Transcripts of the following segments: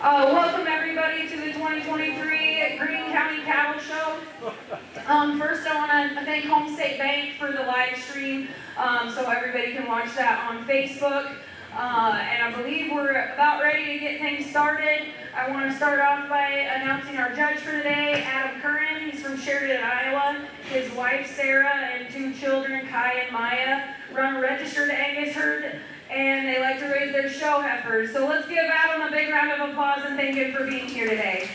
Welcome everybody to the 2023 Greene County Cattle Show. First I want to thank Home State Bank for the live stream, so everybody can watch that on Facebook. And I believe we're about ready to get things started. I want to start off by announcing our judge for today, Adam Curran. He's from Sheridan, Iowa. His wife Sarah and 2 children, Kai and Maya, run a registered Angus herd, and they like to raise their show heifers. So let's give Adam a big round of applause and thank him for being here today.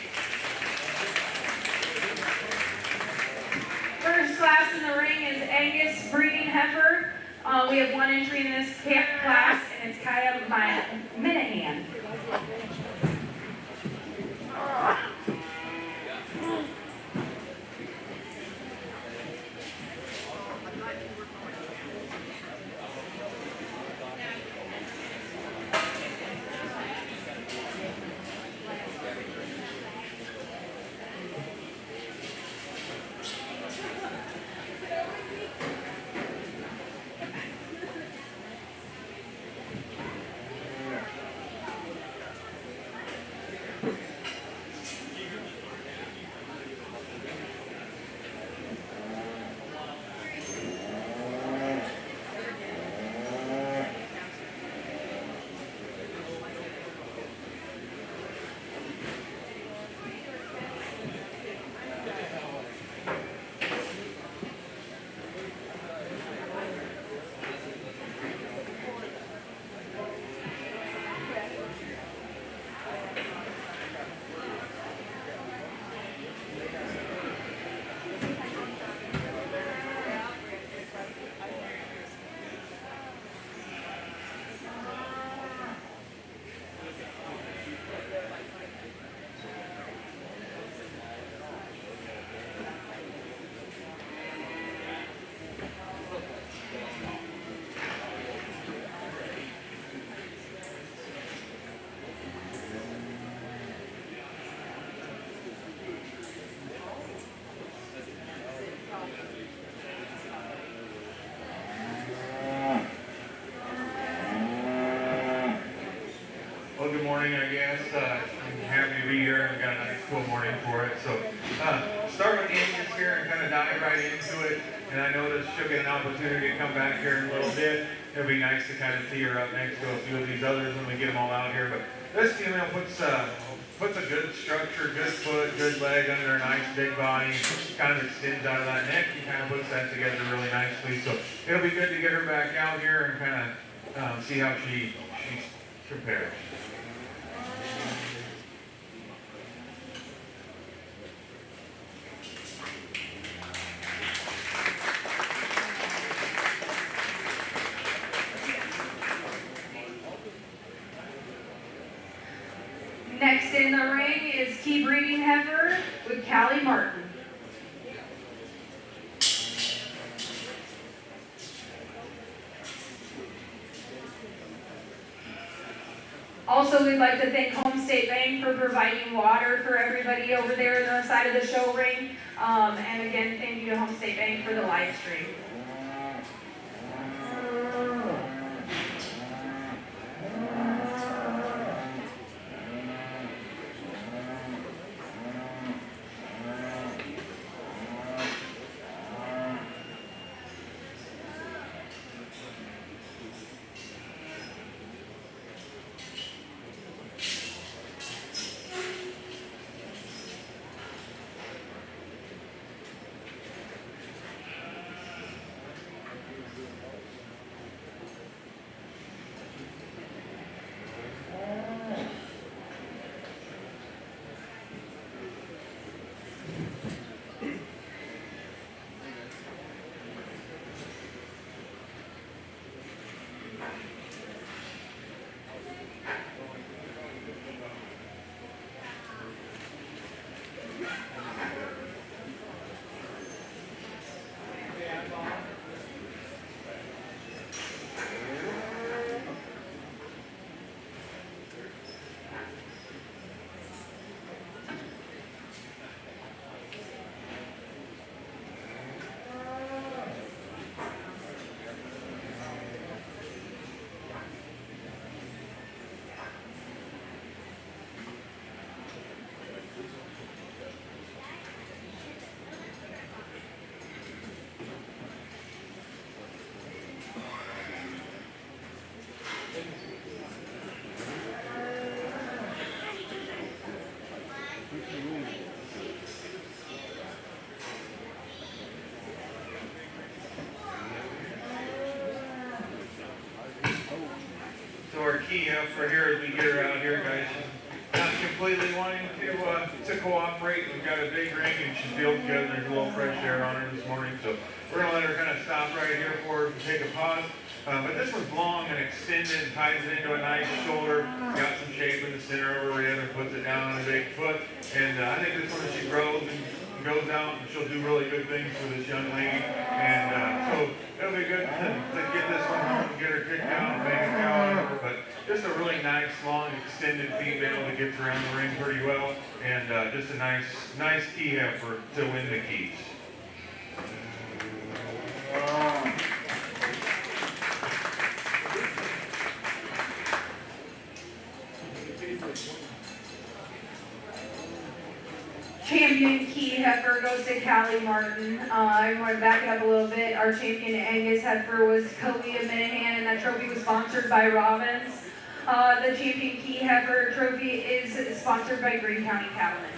First class in the ring is Angus breeding heifer. We have 1 entry in this class, and it's Kaya Minahan. Good morning, I guess. I'm happy to be here. I've got a nice cool morning for it. So start with the Angus here and kind of dive right into it. And I know that she'll get an opportunity to come back here in a little bit. It'll be nice to kind of tee her up next to a few of these others when we get them all out here. But this female puts a good structure, good foot, good leg under a nice big body, kind of extends out of that neck and kind of puts that together really nicely. So it'll be good to get her back out here and kind of see how she compares. Next in the ring is Key Breeding Heifer with Callie Martin. Also, we'd like to thank Home State Bank for providing water for everybody over there on the side of the show ring. And again, thank you to Home State Bank for the live stream. So our key for here as we get her out here, guys, she's not completely wanting to cooperate. We've got a big ring and she feels good. There's a little fresh air on her this morning. So we're gonna let her kind of stop right here for her to take a pause. But this one's long and extended, ties it into a nice shoulder, got some shape in the center of her rib and puts it down on a big foot. And I think this one, as she grows and goes out, and she'll do really good things for this young lady. And so it'll be good to get this one home and get her kicked out and bang a cow over. But just a really nice, long, extended female that gets around the ring pretty well. And just a nice key heifer to win the keys. Champion key heifer goes to Callie Martin. I want to back it up a little bit. Our champion Angus heifer was Kalia Minahan, and that trophy was sponsored by Robbins. The champion key heifer trophy is sponsored by Greene County Cattlemen.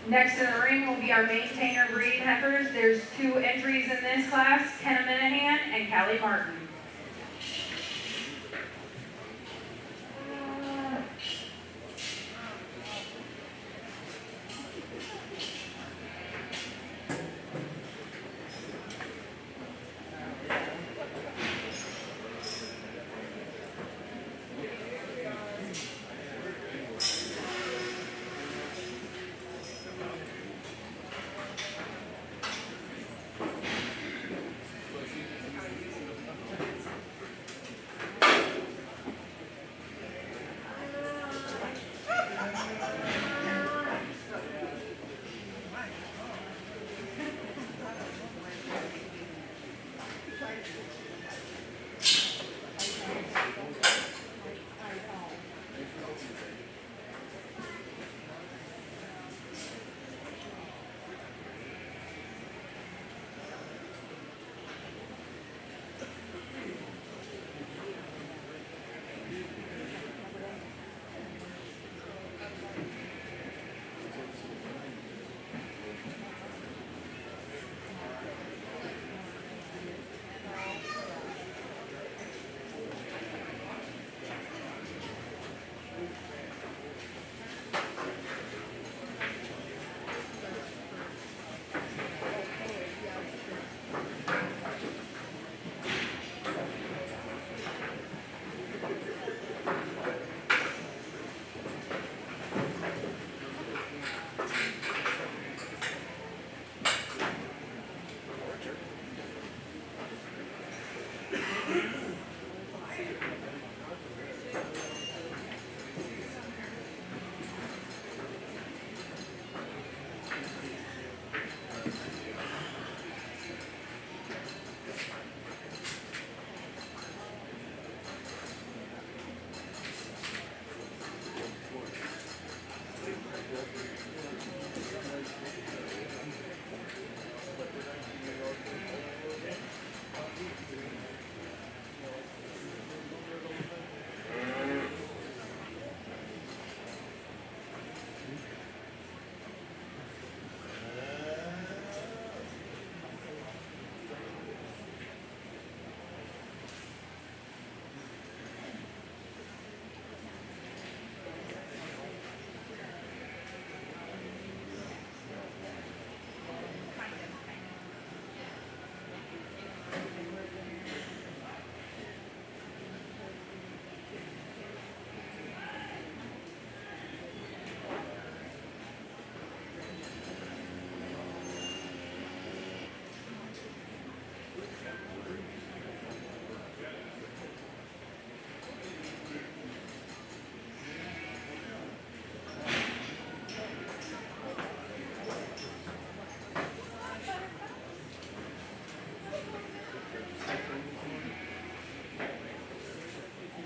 Next in the ring will be our maintainer breeding heifers. There's 2 entries in this class, Kenna Minahan and Callie Martin.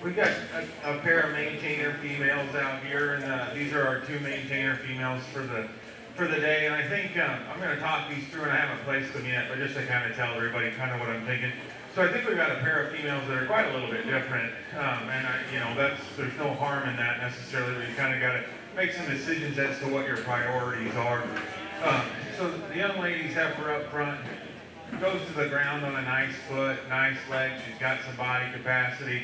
We've got a pair of maintainer females out here, and these are our 2 maintainer females for the day. And I think I'm going to talk these through, and I haven't placed them yet, but just to kind of tell everybody kind of what I'm thinking. So I think we've got a pair of females that are quite a little bit different, and there's no harm in that necessarily. But you kind of got to make some decisions as to what your priorities are. So the young ladies have her up front. goes to the ground on a nice foot, nice leg. She's got some body capacity.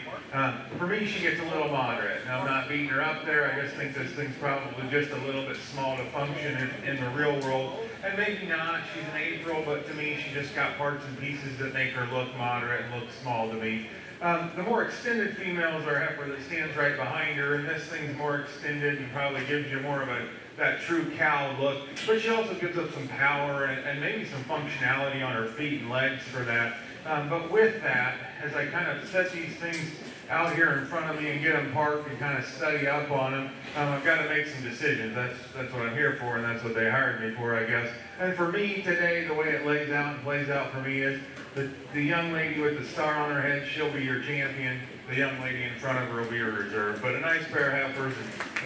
For me, she gets a little moderate. Now, I'm not beating her up there. I just think this thing's probably just a little bit small to function in the real world. And maybe not. She's an 8-year-old, but to me, she just got parts and pieces that make her look moderate and look small to me. The more extended females are heifer that stands right behind her, and this thing's more extended and probably gives you more of that true cow look. But she also gives up some power and maybe some functionality on her feet and legs for that. But with that, as I kind of set these things out here in front of me and get them parked and kind of study up on them, I've got to make some decisions. That's what I'm here for, and that's what they hired me for, I guess. And for me today, the way it lays out and plays out for me is the young lady with the star on her head, she'll be your champion. The young lady in front of her will be your reserve. But a nice pair of heifers,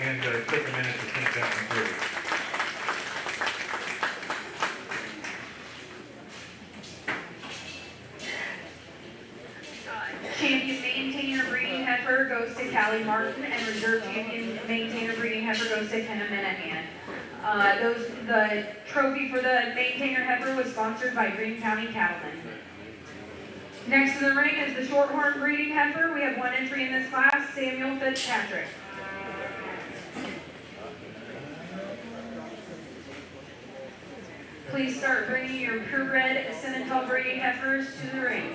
and it took a minute to think that one through. Champion maintainer breeding heifer goes to Callie Martin, and reserve champion maintainer breeding heifer goes to Kenna Minahan. The trophy for the maintainer heifer was sponsored by Greene County Cattlemen. Next in the ring is the shorthorn breeding heifer. We have one entry in this class, Samuel Fitzpatrick. Please start bringing your purebred Simmental breeding heifers to the ring.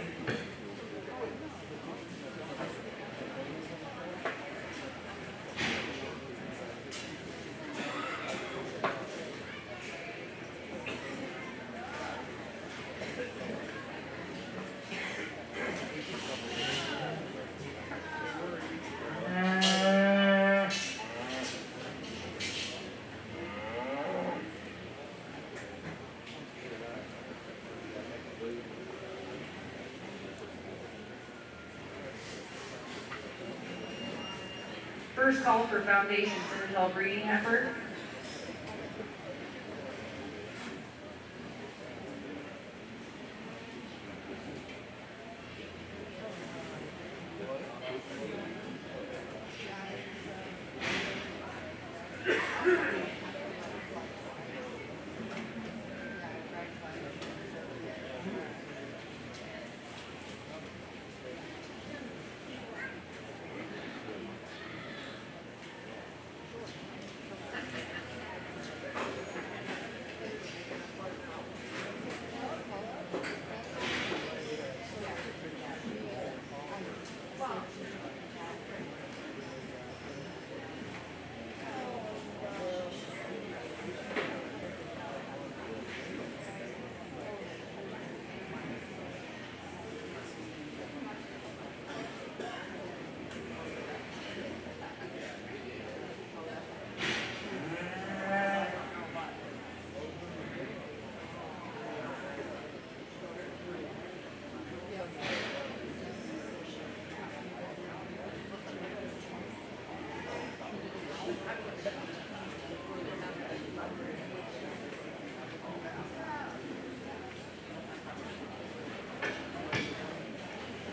First call for Foundation Simmental breeding heifer.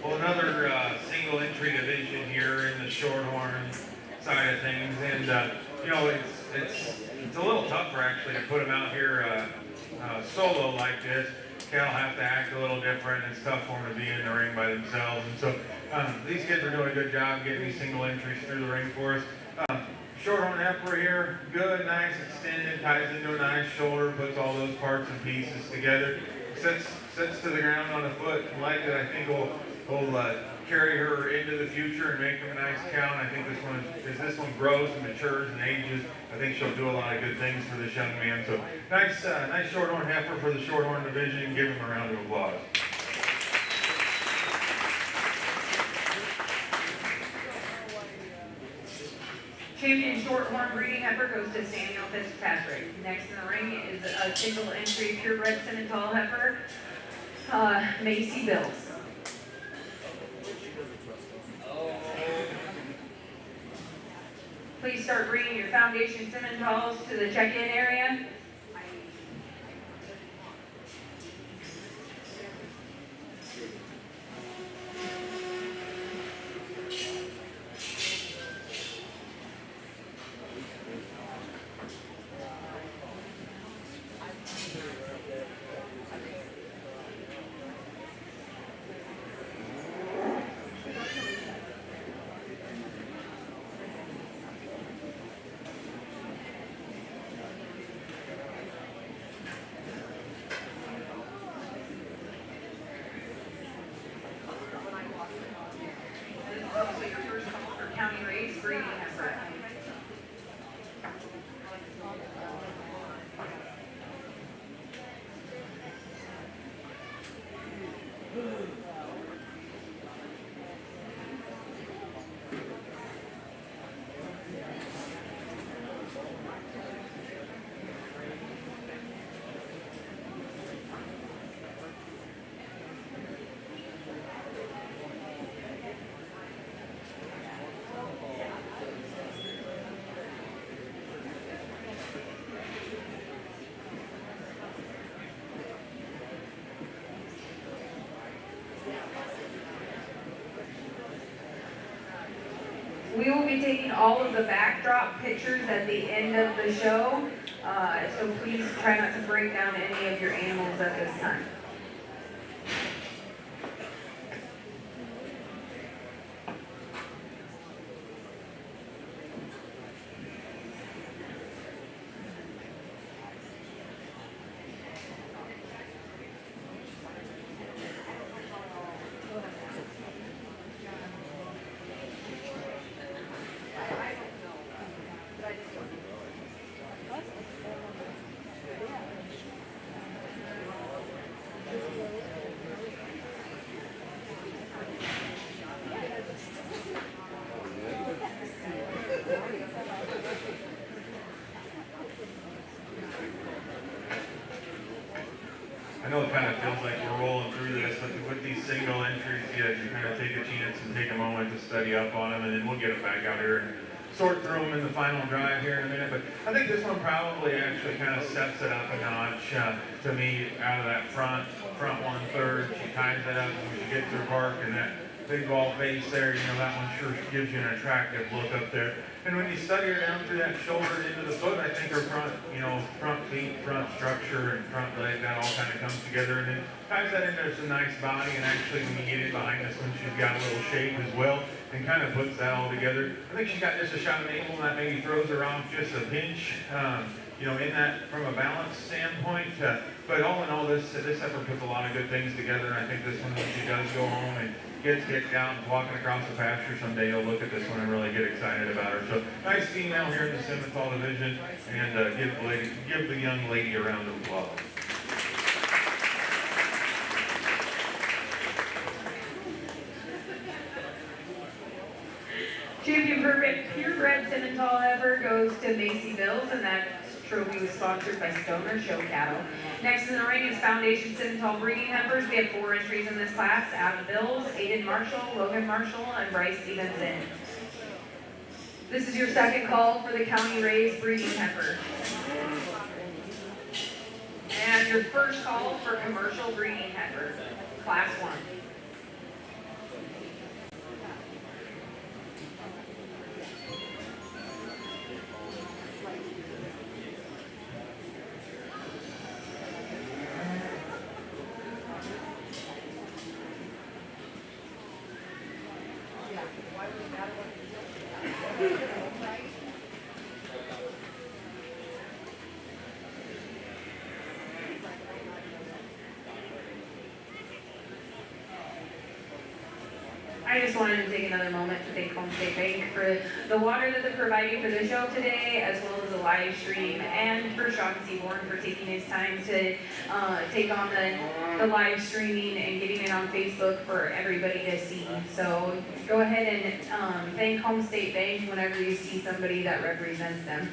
Well, another single entry division here in the shorthorn side of things, and you know, it's a little tougher actually to put them out here solo like this. Cattle have to act a little different. It's tough for them to be in the ring by themselves, and so these kids are doing a good job getting these single entries through the ring for us. Shorthorn heifer here, good, nice, extended, ties into a nice shoulder, puts all those parts and pieces together, sits to the ground on a foot and leg that I think will carry her into the future and make her a nice cow. And I think as this one grows and matures and ages, I think she'll do a lot of good things for this young man. So nice shorthorn heifer for the shorthorn division. Give him a round of applause. Champion shorthorn breeding heifer goes to Samuel Fitzpatrick. Next in the ring is a single entry purebred Simmental heifer, Macy Bills. Please start bringing your Foundation Simmentals to the check-in area. We will be taking all of the backdrop pictures at the end of the show, so please try not to break down any of your animals at this time. I know it kind of feels like we're rolling through this, but with these single entries, you have to kind of take a chance and take a moment to study up on them, and then we'll get them back out here and sort through them in the final drive here in a minute. But I think this one probably actually kind of steps it up a notch to me out of that front 1/3. She ties that up when she gets her park, and that big ball face there, that one sure gives you an attractive look up there. And when you study her down through that shoulder into the foot, I think her front feet, front structure, and front leg, that all kind of comes together, and then ties that into some nice body. And actually, when you get in behind this one, she's got a little shape as well, and kind of puts that all together. I think she's got just a shot of navel, and that maybe throws her off just a pinch, in that from a balance standpoint. But all in all, this effort puts a lot of good things together, and I think this one, when she does go home and gets kicked out and walking across the pasture someday, you'll look at this one and really get excited about her. So nice female here in the Simmental division, and give the young lady a round of applause. Champion purebred Simmental heifer goes to Macy Bills, and that trophy was sponsored by Stoner Show Cattle. Next in the ring is Foundation Simmental breeding heifers. We have 4 entries in this class: Adam Bills, Aiden Marshall, Logan Marshall, and Bryce Stevenson. This is your second call for the county raised breeding heifer. And your first call for commercial breeding heifer, class 1. I just wanted to take another moment to thank Home State Bank for the water that they're providing for the show today, as well as the live stream, and for Sean Seaborn for taking his time to take on the live streaming and getting it on Facebook for everybody to see. So go ahead and thank Home State Bank whenever you see somebody that represents them.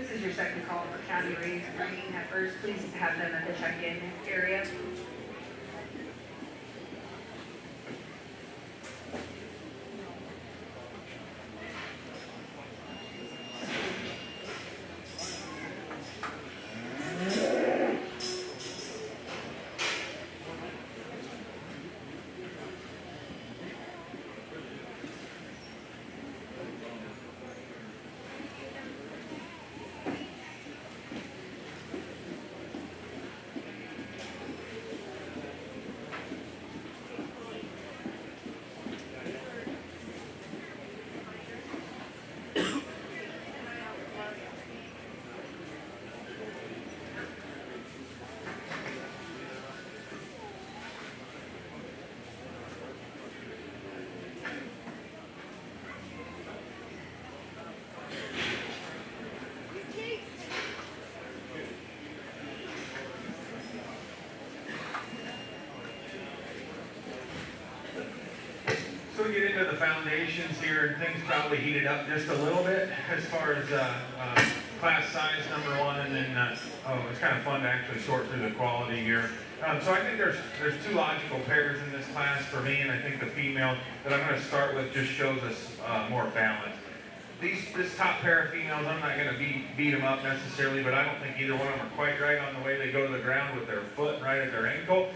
This is your second call for county raised breeding heifers. Please have them at the check-in area. So we get into the foundations here, and things probably heated up just a little bit as far as class size number one, and then it's kind of fun to actually sort through the quality here. So I think there's two logical pairs in this class for me, and I think the female that I'm going to start with just shows us more balance. This top pair of females, I'm not going to beat them up necessarily, but I don't think either one of them are quite right on the way they go to the ground with their foot right at their ankle.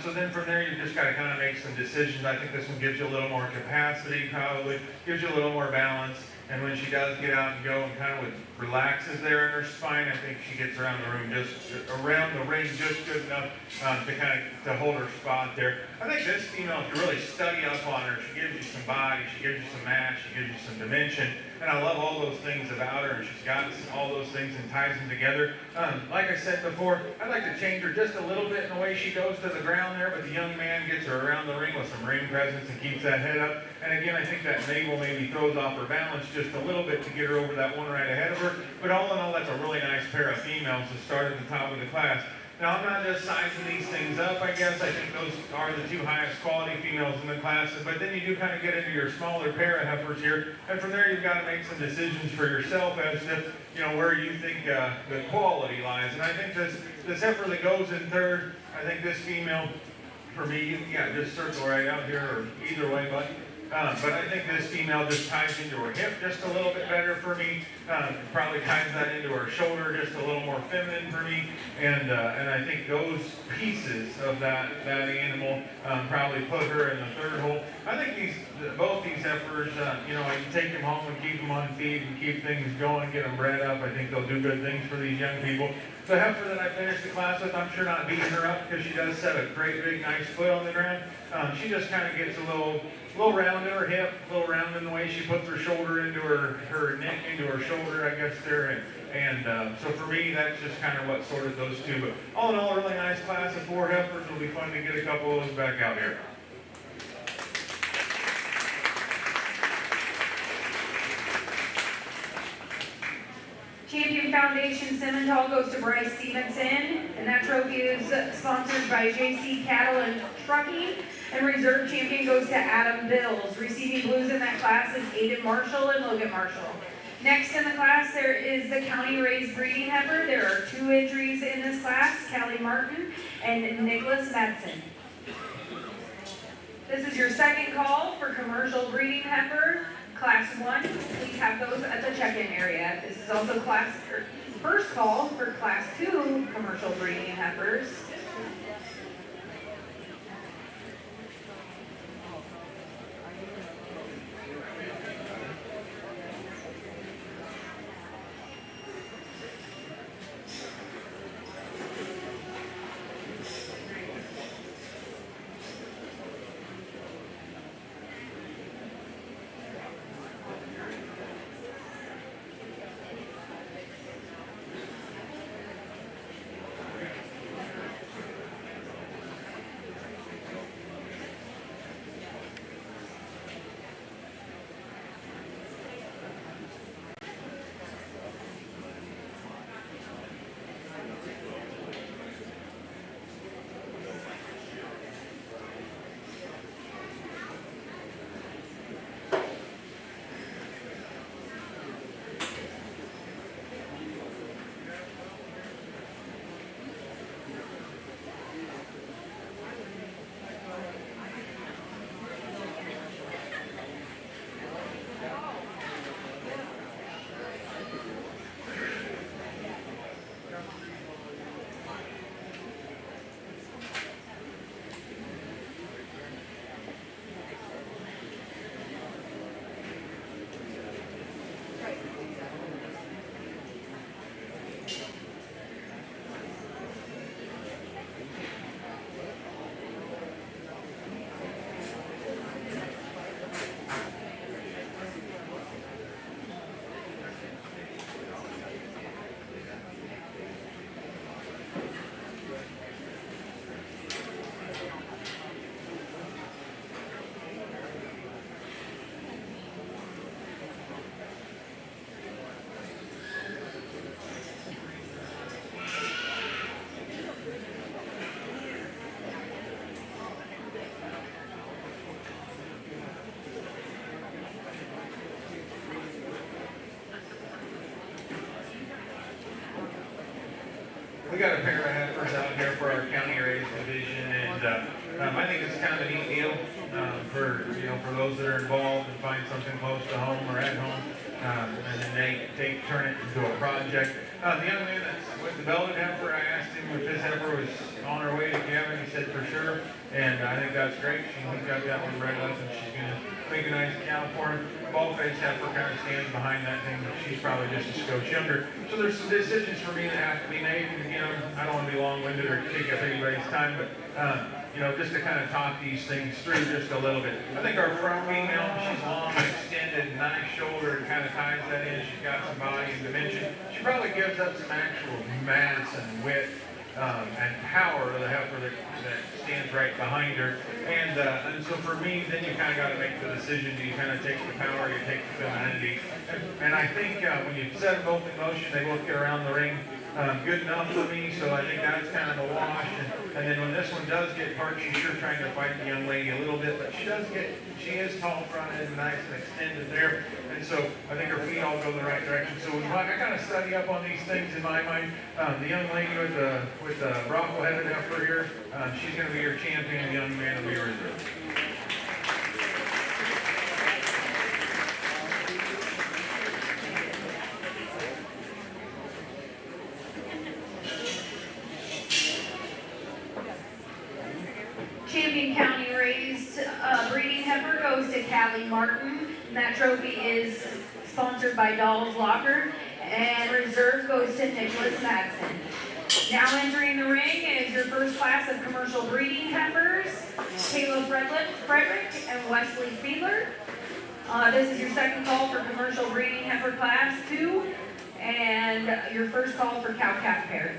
So then from there, you just got to kind of make some decisions. I think this one gives you a little more capacity, probably gives you a little more balance. And when she does get out and go and kind of relaxes there in her spine, I think she gets around the ring just good enough to hold her spot there. I think this female, if you really study up on her, she gives you some body, she gives you some mass, she gives you some dimension. And I love all those things about her, and she's got all those things and ties them together. Like I said before, I'd like to change her just a little bit in the way she goes to the ground there, but the young man gets her around the ring with some ring presence and keeps that head up. And again, I think that navel maybe throws off her balance just a little bit to get her over that one right ahead of her. But all in all, that's a really nice pair of females to start at the top of the class. Now, I'm not just sizing these things up, I guess. I think those are the two highest quality females in the class. But then you do kind of get into your smaller pair of heifers here. And from there, you've got to make some decisions for yourself as to, where you think the quality lies. And I think this heifer that goes in third, I think this female, for me, just circle right out here, or either way, but I think this female just ties into her hip just a little bit better for me. Probably ties that into her shoulder just a little more feminine for me. And I think those pieces of that animal probably put her in the third hole. I think both these heifers, you can take them home and keep them on feed and keep things going, get them bred up. I think they'll do good things for these young people. The heifer that I finished the class with, I'm sure not beating her up because she does set a great big nice foot on the ground. She just kind of gets a little round in her hip, a little round in the way she puts her shoulder into her neck, into her shoulder, I guess there. And so for me, that's just kind of what sorted those two. But all in all, a really nice class of 4 heifers. It'll be fun to get a couple of those back out here. Champion Foundation Simmental goes to Bryce Stevenson, and that trophy is sponsored by JC Cattle and Trucking. And Reserve Champion goes to Adam Bills. Receiving blues in that class is Aiden Marshall and Logan Marshall. Next in the class, there is the county raised breeding heifer. There are 2 entries in this class, Callie Martin and Nicholas Madsen. This is your second call for commercial breeding heifer. Class 1, please have those at the check-in area. This is also first call for Class 2 commercial breeding heifers. we got a pair of heifers out here for our county raised division, and I think it's kind of a neat deal for those that are involved and find something close to home or at home, and then they turn it into a project. The young man that's with the belted heifer, I asked him if his heifer was on her way to Kevin. He said for sure, and I think that's great. He's got that one bred up, and she's gonna make a nice cow for him. Bald-faced heifer kind of stands behind that thing, but she's probably just a skosh younger. So there's some decisions for me that have to be made. And, I don't want to be long-winded or take up anybody's time, but just to kind of talk these things through just a little bit. I think our front female, she's long, extended, nice shoulder, and kind of ties that in. She's got some body and dimension. She probably gives up some actual mass and width and power to the heifer that stands right behind her. And so for me, then you kind of got to make the decision. Do you kind of take the power, or you take the femininity? And I think when you set them both in motion, they both get around the ring good enough for me, so I think that's kind of a wash. And then when this one does get parked, she's sure trying to fight the young lady a little bit, but she is tall fronted and nice and extended there. And so I think her feet all go the right direction. So I kind of study up on these things in my mind. The young lady with the Rockwell-headed heifer here, she's going to be your champion. The young man will be your reserve. Champion County raised breeding heifer goes to Callie Martin. That trophy is sponsored by Dolls Locker. And reserve goes to Nicholas Madsen. Now entering the ring is your first class of commercial breeding heifers, Caleb Frederick and Wesley Fiedler. This is your second call for commercial breeding heifer class 2, and your first call for cow-calf pair.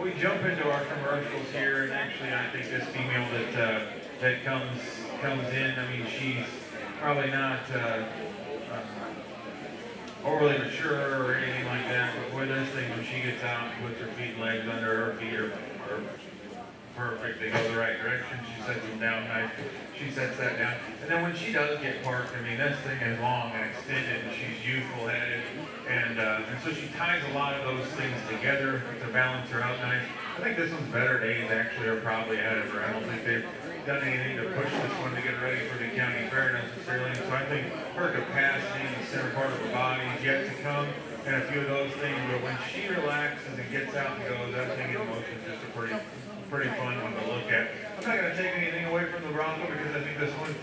We jump into our commercials here, and actually I think this female that comes in, I mean, she's probably not overly mature or anything like that, but boy, this thing, when she gets out and puts her feet and legs under her feet are perfect. They go the right direction. She sets them down nice. She sets that down. And then when she does get parked, I mean, this thing is long and extended, and she's youthful headed. And so she ties a lot of those things together to balance her out nice. I think this one's better days actually are probably ahead of her. I don't think they've done anything to push this one to get ready for the county fair necessarily. And so I think her capacity in the center part of her body is yet to come, and a few of those things. But when she relaxes and gets out and goes, that thing in motion is just a pretty fun one to look at. I'm not going to take anything away from the Bronco because I think this one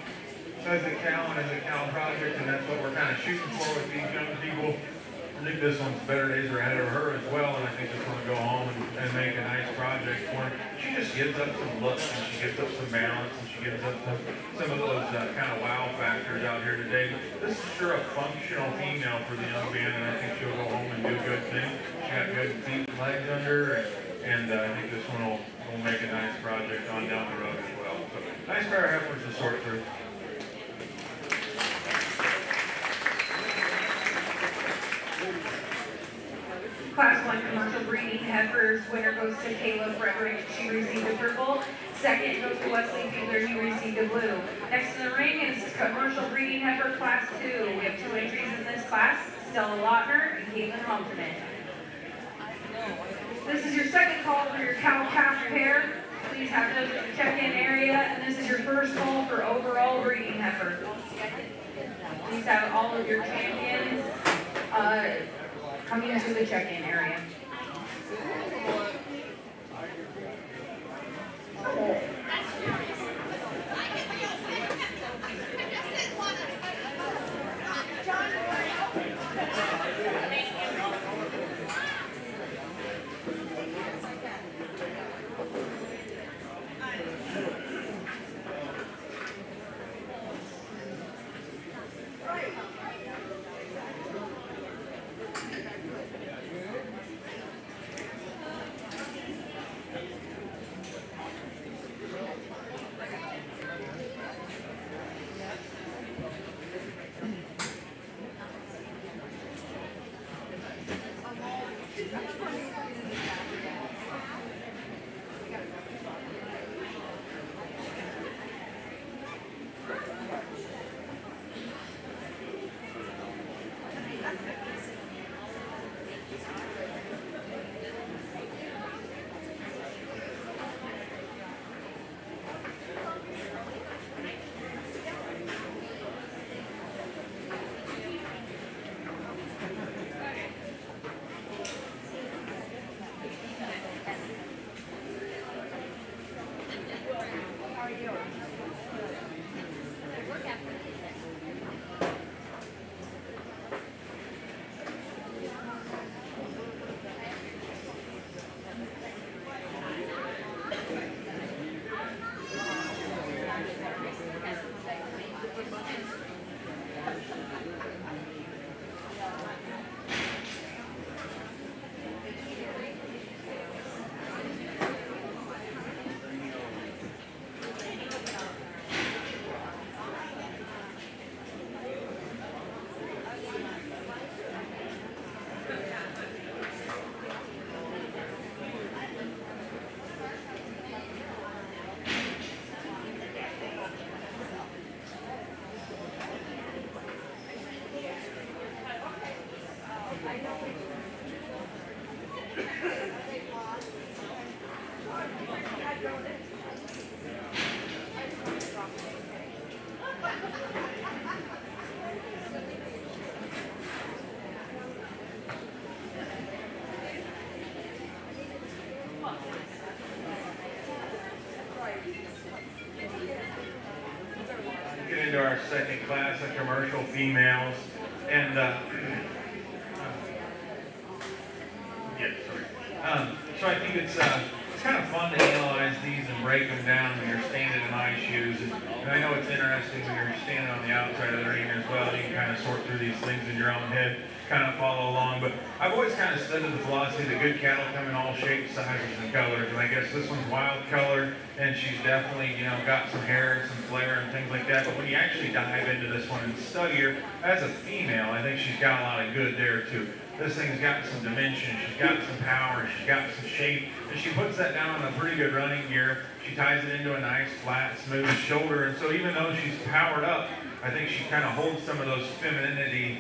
says the cow and is a cow project, and that's what we're kind of shooting for with these young people. I think this one's better days are ahead of her as well, and I think this one will go home and make a nice project for her. She just gives up some looks, and she gives up some balance, and she gives up some of those kind of wow factors out here today. This is sure a functional female for the young man, and I think she'll go home and do good things. She got good feet and legs under her, and I think this one will make a nice project on down the road as well. So nice pair of heifers to sort through. Class 1 commercial breeding heifers, winner goes to Kayla Frederick, she received a purple. Second goes to Wesley Fielder, he received a blue. Next in the ring is commercial breeding heifer class 2. We have 2 entries in this class, Stella Lautner and Caitlin Humphrey. This is your second call for your cow-calf pair. Please have those in the check-in area, and this is your first call for overall breeding heifer. Please have all of your champions coming into the check-in area. Get into our second class of commercial females, and so I think it's kind of fun to analyze these and break them down when you're standing in my shoes. And I know it's interesting when you're standing on the outside of the ring as well. You can kind of sort through these things in your own head, kind of follow along. But I've always kind of studied the philosophy that good cattle come in all shapes, sizes, and colors. And I guess this one's wild color, and she's definitely, got some hair and some flair and things like that. But when you actually dive into this one and study her as a female, I think she's got a lot of good there too. This thing's got some dimension, she's got some power, she's got some shape, and she puts that down on a pretty good running gear. She ties it into a nice, flat, smooth shoulder, and so even though she's powered up, I think she kind of holds some of those femininity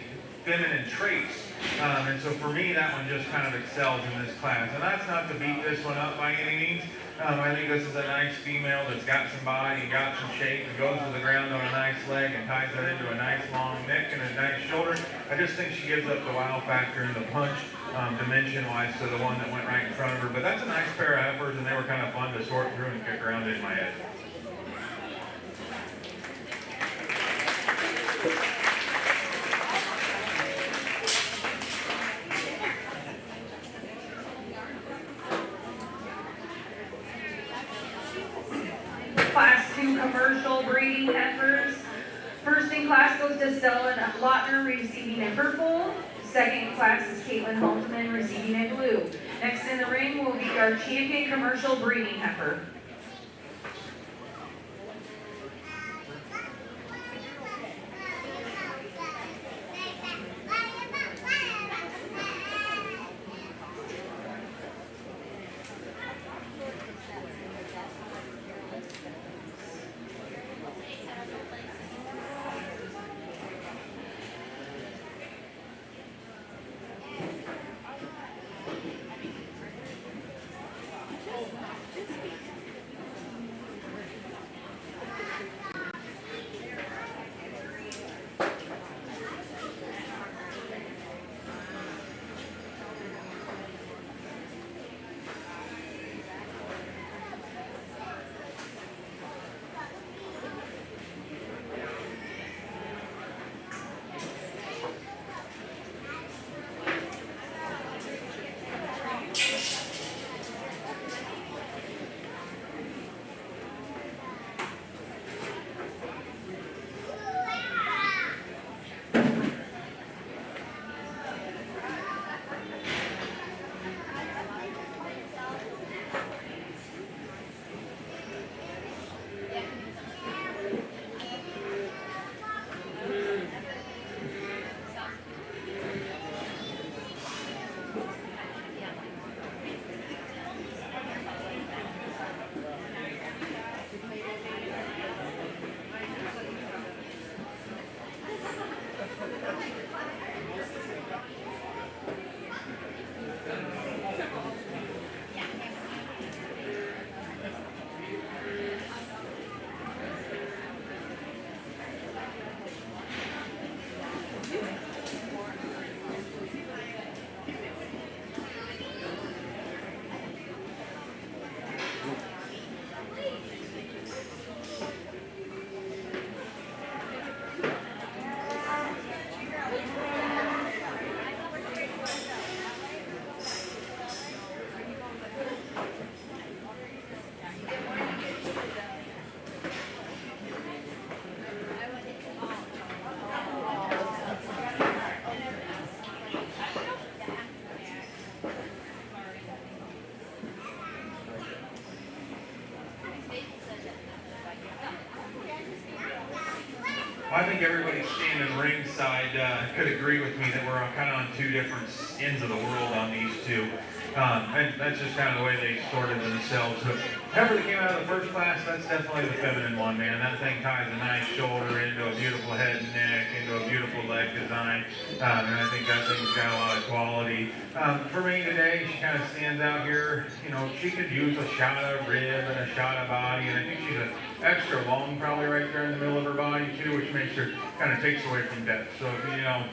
feminine traits. And so for me, that one just kind of excels in this class. And that's not to beat this one up by any means. I think this is a nice female that's got some body and got some shape and goes to the ground on a nice leg and ties that into a nice long neck and a nice shoulder. I just think she gives up the wow factor and the punch dimension-wise to the one that went right in front of her. But that's a nice pair of heifers, and they were kind of fun to sort through and kick around in my head. Class 2 commercial breeding heifers. First in class goes to Stella Lautner, receiving in purple. Second class is Caitlin Haltman, receiving in blue. Next in the ring will be our champion commercial breeding heifer. I think everybody standing ringside could agree with me that we're kind of on two different ends of the world on these two. And that's just kind of the way they sorted themselves. So, whoever that came out of the first class, that's definitely the feminine one, man. That thing ties a nice shoulder into a beautiful head and neck, into a beautiful leg design. And I think that thing's got a lot of quality. For me today, she kind of stands out here. You know, she could use a shot of rib and a shot of body, and I think she's an extra long probably right there in the middle of her body too, which makes her kind of takes away from depth. So, you know,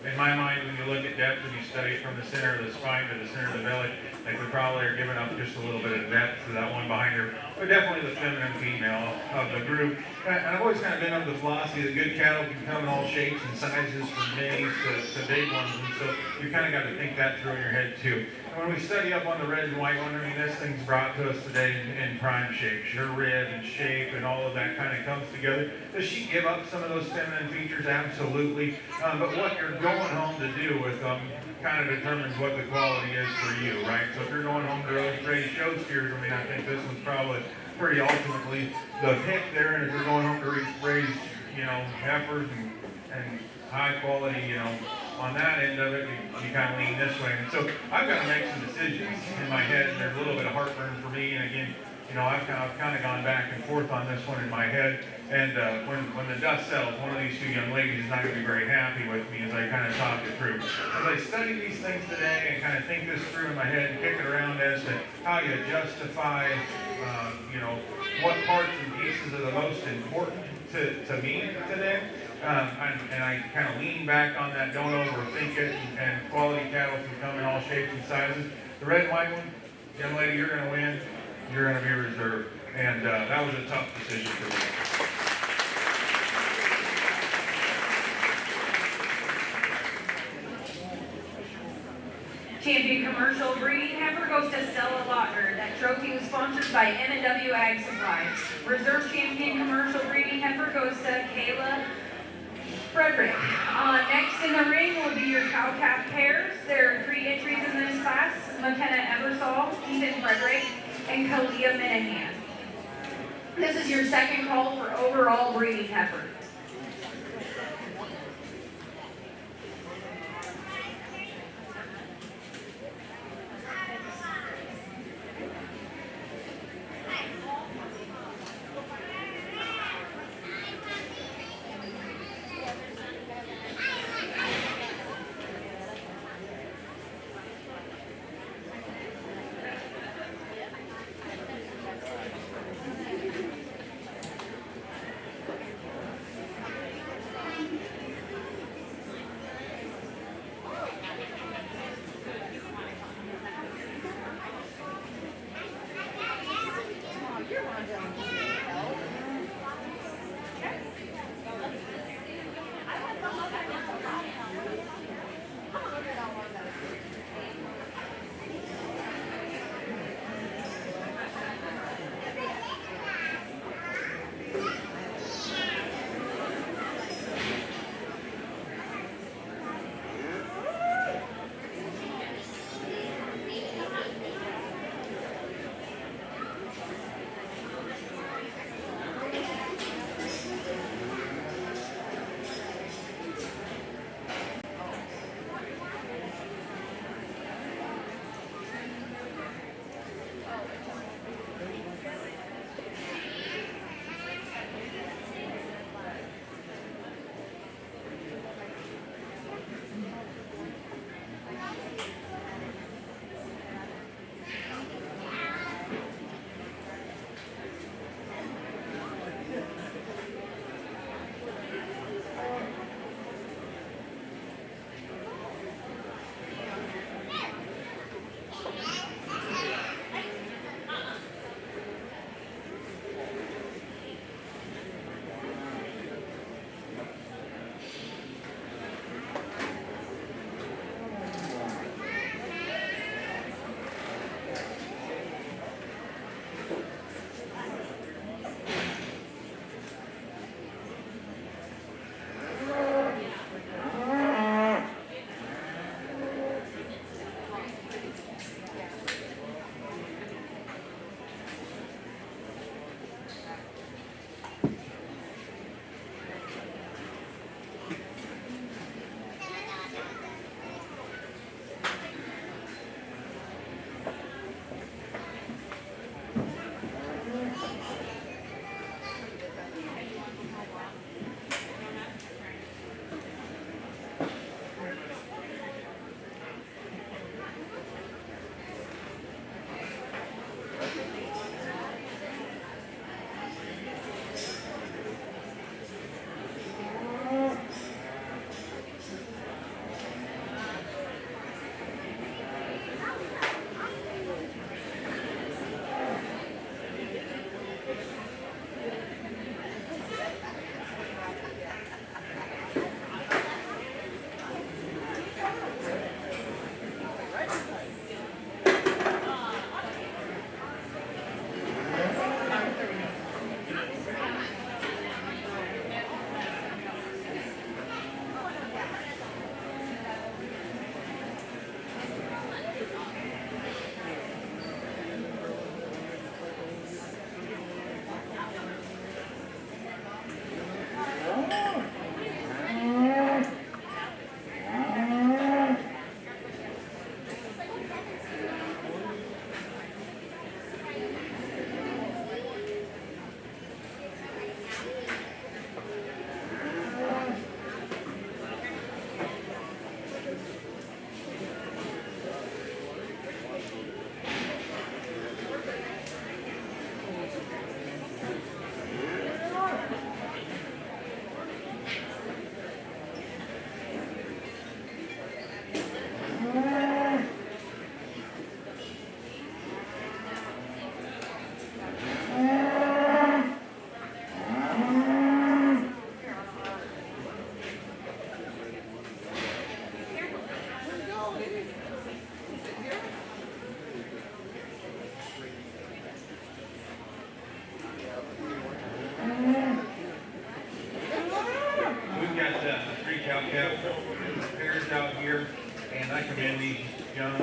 in my mind, when you look at depth and you study it from the center of the spine to the center of the belly, like we probably are giving up just a little bit of depth to that one behind her, but definitely the feminine female of the group. And I've always kind of been of the philosophy that good cattle can come in all shapes and sizes, from minis to big ones, and so you kind of got to think that through in your head too. And when we study up on the red and white one, I mean, this thing's brought to us today in prime shape. Her rib and shape and all of that kind of comes together. Does she give up some of those feminine features? Absolutely. But what you're going home to do with them kind of determines what the quality is for you, right? So if you're going home to raise show steers, I mean, I think this one's probably pretty ultimately the pick there. And if you're going home to raise, you know, heifers and high quality, you know, on that end of it, you kind of lean this way. And so I've got to make some decisions in my head, and there's a little bit of heartburn for me. And again, I've kind of gone back and forth on this one in my head. And when the dust settles, one of these two young ladies is not going to be very happy with me as I kind of talk it through. As I study these things today and kind of think this through in my head and kick it around as to how you justify, what parts and pieces are the most important to me today. And I kind of lean back on that, don't overthink it, and quality cattle can come in all shapes and sizes. The red and white one, young lady, you're going to win. You're going to be reserved. And that was a tough decision for me. Champion commercial breeding heifer goes to Stella Lautner. That trophy was sponsored by M&W Ag Supply. Reserve champion commercial breeding heifer goes to Kayla Frederick. Next in the ring will be your cow-calf pairs. There are 3 entries in this class: McKenna Eversole, Ethan Frederick, and Kalia Minahan. This is your second call for overall breeding heifer. I commend these young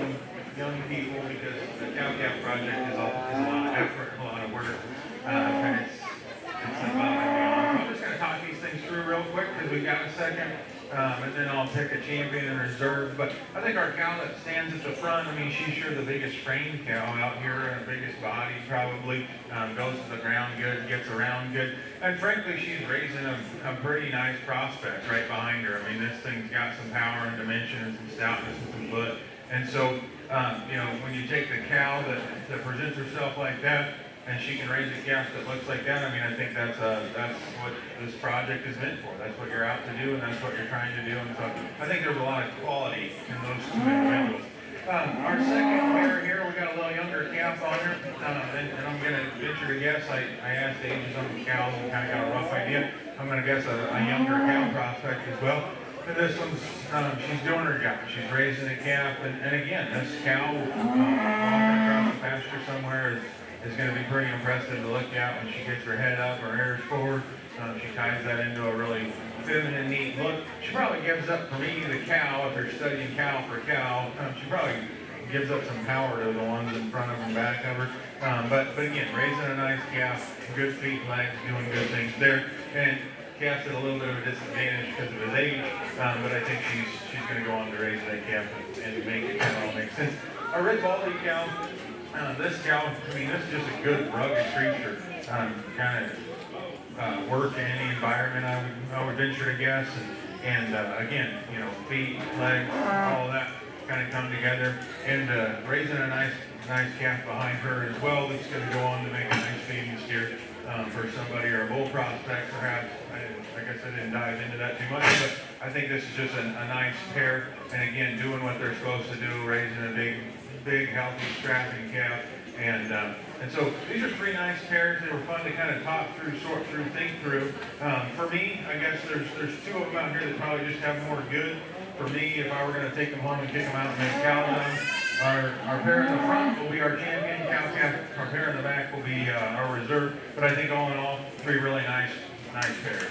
people because the cow calf project is a lot of effort, a lot of work, and it's above and beyond. So I'm just going to talk these things through real quick because we've got a second, and then I'll pick a champion and reserve. But I think our cow that stands at the front, I mean, she's sure the biggest framed cow out here, and the biggest body probably, goes to the ground good, gets around good. And frankly, she's raising a pretty nice prospect right behind her. I mean, this thing's got some power and dimension and some stoutness and some foot. And so, you know, when you take the cow that presents herself like that, and she can raise a calf that looks like that, I mean, I think that's what this project is meant for. That's what you're out to do, and that's what you're trying to do. And so I think there's a lot of quality in those two individuals. Our second pair here, we got a little younger calf on her, and I'm going to venture to guess. I asked ages on the cows and kind of got a rough idea. I'm going to guess a younger cow prospect as well. And this one's, she's doing her job. She's raising a calf, and again, this cow walking across the pasture somewhere is going to be pretty impressive to look at when she gets her head up, her hair is forward. She ties that into a really feminine, neat look. She probably gives up, for me, the cow, if you're studying cow for cow, she probably gives up some power to the ones in front of and back of her. But again, raising a nice calf, good feet and legs, doing good things there. And calf's at a little bit of a disadvantage because of his age, but I think she's going to go on to raise that calf and make it kind of all make sense. A red baldy cow, this cow, I mean, this is just a good rugged creature, kind of work in any environment, I would venture to guess, and again, you know, feet, legs, all of that kind of come together, and raising a nice calf behind her as well that's going to go on to make a nice feeding steer for somebody, or a bull prospect perhaps. I guess I didn't dive into that too much, but I think this is just a nice pair, and again, doing what they're supposed to do, raising a big, healthy, strapping calf. And so these are three nice pairs. They were fun to kind of talk through, sort through, think through. For me, I guess there's two of them out here that probably just have more good. For me, if I were going to take them home and kick them out and make cows of them, our pair in the front will be our champion cow calf. Our pair in the back will be our reserve. But I think all in all, three really nice pairs.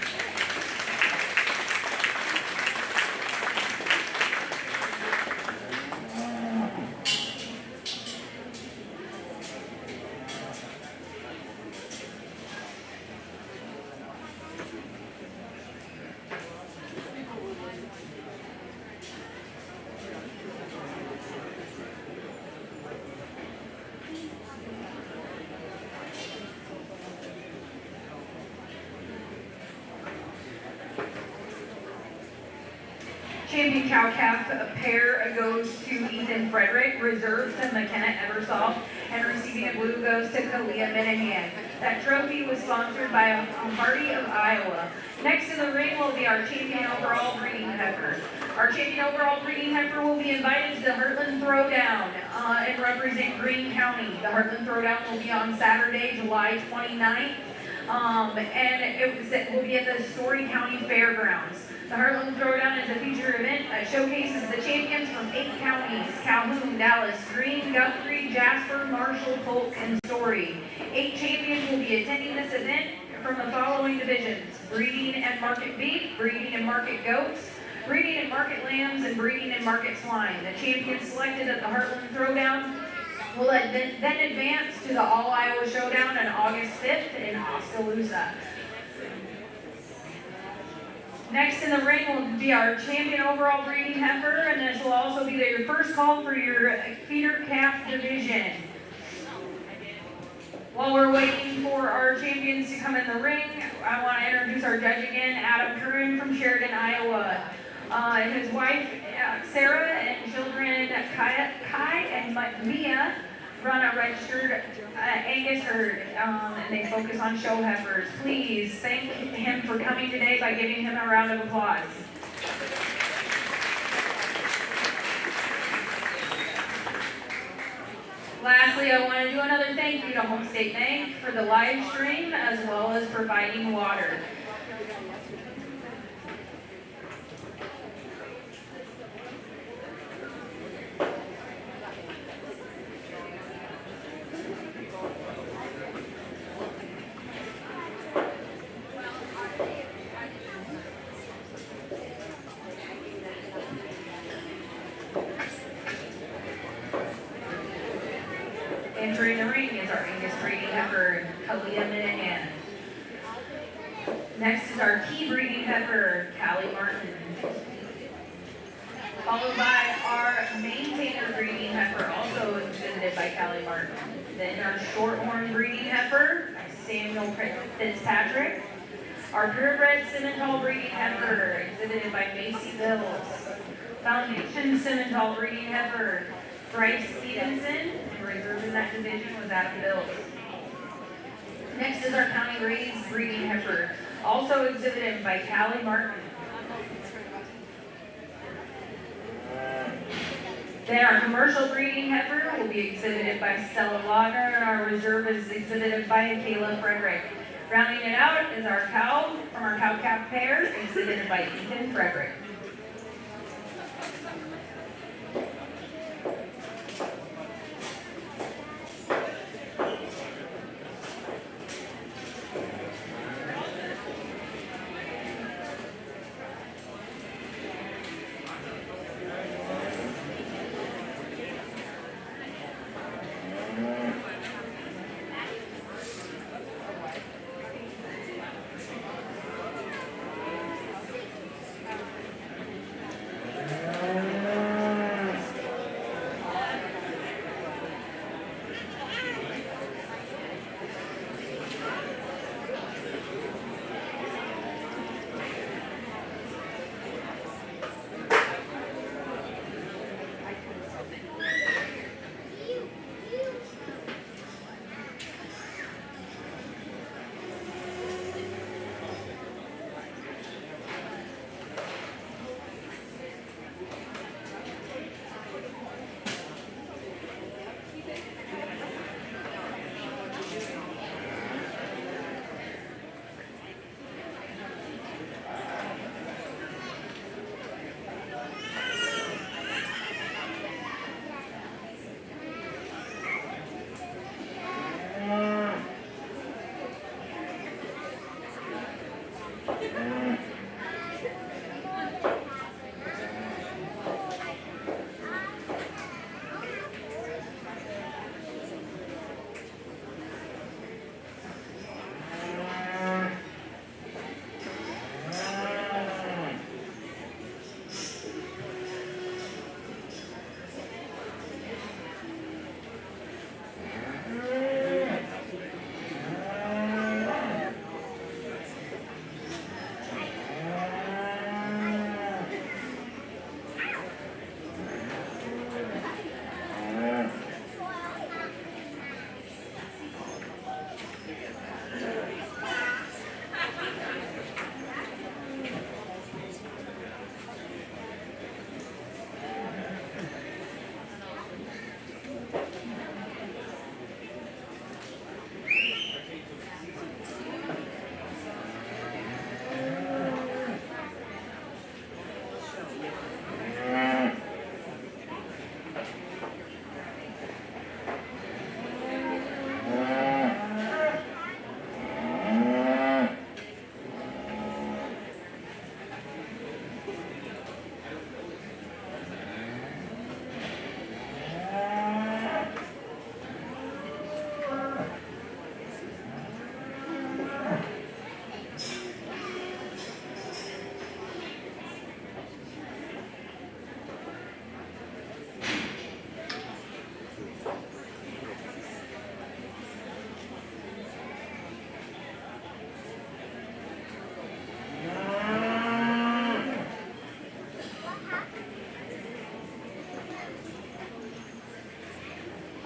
Champion cow calf pair goes to Ethan Frederick, reserve to McKenna Eversoft, and receiving a blue goes to Kalia Minahan. That trophy was sponsored by a party of Iowa. Next in the ring will be our champion overall breeding heifer. Our champion overall breeding heifer will be invited to the Heartland Throwdown and represent Greene County. The Heartland Throwdown will be on Saturday, July 29th, and it will be at the Story County Fairgrounds. The Heartland Throwdown is a feature event that showcases the champions from 8 counties: Calhoun, Dallas, Greene, Guthrie, Jasper, Marshall, Polk, and Story. 8 champions will be attending this event from the following divisions: breeding and market beef, breeding and market goats, breeding and market lambs, and breeding and market swine. The champions selected at the Heartland Throwdown will then advance to the All-Iowa Showdown on August 5th in Oskaloosa. Next in the ring will be our champion overall breeding heifer, and this will also be your first call for your feeder calf division. While we're waiting for our champions to come in the ring, I want to introduce our judge again, Adam Curran from Sheridan, Iowa. His wife, Sarah, and children, Kai and Mia, run a registered Angus herd, and they focus on show heifers. Please thank him for coming today by giving him a round of applause. Lastly, I want to do another thank you to Home State Bank for the live stream as well as providing water. Entering the ring is our Angus breeding heifer, Kalia Minahan. Next is our key breeding heifer, Callie Martin. Followed by our maintainer breeding heifer, also exhibited by Callie Martin. Then our shorthorn breeding heifer, Samuel Fitzpatrick. Our purebred Simmental breeding heifer, exhibited by Macy Bills. Foundation Simmental breeding heifer, Bryce Stevenson, and reserved in that division was Adam Bills. Next is our county raised breeding heifer, also exhibited by Callie Martin. Then our commercial breeding heifer will be exhibited by Stella Lager, and our reserve is exhibited by Kayla Frederick. Rounding it out is our cow from our cow-calf pair, exhibited by Ethan Frederick.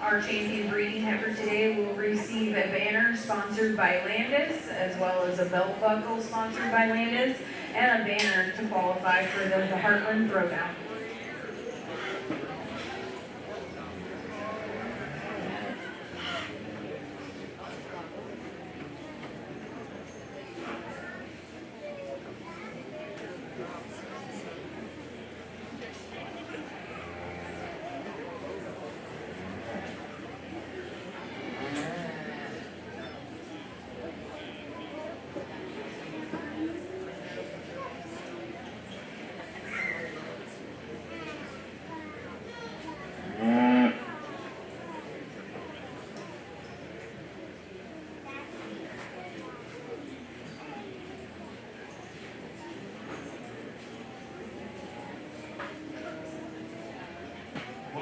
Our champion breeding heifer today will receive a banner sponsored by Landis, as well as a belt buckle sponsored by Landis, and a banner to qualify for the Heartland Throwdown.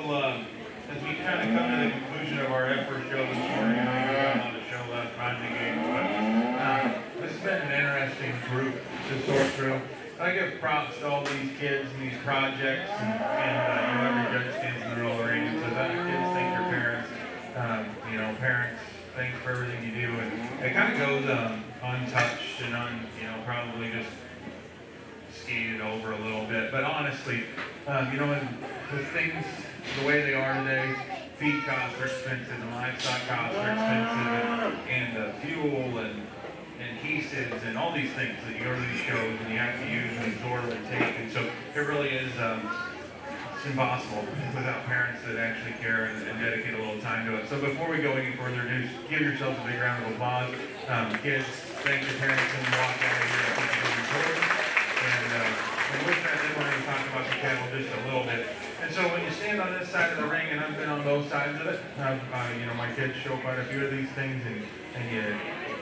Well, as we kind of come to the conclusion of our effort show this morning, I think we've got a lot of show left behind the games, but this has been an interesting group to sort through. I give props to all these kids and these projects, and you know, every judge stands in the middle of the ring and says, kids, thank your parents. You know, parents, thanks for everything you do, and it kind of goes untouched and you know, probably just skated over a little bit. But honestly, you know, with things the way they are today, feed costs are expensive, and livestock costs are expensive, and fuel and adhesives and all these things that you go to these shows and you have to use and absorb and take. And so it really is it's impossible without parents that actually care and dedicate a little time to it. So before we go any further, just give yourselves a big round of applause. Kids, thank your parents and walk out of here. I think it's important. And with that, then we're going to talk about the cattle just a little bit. And so when you stand on this side of the ring, and I've been on both sides of it, you know, my kids show quite a few of these things, and you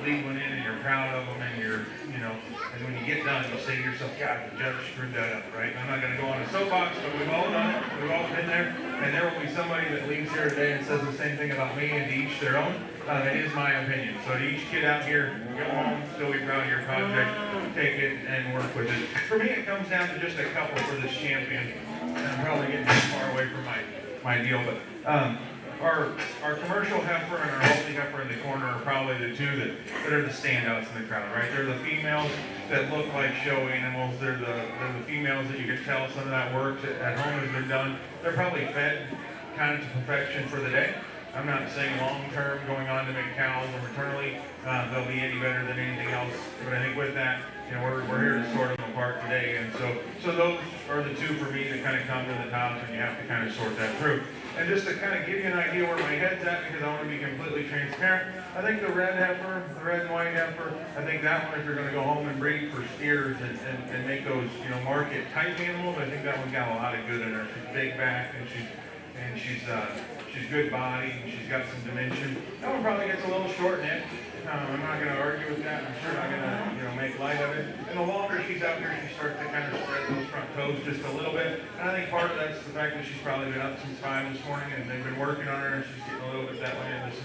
lead one in, and you're proud of them, and you know, and when you get done, you say to yourself, God, the judge screwed that up, right? I'm not going to go on a soapbox, but we've all done it. We've all been there, and there will be somebody that leaves here today and says the same thing about me, and to each their own. It is my opinion. So to each kid out here, go home, still be proud of your project, take it and work with it. For me, it comes down to just a couple for this champion. And I'm probably getting too far away from my deal, but our commercial heifer and our healthy heifer in the corner are probably the two that are the standouts in the crowd, right? They're the females that look like show animals. They're the females that you can tell some of that work at home has been done. They're probably fed kind of to perfection for the day. I'm not saying long-term going on to make cows or maternally they'll be any better than anything else, but I think with that, you know, we're here to sort them apart today, and so those are the two for me that kind of come to the top, and you have to kind of sort that through. And just to kind of give you an idea where my head's at, because I want to be completely transparent, I think the red heifer, the red and white heifer, I think that one, if you're going to go home and breed for steers and make those, you know, market type animals, I think that one's got a lot of good in her. She's big back, and she's good body, and she's got some dimension. That one probably gets a little short neck. I'm not going to argue with that. I'm sure not going to, you know, make light of it. And the longer she's out here, she starts to kind of spread those front toes just a little bit. And I think part of that's the fact that she's probably been up since 5 this morning, and they've been working on her, and she's getting a little bit that way. And this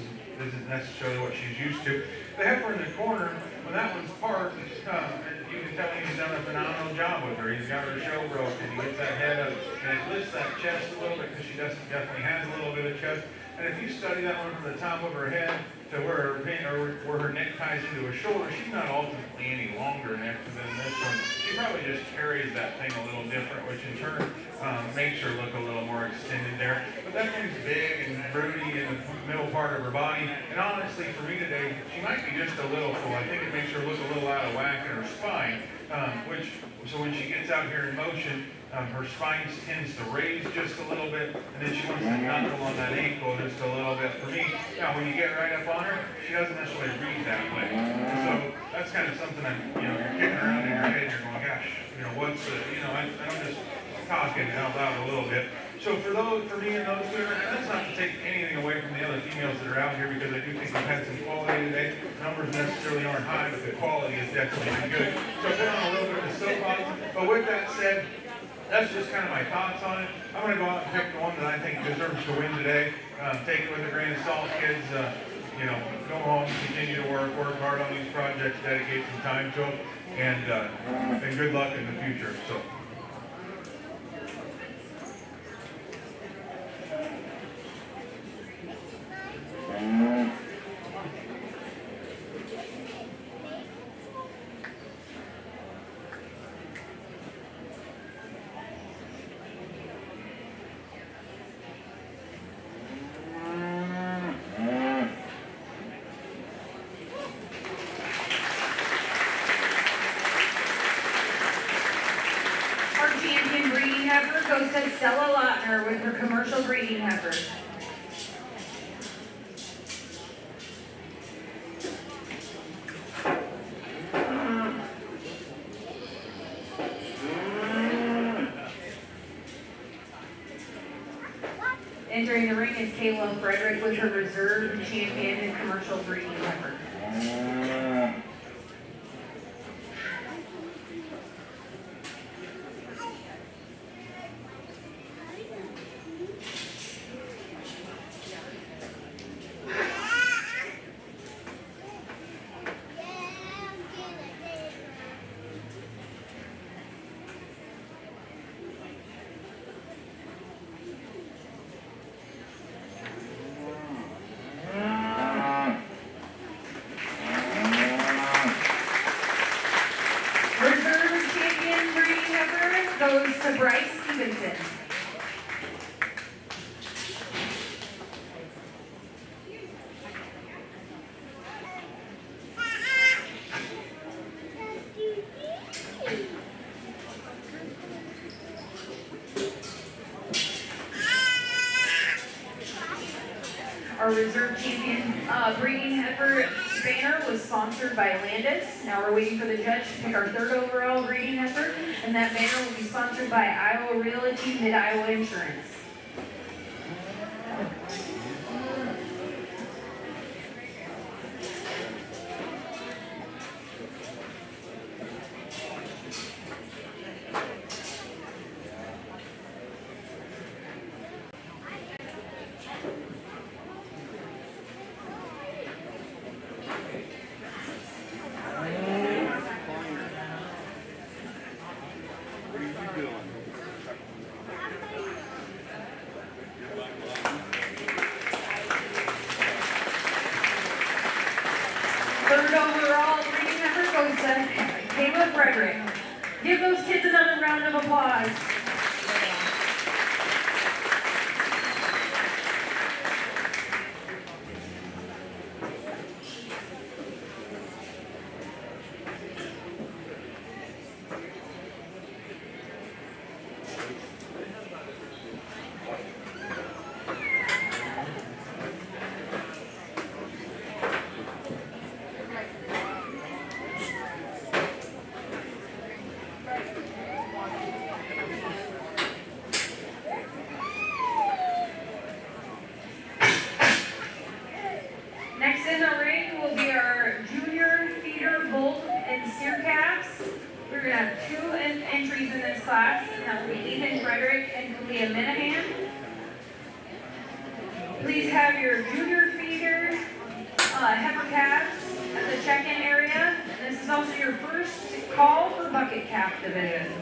isn't necessarily what she's used to. The heifer in the corner, when that one's parked, you can tell he's done a phenomenal job with her. He's got her show broke, and he gets that head up, and it lifts that chest a little bit because she definitely has a little bit of chest. And if you study that one from the top of her head to where her neck ties into her shoulder, she's not ultimately any longer neck than this one. She probably just carries that thing a little different, which in turn makes her look a little more extended there. But that thing's big and broody in the middle part of her body. And honestly, for me today, she might be just a little full. I think it makes her look a little out of whack in her spine, so when she gets out here in motion, her spine tends to raise just a little bit, and then she wants to knuckle on that ankle just a little bit. For me, now when you get right up on her, she doesn't necessarily read that way. So that's kind of something you're kicking around in your head, and you're going, gosh, you know, what's the, you know, I'm just talking out loud a little bit. So for me and those two, and that's not to take anything away from the other females that are out here, because I do think we've had some quality today. Numbers necessarily aren't high, but the quality has definitely been good. So I put on a little bit of the soapbox. But with that said, that's just kind of my thoughts on it. I'm going to go out and pick the one that I think deserves to win today. Take it with a grain of salt, kids. You know, go home, continue to work hard on these projects, dedicate some time to them, and good luck in the future. So. Goes to Stella Lautner with her commercial breeding heifer. Entering the ring is Kayla Frederick with her reserve champion and commercial breeding heifer. Our reserve champion breeding heifer Spanner was sponsored by Landis. Now we're waiting for the judge to pick our third overall breeding heifer, and that banner will be sponsored by Iowa Realty, Mid-Iowa Insurance. Third overall breeding heifer goes to Caleb Frederick. Give those kids another round of applause. Next in the ring will be our junior feeder bull and steer calves. We're going to have two entries in this class, and that will be Ethan Frederick and Kalia Minahan. Please have your junior feeder heifer calves at the check-in area. And this is also your first call for bucket calf division.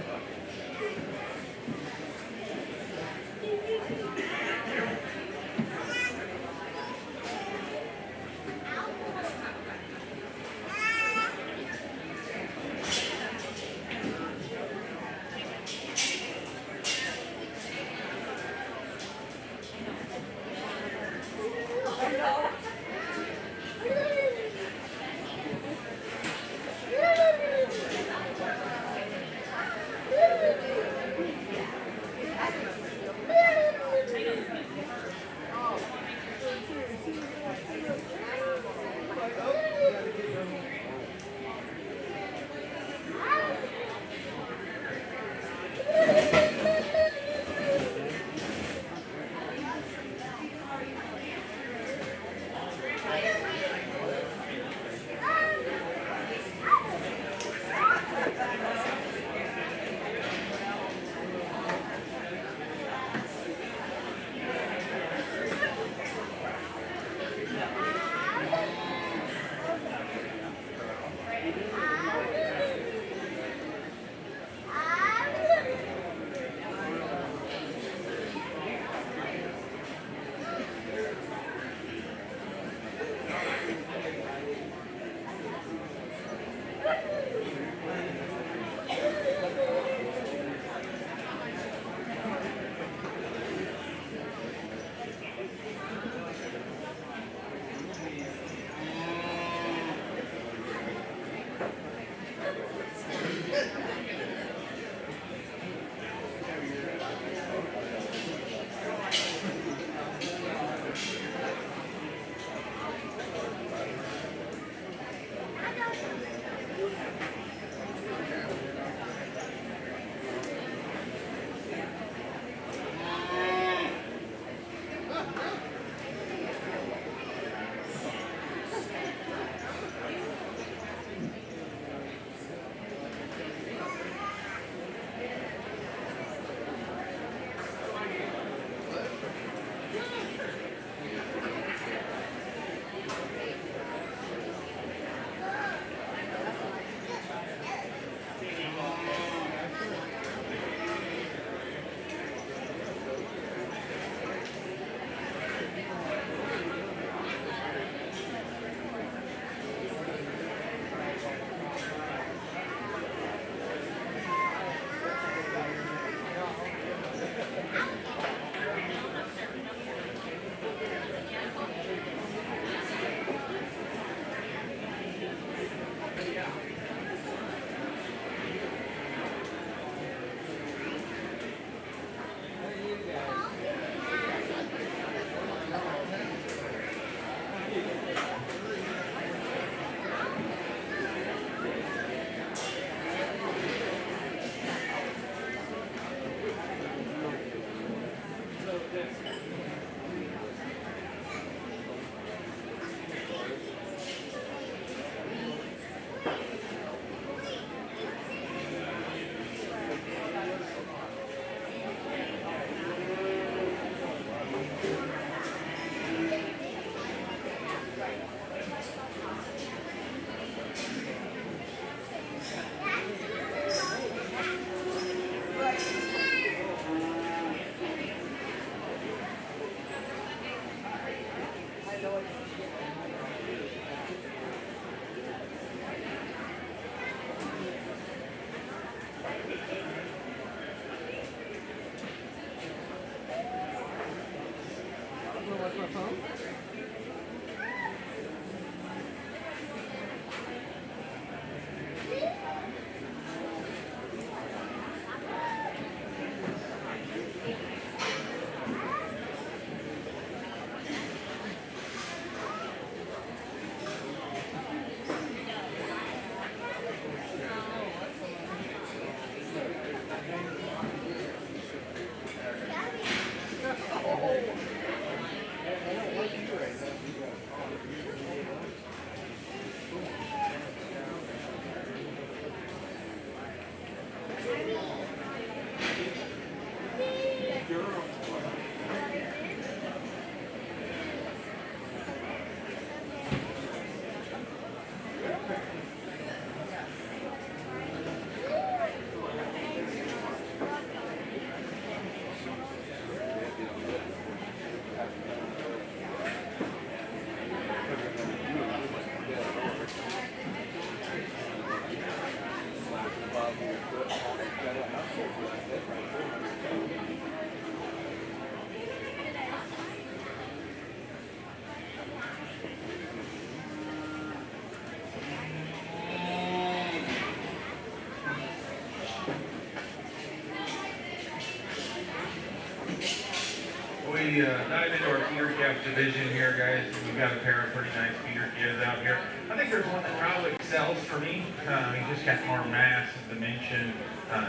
We dive into our feeder calf division here, guys. We've got a pair of pretty nice feeder kids out here. I think there's one that probably excels for me. He's just got more mass and dimension,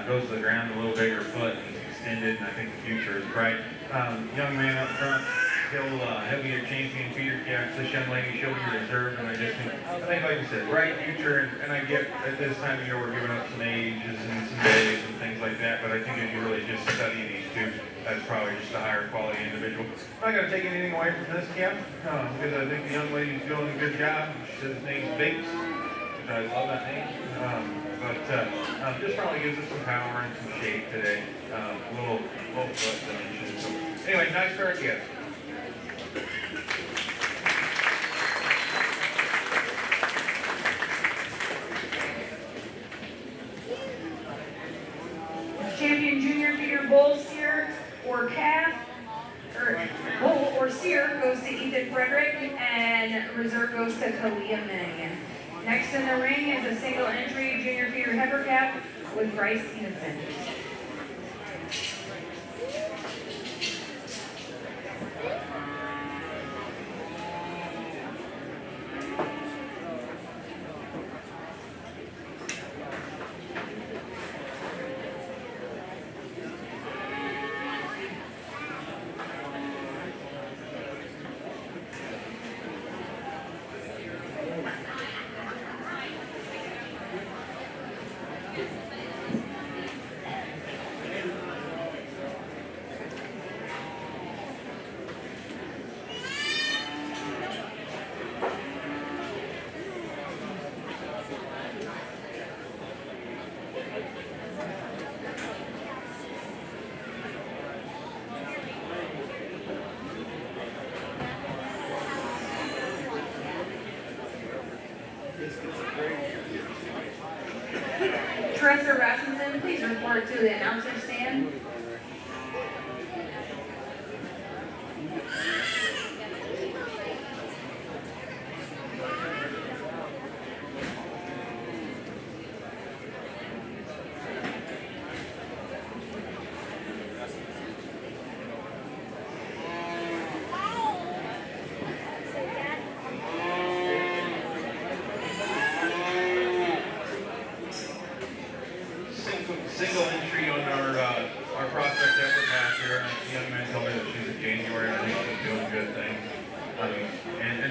goes to the ground a little bigger foot, and he's extended, and I think the future is bright. Young man up front, he'll be your champion feeder calf. This young lady, she'll be reserved, and I think, like you said, bright future, and I get at this time of year we're giving up some ages and some days and things like that, but I think if you really just study these two, that's probably just a higher quality individual. I'm not going to take anything away from this calf, because I think the young lady's doing a good job. She says his name's Bates, which I love that name. But just probably gives us some power and some shape today. Little foot dimension. So anyway, nice start, yes. Champion junior feeder bull, steer, or calf, or bull or steer goes to Ethan Frederick, and reserve goes to Kalia Mannigan. Next in the ring is a single entry junior feeder heifer calf with Bryce Stevenson. Teresa Rasmussen, please report to the announcer stand. Single entry on our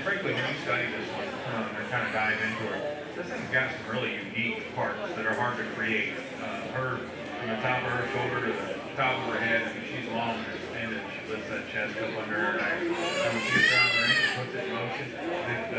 and frankly, when you study this one and kind of dive into it, this thing's got some really unique parts that are hard to create. Her, from the top of her shoulder to the top of her head, I mean, she's long and extended. She lifts that chest up under her, and when she gets around the ring and puts it in motion,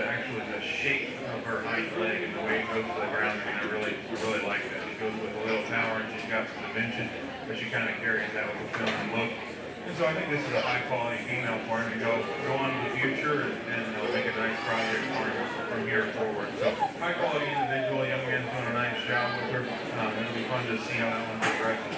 actually the shape of her hind leg and the way it goes to the ground, I mean, I really like that. She goes with a little power, and she's got some dimension, but she kind of carries that with a feminine look. And so I think this is a high quality female for him to go on to the future and make a nice project for him from here forward. So high quality individual, young man's doing a nice job with her. It'll be fun to see how that one progresses.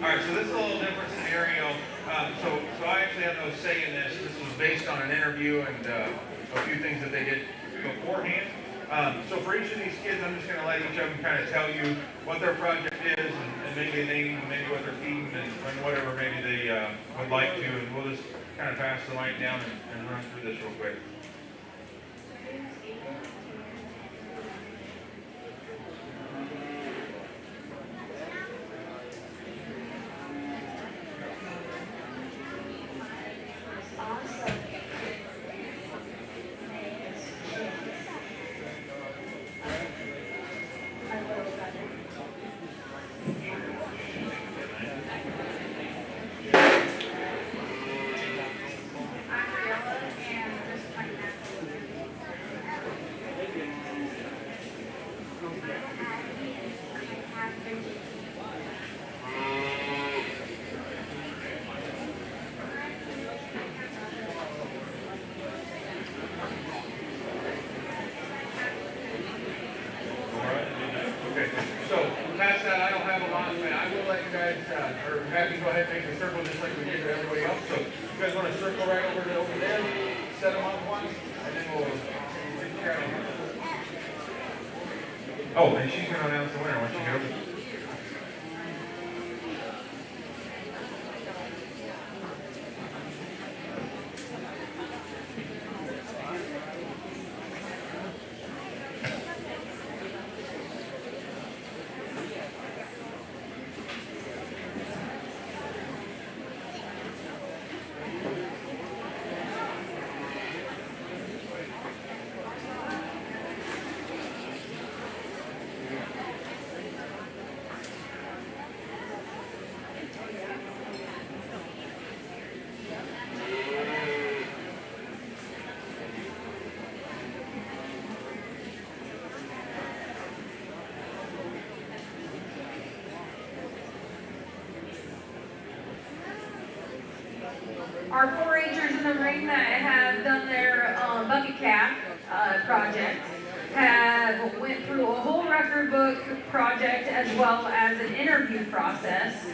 All right, so this is a little different scenario. So I actually have no say in this. This was based on an interview and a few things that they did beforehand. So for each of these kids, I'm just going to let each of them kind of tell you what their project is and maybe a name, and maybe what they're feeding, and whatever maybe they would like to. And we'll just kind of pass the mic down and run through this real quick. Past that, I don't have a lot, but I will let you guys, or have you go ahead and make a circle just like we did with everybody else. So you guys want to circle right over to over there, set them up once, and then we'll take care of them. Oh, and she's going to announce the winner once you get over. Our 4-Hers in the ring that have done their bucket cap project have went through a whole record book project as well as an interview process.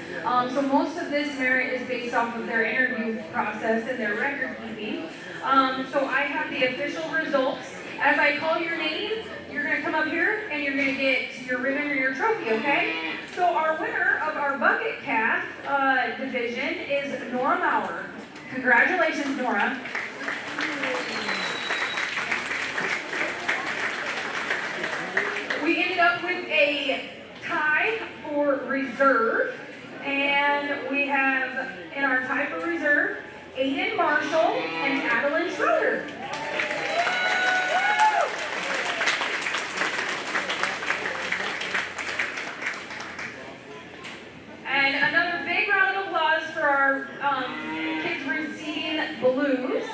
So most of this merit is based off of their interview process and their record keeping. So I have the official results. As I call your name, you're going to come up here and you're going to get your ribbon or your trophy, okay? So our winner of our bucket cap division is Nora Maurer. Congratulations, Nora. We ended up with a tie for reserve, and we have in our tie for reserve, Aiden Marshall and Adeline Schroeder. And another big round of applause for our kids receiving blues.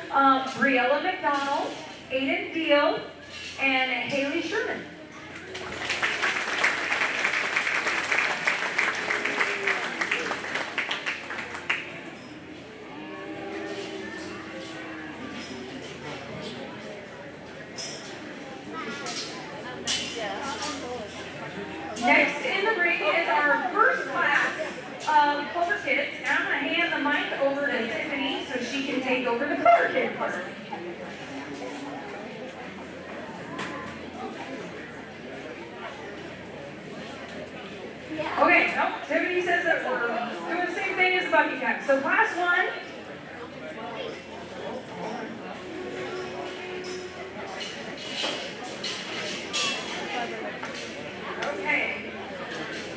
Briella McDonald, Aiden Deal, and Haley Sherman. Next in the ring is our first class of Clover Kids. And I'm going to hand the mic over to Tiffany so she can take over the Clover Kid part. Okay, no, Tiffany says that we're doing the same thing as the bucket cap. So class 1. Okay.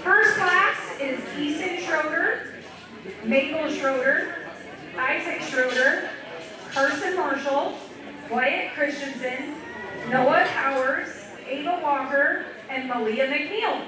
First class is Eason Schroeder, Mabel Schroeder, Isaac Schroeder, Carson Marshall, Wyatt Christensen, Noah Towers, Ava Walker, and Malia McNeil.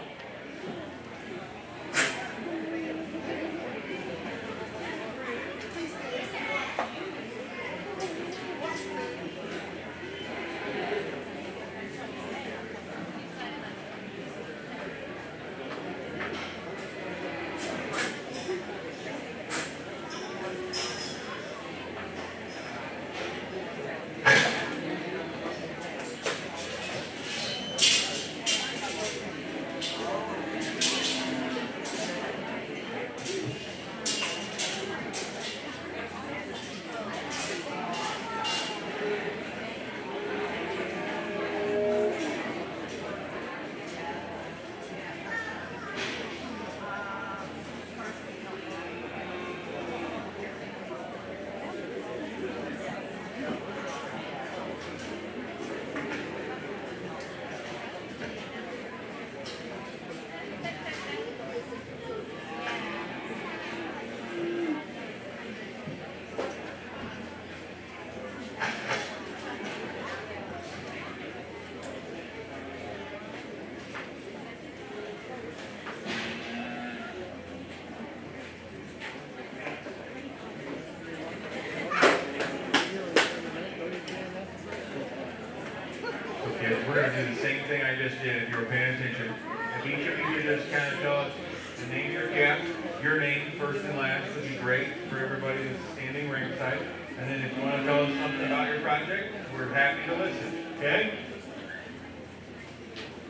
We're going to do the same thing I just did if you were paying attention. If each of you could just kind of tell us the name of your cap, your name first and last would be great for everybody that's standing ringside. And then if you want to tell us something about your project, we're happy to listen. Okay?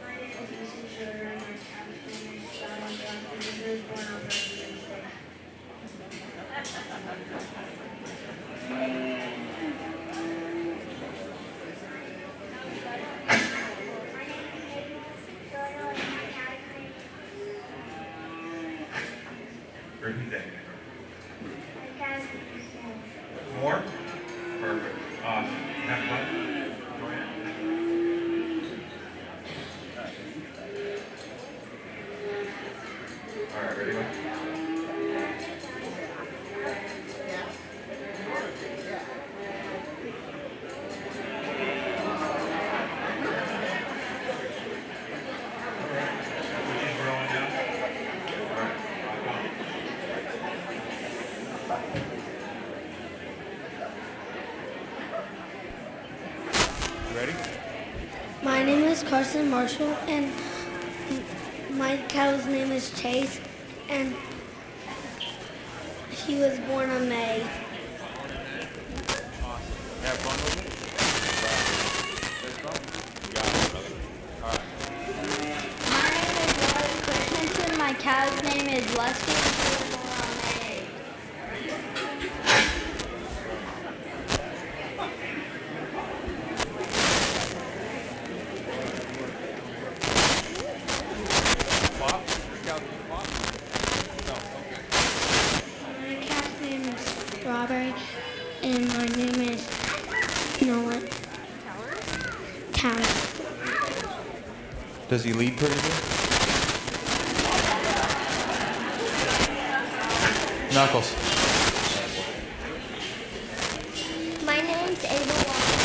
My name is Eason Schroeder and my cap's name is Donald Johnson. He was born on President's Day. Repeat that. My cat's name is More? Perfect. Awesome. Have fun. Go ahead. All right, ready? Mike? She's growing now. All right, rock on. You ready? My name is Carson Marshall, and my cow's name is Chase, and He was born on May. Have fun with it? That's fun. Got it, brother. All right. My name is Lloyd Christensen. My cow's name is Lusky. He was born on May. Pop? Your cow's name Pop? No, okay. My cat's name is Strawberry, and my name is Noah. Tower. Does he lead pretty good? Knuckles. My name's Ava Walker.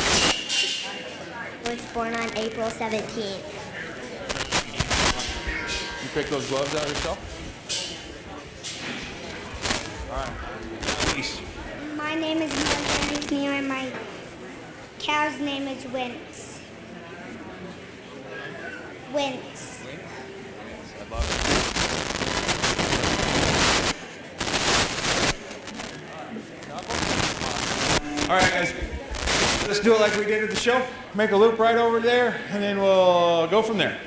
I was born on April 17th. You pick those gloves out yourself? All right. Peace. My name is Neil, and my cow's name is Wince. Wince. I love it. All right, guys. Let's do it like we did at the show. Make a loop right over there, and then we'll go from there.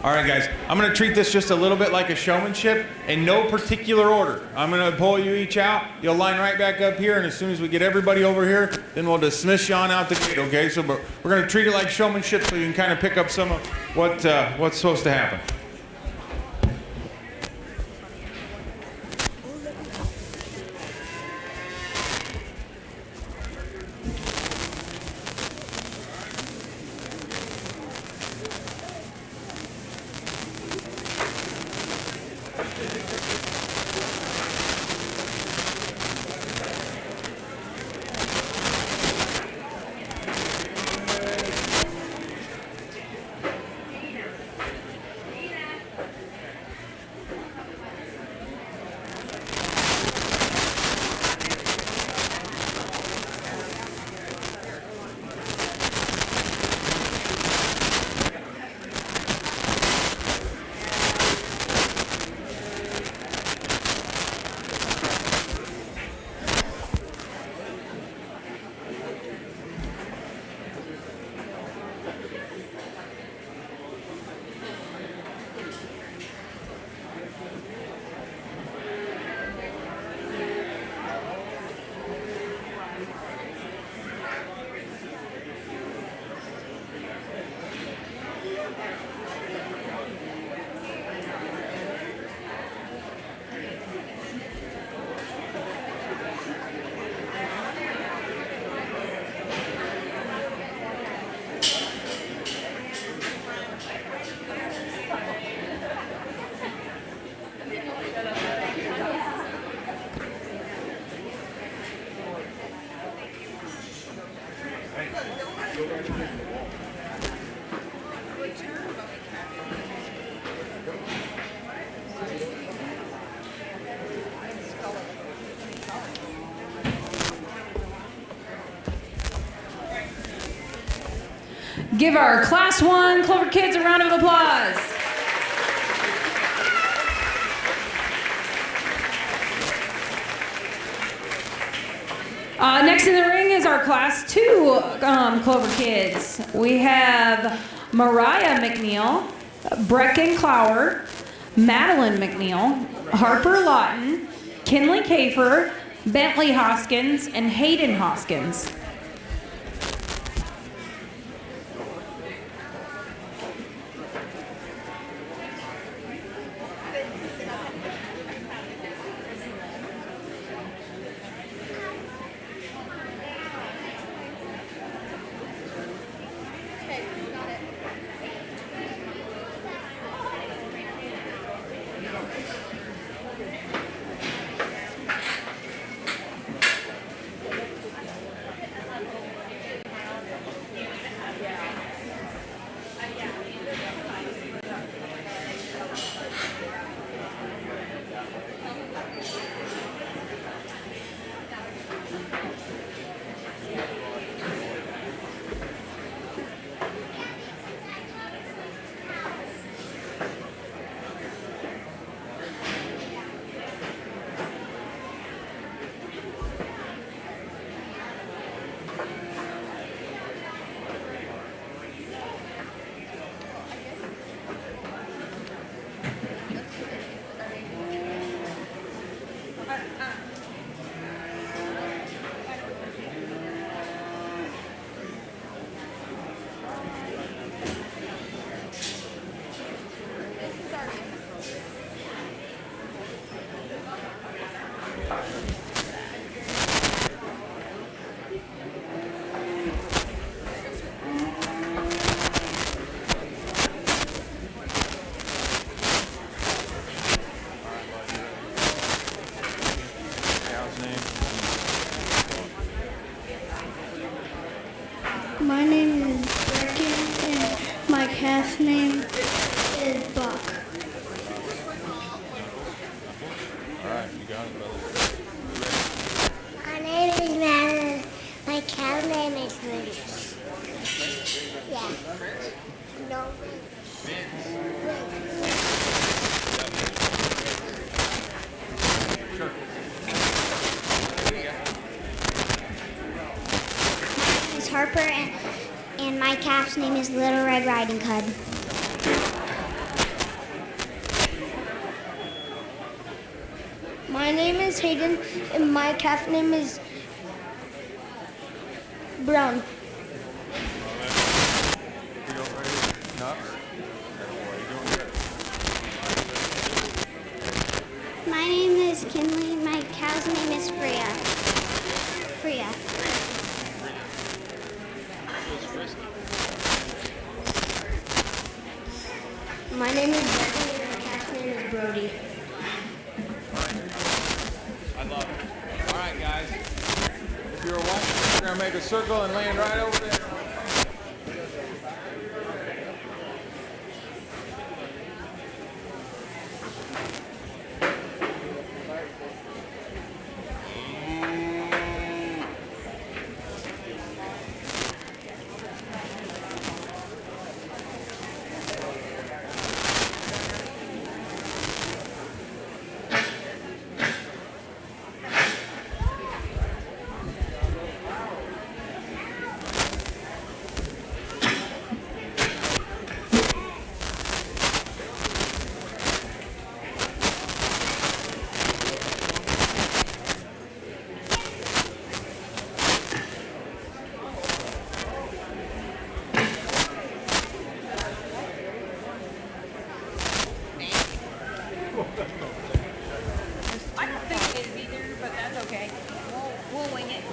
All right, guys, I'm going to treat this just a little bit like a showmanship in no particular order. I'm going to pull you each out. You'll line right back up here, and as soon as we get everybody over here, then we'll dismiss you on out the gate, okay? So we're going to treat it like showmanship so you can kind of pick up some of what's supposed to happen. Give our Class 1 Clover kids a round of applause. Next in the ring is our Class 2 Clover kids. We have Mariah McNeil, Brecken Clower, Madeline McNeil, Harper Lawton, Kinley Kafer, Bentley Hoskins, and Hayden Hoskins. My name is Brecken and my calf's name is Buck. All right, you got it, brother. My name is Madeline. My cow name is Rich. Yeah. No. Sure. It's Harper, and my calf's name is Little Red Riding Hood. My name is Hayden and my calf name is Brown. My name is Kinley. My cow's name is Freya. Freya. My name is Brecken and my calf's name is Brody. I love it. All right, guys. If you're watching, we're going to make a circle and land right over there. I don't think it is either, but that's okay. We'll wing it.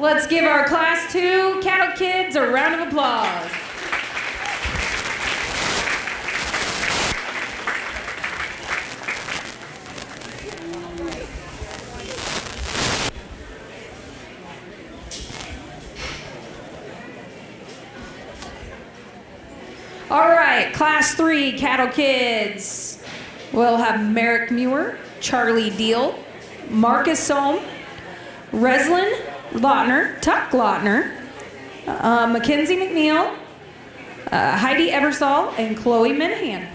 Let's give our Class 2 Cattle Kids a round of applause. All right, Class 3 Cattle Kids. We'll have Merrick Muir, Charlie Deal, Marcus Sohm, Reslin Lautner, Tuck Lautner, Mackenzie McNeil, Heidi Eversole, and Chloe Minahan.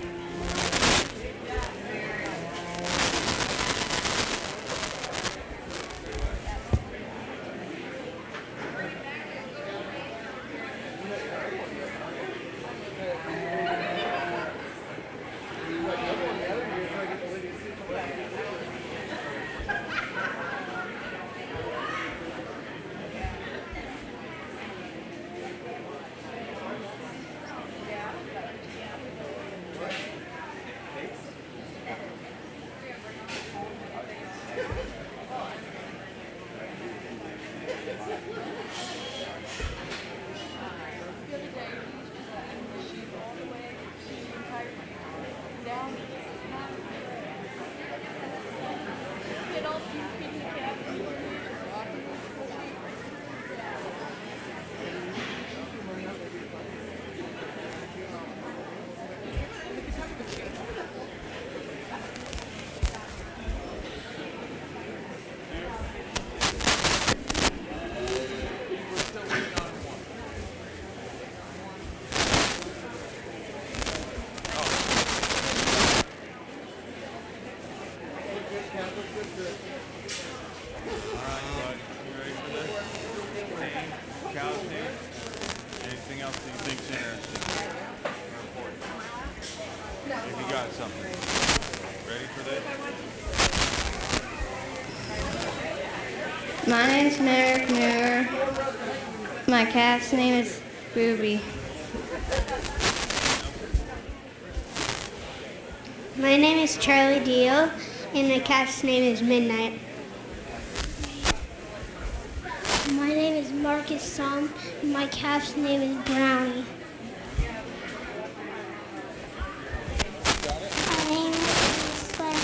Anything else that you think's interesting? If you got something. Ready for this? My name's Merrick Muir. My calf's name is Ruby. My name is Charlie Deal, and my calf's name is Midnight. My name is Marcus Sohm, and my calf's name is Brownie. My name is Slim,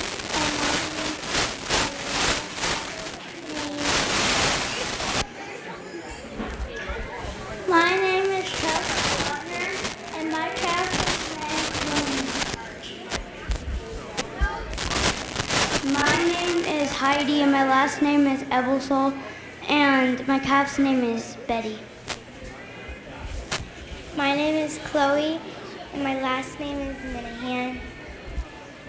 and my name is Chuck Warner, and my calf's name is My name is Heidi, and my last name is Eversole. And my calf's name is Betty. My name is Chloe, and my last name is Minahan.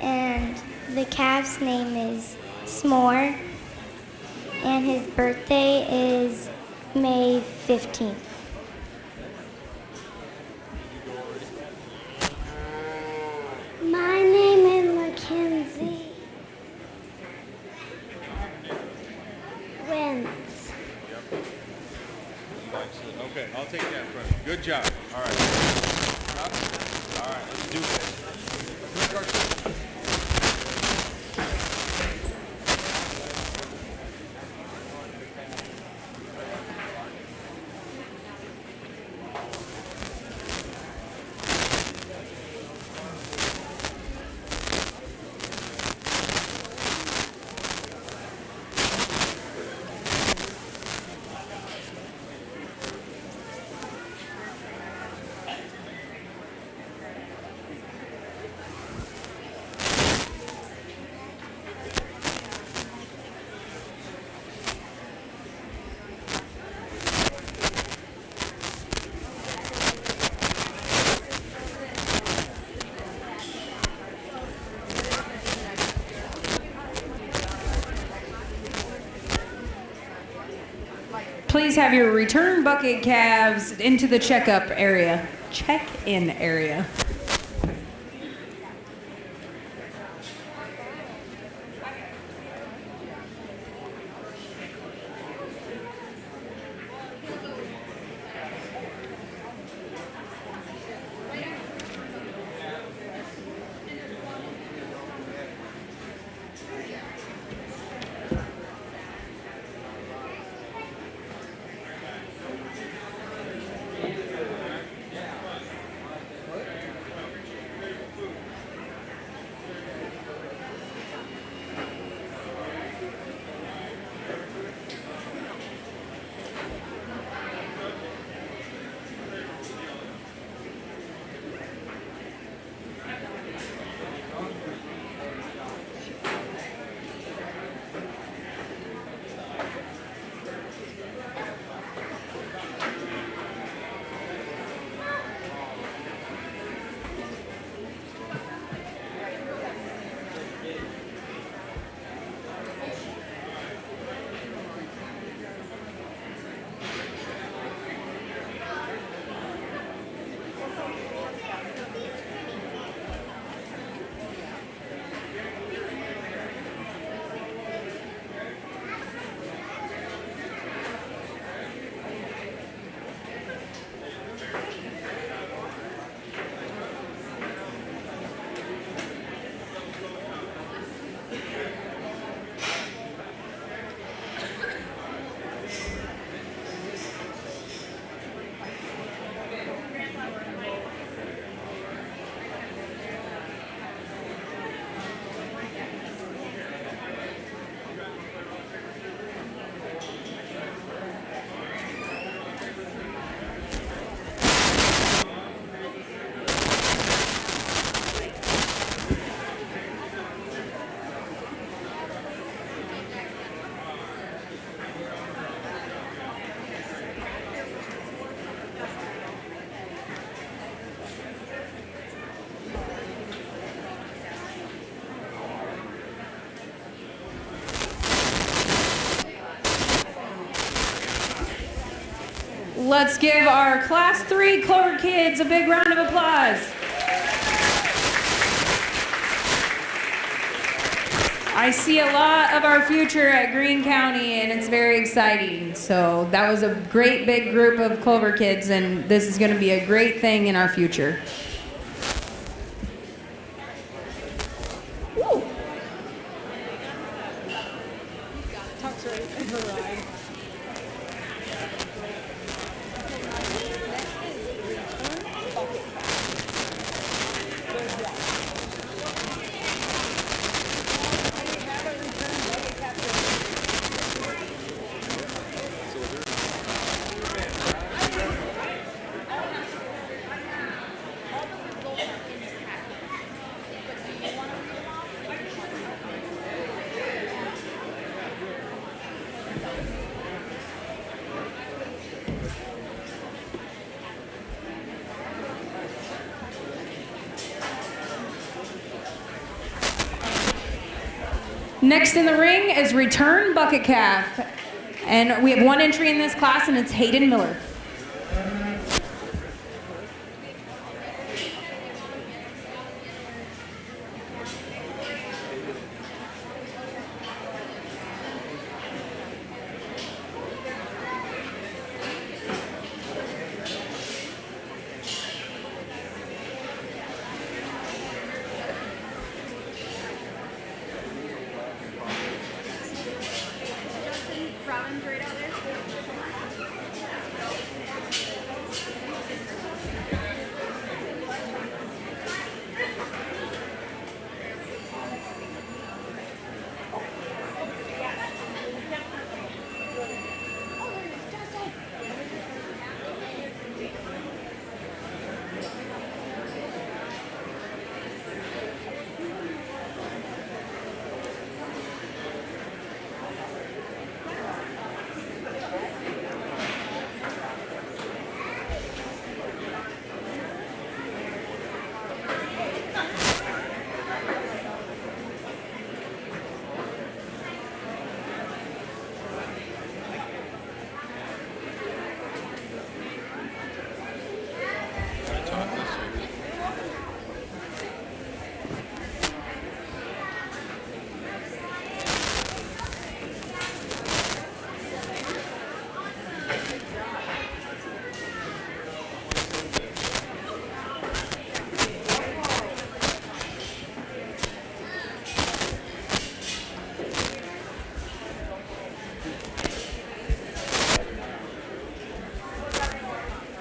And the calf's name is S'more, and his birthday is May 15th. My name is Mackenzie Wentz. Okay, I'll take that from you. Good job. All right. All right, let's do this. Please have your return bucket calves into the check-in area. let's give our Class 3 Clover kids a big round of applause. I see a lot of our future at Greene County, and it's very exciting. So that was a great big group of Clover kids, and this is going to be a great thing in our future. Woo. Next in the ring is Return Bucket Calf. And we have one entry in this class, and it's Hayden Miller.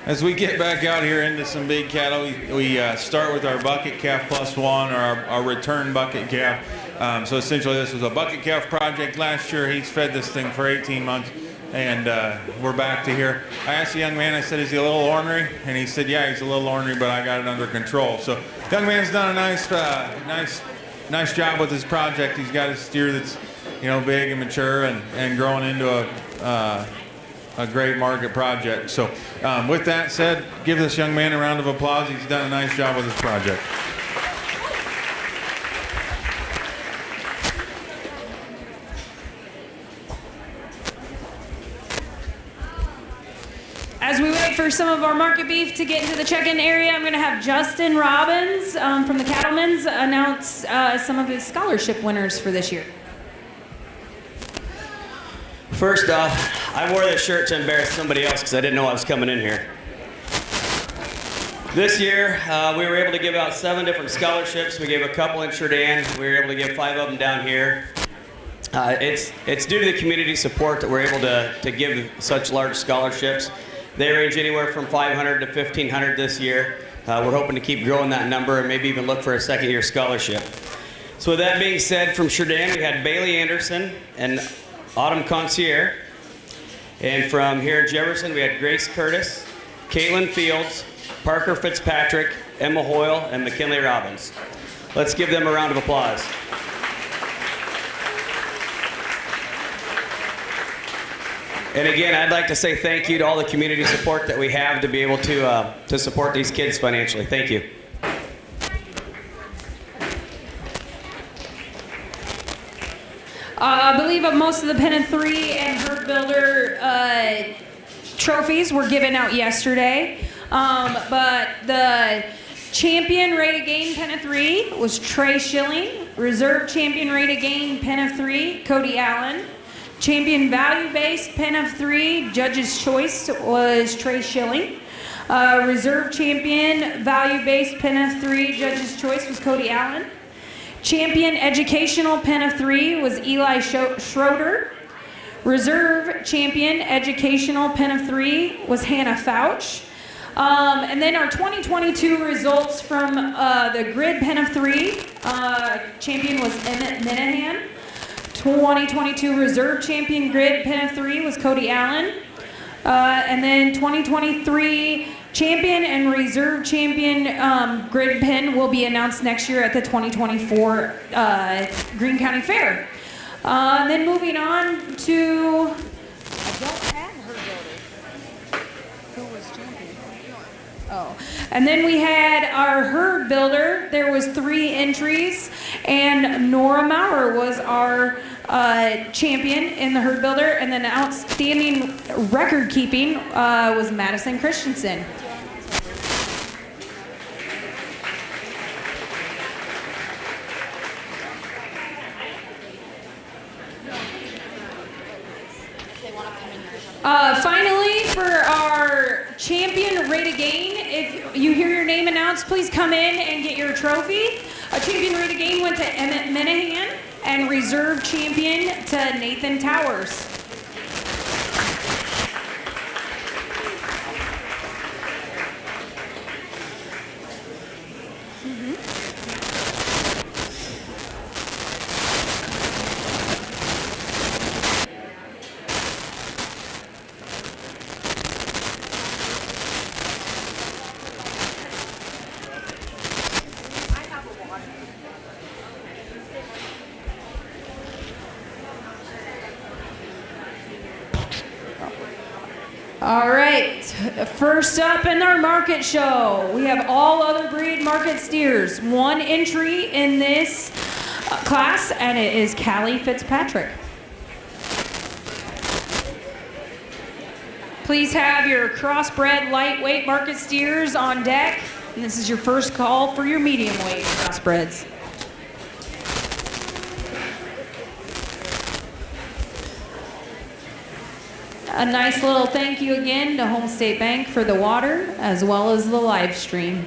As we get back out here into some big cattle, we start with our bucket calf plus one, or our return bucket calf. So essentially this was a bucket calf project last year. He's fed this thing for 18 months, and we're back to here. I asked the young man, I said, is he a little ornery? And he said, yeah, he's a little ornery, but I got it under control. So young man's done a nice job with his project. He's got a steer that's, you know, big and mature and growing into a great market project. So with that said, give this young man a round of applause. He's done a nice job with his project. As we wait for some of our market beef to get into the check-in area, I'm going to have Justin Robbins from the Cattlemen's announce some of his scholarship winners for this year. First off, I wore this shirt to embarrass somebody else because I didn't know I was coming in here. This year, we were able to give out 7 different scholarships. We gave a couple in Jourdan. We were able to give 5 of them down here. It's due to the community support that we're able to give such large scholarships. They range anywhere from 500 to 1,500 this year. We're hoping to keep growing that number and maybe even look for a second-year scholarship. So with that being said, from Jourdan, we had Bailey Anderson and Autumn Concierge. And from here in Jefferson, we had Grace Curtis, Caitlin Fields, Parker Fitzpatrick, Emma Hoyle, and McKinley Robbins. Let's give them a round of applause. And again, I'd like to say thank you to all the community support that we have to be able to support these kids financially. Thank you. I believe most of the Pennant 3 and Herd Builder trophies were given out yesterday, but the champion rate of gain pen of 3 was Trey Schilling. Reserve champion rate of gain pen of 3, Cody Allen. Champion value-based pen of 3, judge's choice was Trey Schilling. Reserve champion value-based pen of 3, judge's choice was Cody Allen. Champion educational pen of 3 was Eli Schroeder. Reserve champion educational pen of 3 was Hannah Fouch. And then our 2022 results from the grid pen of 3, champion was Emmett Minahan. 2022 reserve champion grid pen of 3 was Cody Allen. And then 2023 champion and reserve champion grid pen will be announced next year at the 2024 Greene County Fair. Then moving on to, I don't have her builder. Who was champion? Oh, and then we had our herd builder. There was 3 entries, and Nora Maurer was our champion in the herd builder, and then outstanding record keeping was Madison Christensen. Finally, for our champion rate of gain, if you hear your name announced, please come in and get your trophy. A champion rate of gain went to Emmett Minahan, and reserve champion to Nathan Towers. All right, first up in our market show, we have all other breed market steers. 1 entry in this class, and it is Callie Fitzpatrick. Please have your crossbred lightweight market steers on deck, and this is your first call for your medium weight crossbreds. A nice little thank you again to Home State Bank for the water as well as the live stream.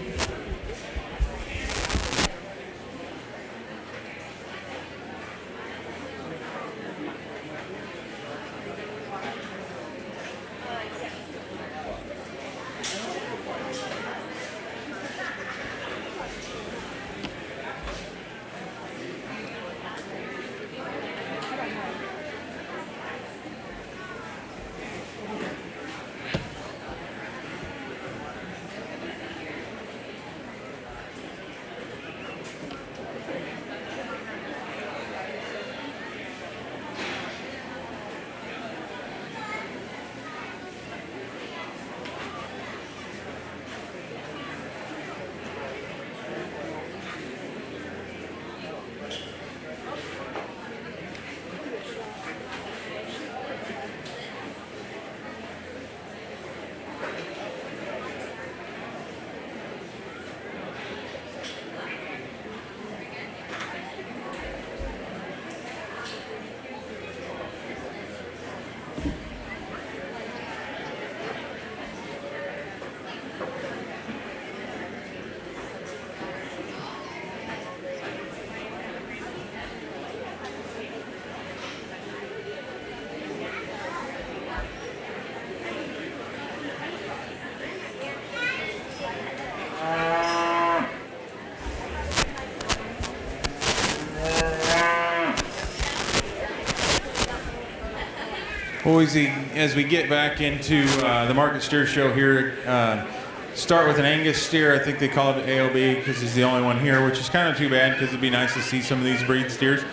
Boise, as we get back into the market steer show here, start with an Angus steer. I think they call it AOB because he's the only one here, which is kind of too bad because it'd be nice to see some of these breed steers.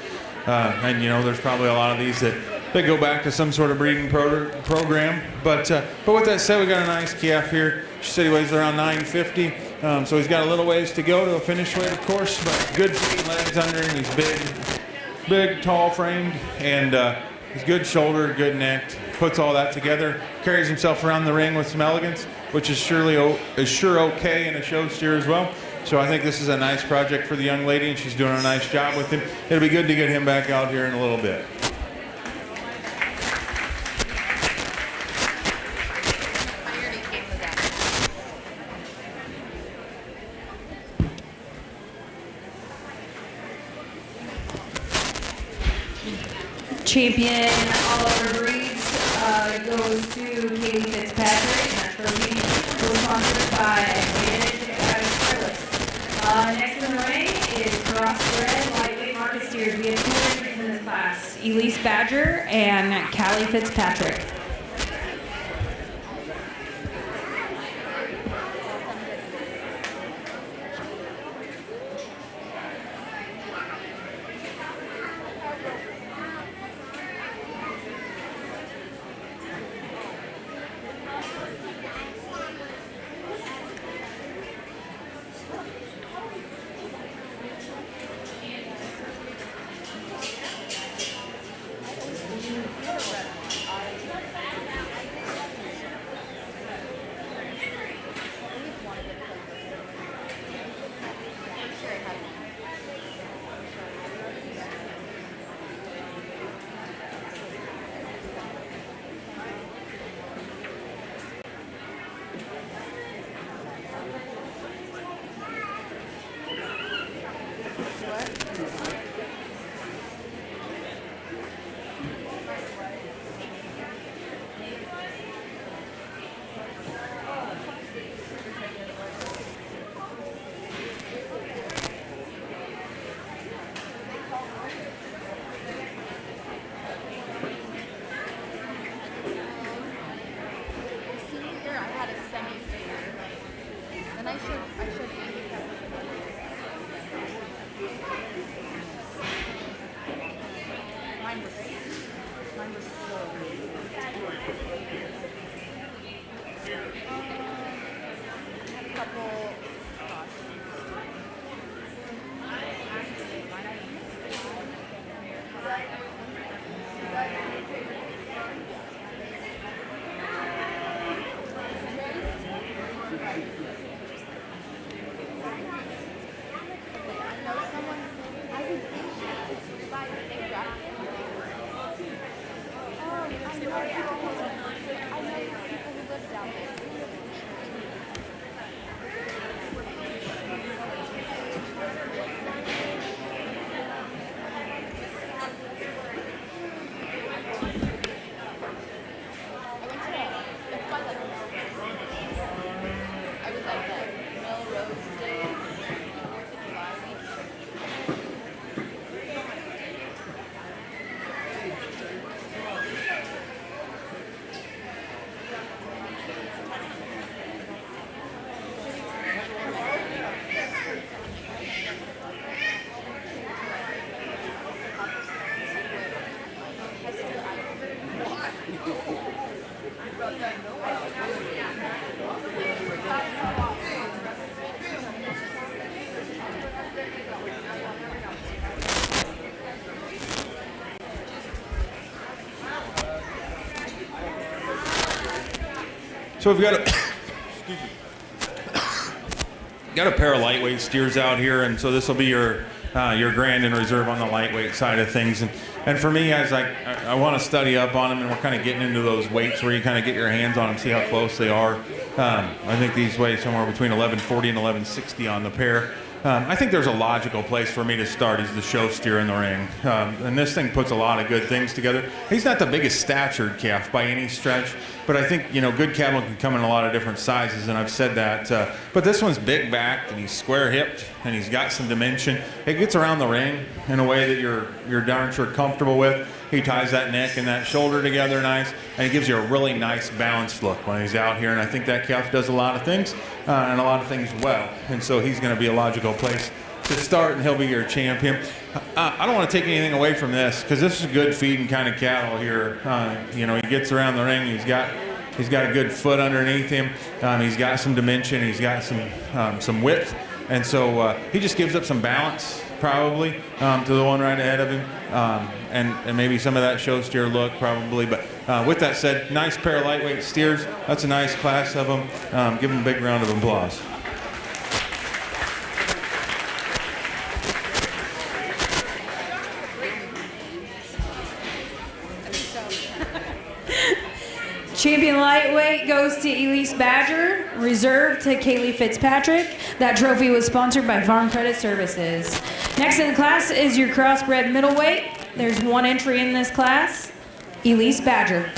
And you know, there's probably a lot of these that go back to some sort of breeding program. But with that said, we got a nice calf here. She said he weighs around 950. So he's got a little ways to go to a finish weight, of course, but good feet and legs under him. He's big, tall framed, and He's good shoulder, good neck, puts all that together, carries himself around the ring with some elegance, which is sure okay in a show steer as well. So I think this is a nice project for the young lady, and she's doing a nice job with him. It'll be good to get him back out here in a little bit. Champion all over breeds goes to Katie Fitzpatrick. That trophy was sponsored by Advantage Next in the ring is crossbred lightweight market steers. We have 2 entries in this class: Elise Badger and Callie Fitzpatrick. So we've got a pair of lightweight steers out here, and so this will be your grand and reserve on the lightweight side of things. And for me, as I want to study up on them, and we're kind of getting into those weights where you kind of get your hands on them, see how close they are. I think these weigh somewhere between 1140 and 1160 on the pair. I think there's a logical place for me to start as the show steer in the ring. And this thing puts a lot of good things together. He's not the biggest statured calf by any stretch, but I think, good cattle can come in a lot of different sizes, and I've said that. But this one's big backed, and he's square hipped, and he's got some dimension. It gets around the ring in a way that you're darn sure comfortable with. He ties that neck and that shoulder together nice, and he gives you a really nice balanced look when he's out here. And I think that calf does a lot of things, and a lot of things well. And so he's going to be a logical place to start, and he'll be your champion. I don't want to take anything away from this, because this is a good feeding kind of cattle here. He gets around the ring. He's got a good foot underneath him. He's got some dimension. He's got some width, and so he just gives up some balance. probably, to the one right ahead of him, and maybe some of that show steer look, probably. But with that said, nice pair of lightweight steers. That's a nice class of them. Give them a big round of applause. Champion lightweight goes to Elise Badger, reserve to Kaylee Fitzpatrick. That trophy was sponsored by Farm Credit Services. Next in the class is your crossbred middleweight. There's one entry in this class, Elise Badger.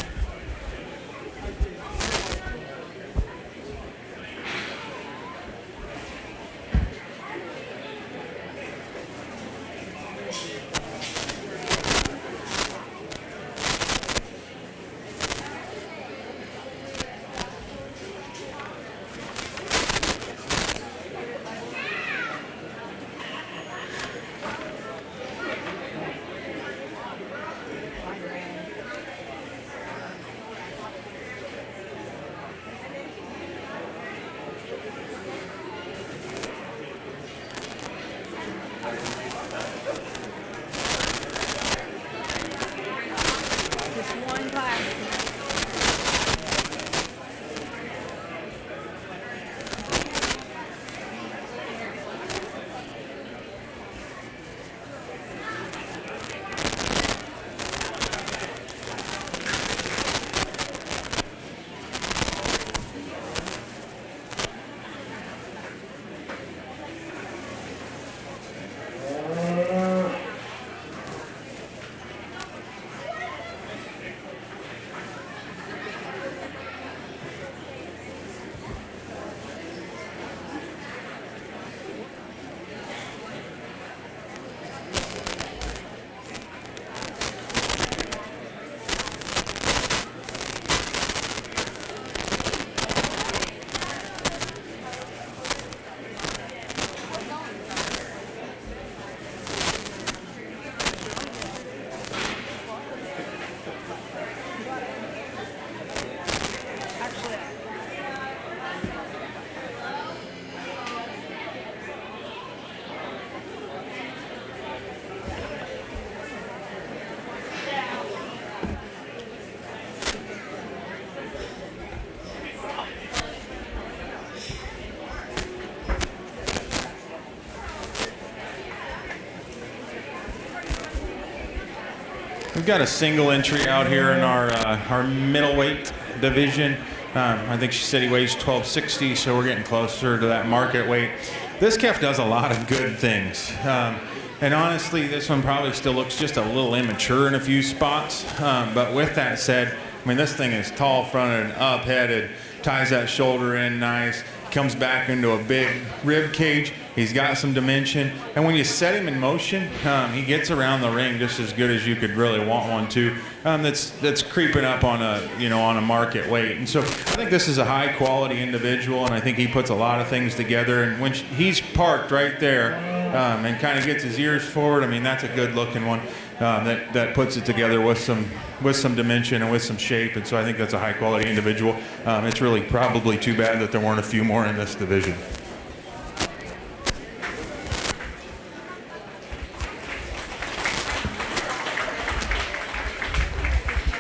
We've got a single entry out here in our middleweight division. I think she said he weighs 1260, so we're getting closer to that market weight. This calf does a lot of good things. And honestly, this one probably still looks just a little immature in a few spots. But with that said, I mean, this thing is tall fronted and up headed, ties that shoulder in nice, comes back into a big rib cage. He's got some dimension, and when you set him in motion, he gets around the ring just as good as you could really want one to. That's creeping up on a market weight, and so I think this is a high quality individual, and I think he puts a lot of things together. And when he's parked right there and kind of gets his ears forward, I mean, that's a good looking one that puts it together with some dimension and with some shape, and so I think that's a high quality individual. It's really probably too bad that there weren't a few more in this division.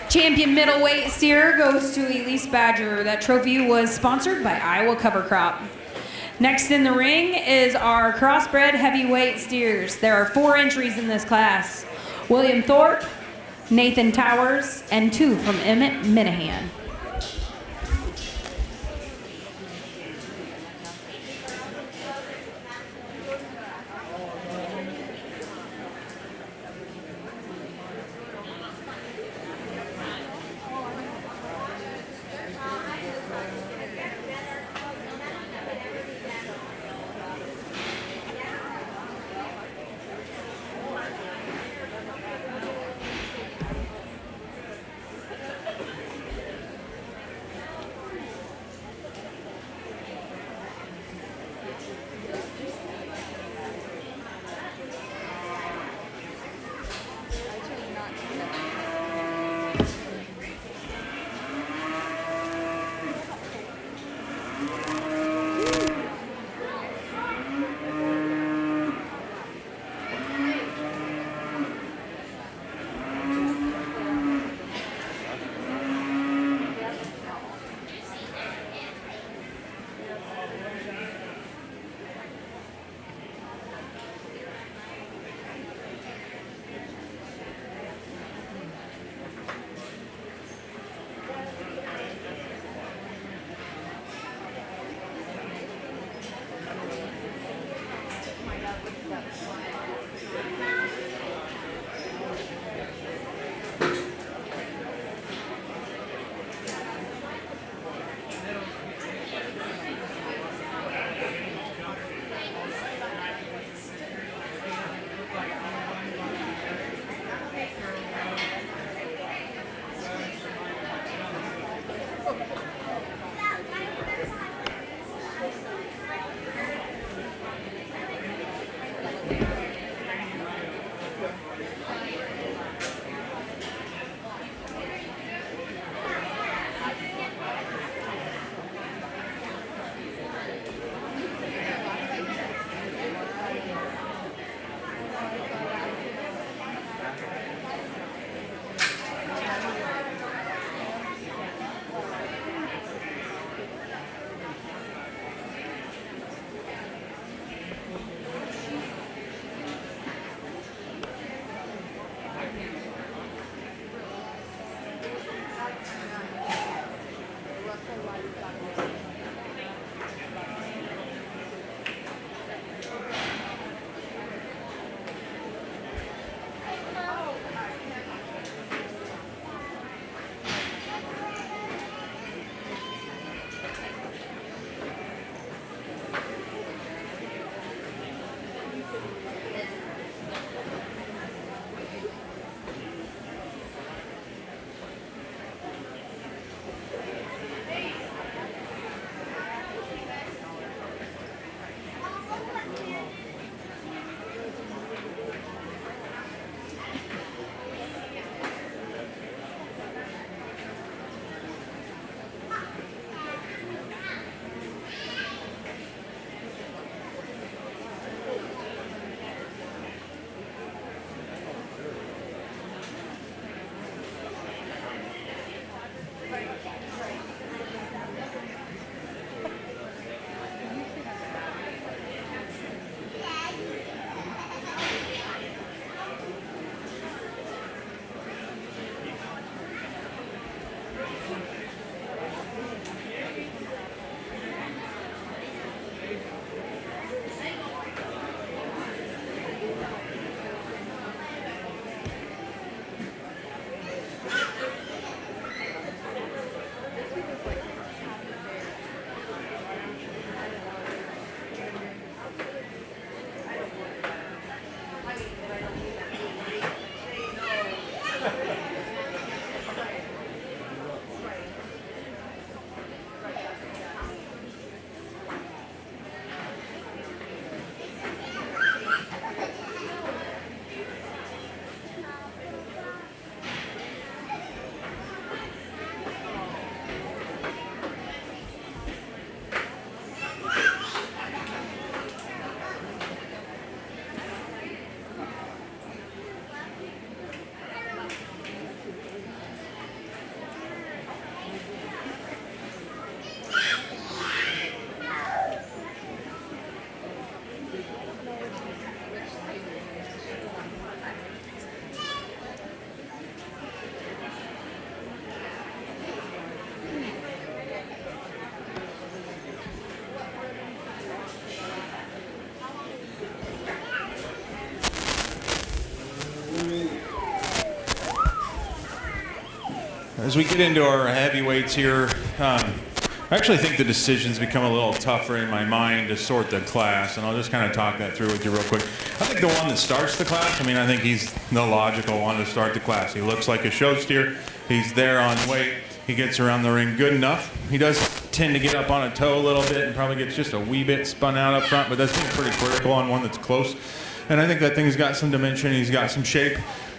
Champion middleweight steer goes to Elise Badger. That trophy was sponsored by Iowa Cover Crop. Next in the ring is our crossbred heavyweight steers. There are 4 entries in this class: William Thorpe, Nathan Towers, and 2 from Emmett Minahan. As we get into our heavyweights here, I actually think the decisions become a little tougher in my mind to sort the class, and I'll just kind of talk that through with you real quick. I think the one that starts the class, I think he's the logical one to start the class. He looks like a show steer. He's there on weight. He gets around the ring good enough. He does tend to get up on a toe a little bit and probably gets just a wee bit spun out up front, but that's pretty critical on one that's close. And I think that thing's got some dimension. He's got some shape.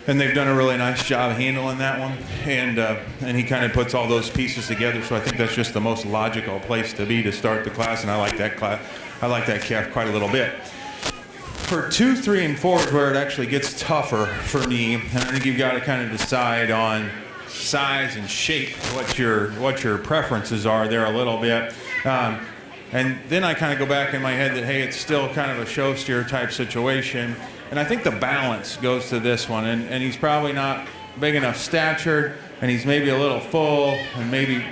And they've done a really nice job handling that one, and he kind of puts all those pieces together. So I think that's just the most logical place to be to start the class, and I like that class. I like that calf quite a little bit. For 2, 3, and 4 is where it actually gets tougher for me, and I think you've got to kind of decide on size and shape, what your preferences are there a little bit. And then I kind of go back in my head that, hey, it's still kind of a show steer type situation. And I think the balance goes to this one. And he's probably not big enough statured, and he's maybe a little full, and maybe,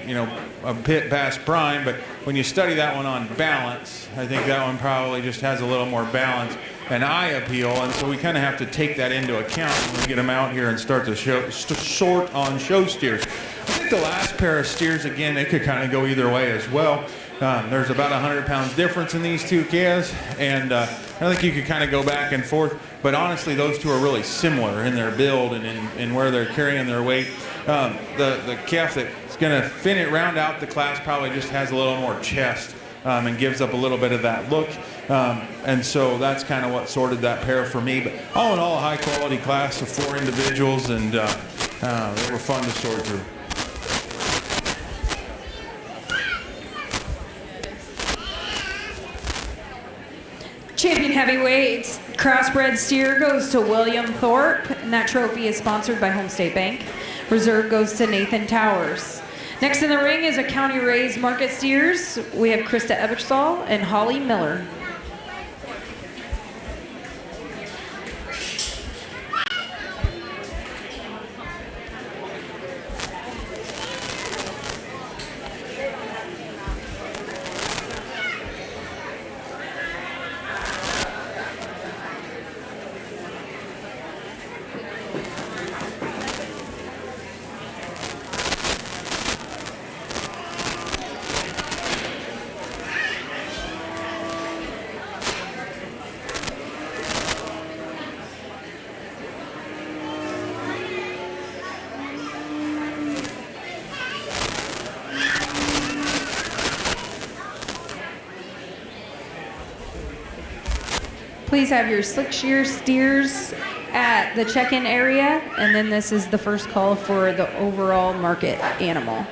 a bit past prime. But when you study that one on balance, I think that one probably just has a little more balance and eye appeal. And so we kind of have to take that into account when we get them out here and start to sort on show steers. I think the last pair of steers, again, it could kind of go either way as well. There's about 100 pounds difference in these two calves, and I think you could kind of go back and forth, but honestly those two are really similar in their build and in where they're carrying their weight. The calf that it's going to round out the class, probably just has a little more chest and gives up a little bit of that look. And so that's kind of what sorted that pair for me. But all in all, a high quality class of 4 individuals, and they were fun to sort through. Champion heavyweight crossbred steer goes to William Thorpe, and that trophy is sponsored by Home State Bank. Reserve goes to Nathan Towers. Next in the ring is a county raised market steers. We have Krista Ebersol and Holly Miller. Please have your slick shear steers at the check-in area, and then this is the first call for the overall market animal.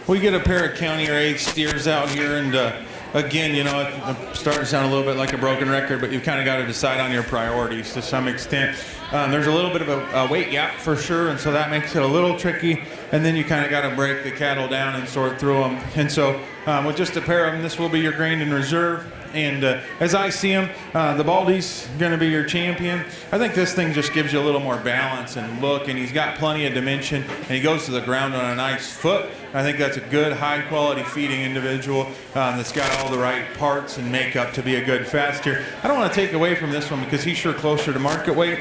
We get a pair of county raised steers out here, and again, you know, I'm starting to sound a little bit like a broken record, but you've kind of got to decide on your priorities to some extent. There's a little bit of a weight gap for sure, and so that makes it a little tricky. And then you kind of got to break the cattle down and sort through them. And so with just a pair of them, this will be your Greene and Reserve. And as I see him, the Baldy's going to be your champion. I think this thing just gives you a little more balance and look, and he's got plenty of dimension, and he goes to the ground on a nice foot. I think that's a good, high-quality feeding individual that's got all the right parts and makeup to be a good fast steer. I don't want to take away from this one because he's sure closer to market weight.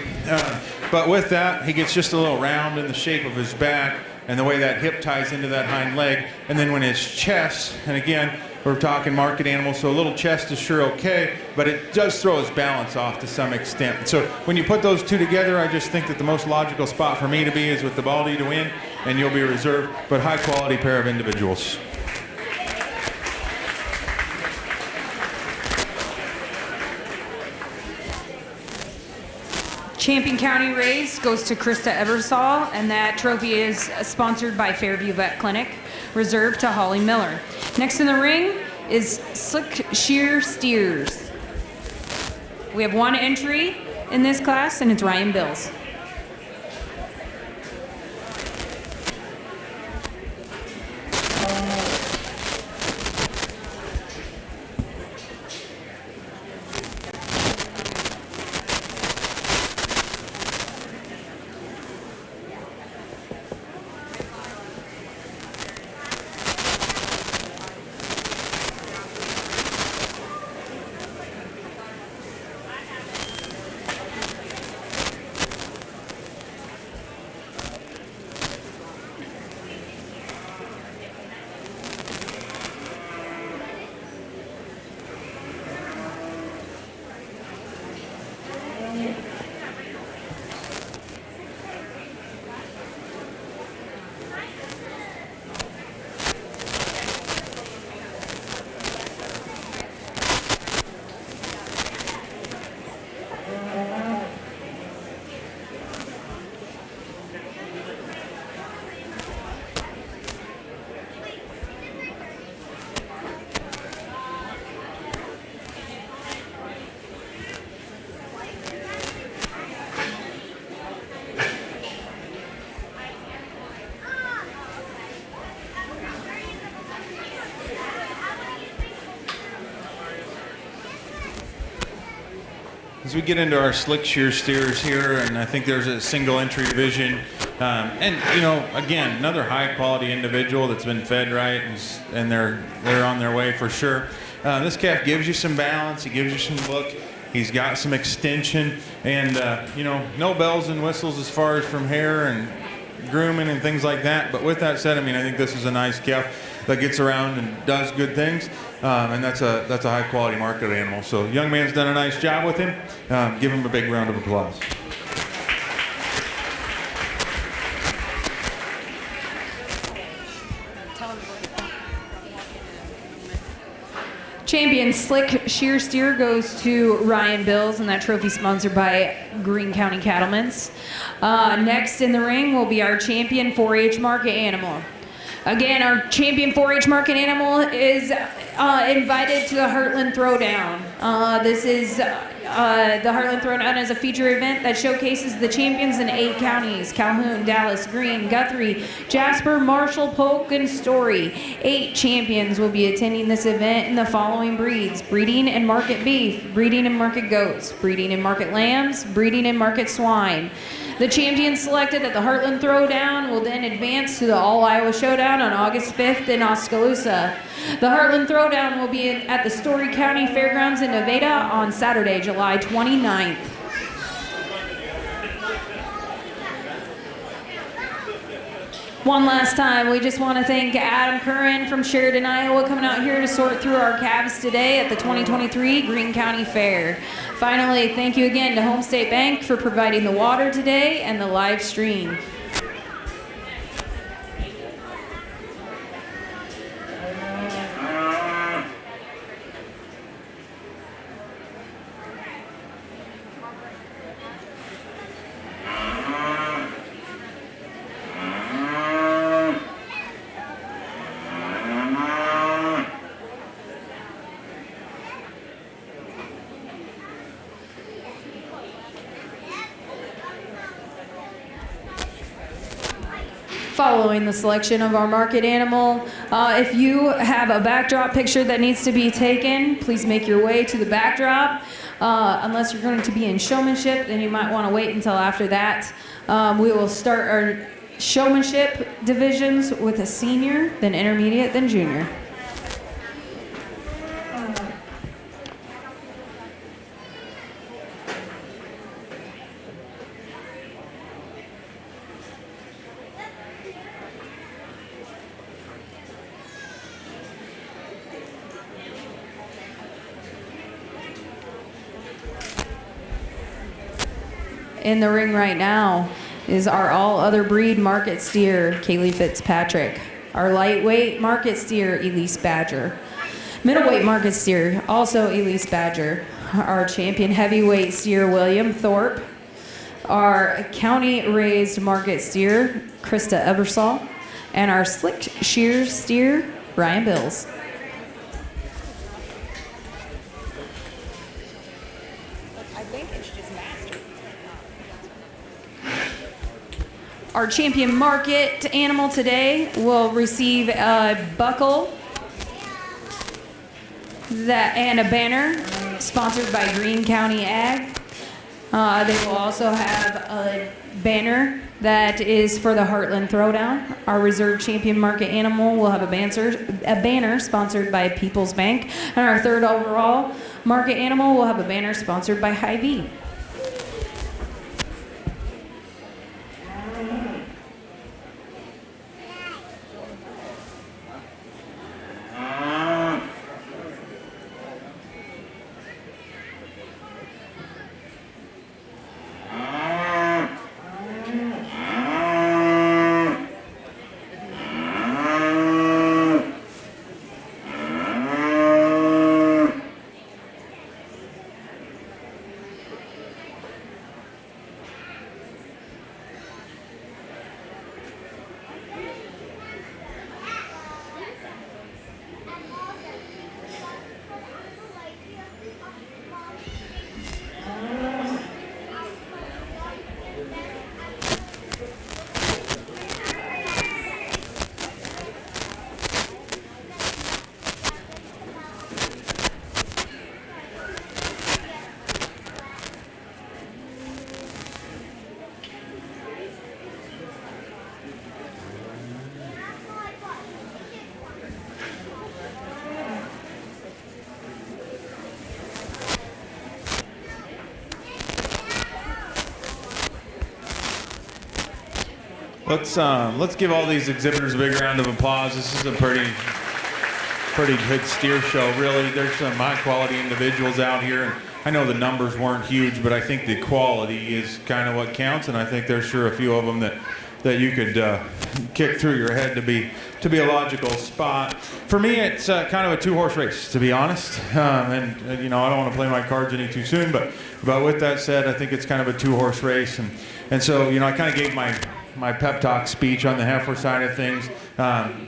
But with that, he gets just a little round in the shape of his back and the way that hip ties into that hind leg. And then when his chest, and again, we're talking market animals, so a little chest is sure okay, but it does throw his balance off to some extent. So when you put those two together, I just think that the most logical spot for me to be is with the Baldy to win, and you'll be Reserve, but high quality pair of individuals. Champion County Race goes to Krista Ebersol, and that trophy is sponsored by Fairview Vet Clinic. Reserve to Holly Miller. Next in the ring is Slick Shear Steers. We have one entry in this class, and it's Ryan Bills. as we get into our slick shear steers here, and I think there's a single entry division, and you know, again, another high quality individual that's been fed right, and they're on their way for sure. This calf gives you some balance, he gives you some look, he's got some extension, and you know, no bells and whistles as far as from hair and grooming and things like that. But with that said, I mean, I think this is a nice calf that gets around and does good things, and that's a high quality market animal. So young man's done a nice job with him. Give him a big round of applause. Champion Slick Shear Steer goes to Ryan Bills, and that trophy sponsored by Greene County Cattlemen's. Next in the ring will be our champion 4-H market animal. Again, our champion 4-H market animal is invited to the Heartland Throwdown. This is the Heartland Throwdown is a feature event that showcases the champions in 8 counties: Calhoun, Dallas, Greene, Guthrie, Jasper, Marshall, Polk, and Story. 8 champions will be attending this event in the following breeds: breeding and market beef, breeding and market goats, breeding and market lambs, breeding and market swine. The champions selected at the Heartland Throwdown will then advance to the All-Iowa Showdown on August 5th in Oskaloosa. The Heartland Throwdown will be at the Story County Fairgrounds in Nevada on Saturday, July 29th. One last time, we just want to thank Adam Curran from Sheridan, Iowa, coming out here to sort through our calves today at the 2023 Greene County Fair. Finally, thank you again to Home State Bank for providing the water today and the live stream. Following the selection of our market animal, if you have a backdrop picture that needs to be taken, please make your way to the backdrop. Unless you're going to be in showmanship, then you might want to wait until after that. We will start our showmanship divisions with a senior, then intermediate, then junior. In the ring right now is our all other breed market steer, Kaylee Fitzpatrick. Our lightweight market steer, Elise Badger. Middleweight market steer, also Elise Badger. Our champion heavyweight steer, William Thorpe. Our county raised market steer, Krista Ebersol. And our slick shear steer, Ryan Bills. Our champion market animal today will receive a buckle and a banner sponsored by Greene County Ag. They will also have a banner that is for the Heartland Throwdown. Our reserve champion market animal will have a banner sponsored by People's Bank. And our third overall market animal will have a banner sponsored by Hy-Vee. Let's give all these exhibitors a big round of applause. This is a pretty good steer show, really. There's some high-quality individuals out here, and I know the numbers weren't huge, but I think the quality is kind of what counts, and I think there's sure a few of them that you could kick through your head to be a logical spot. For me, it's kind of a two-horse race, to be honest. And you know, I don't want to play my cards any too soon, but with that said, I think it's kind of a two-horse race, and so you know, I kind of gave my pep talk speech on the heifer side of things.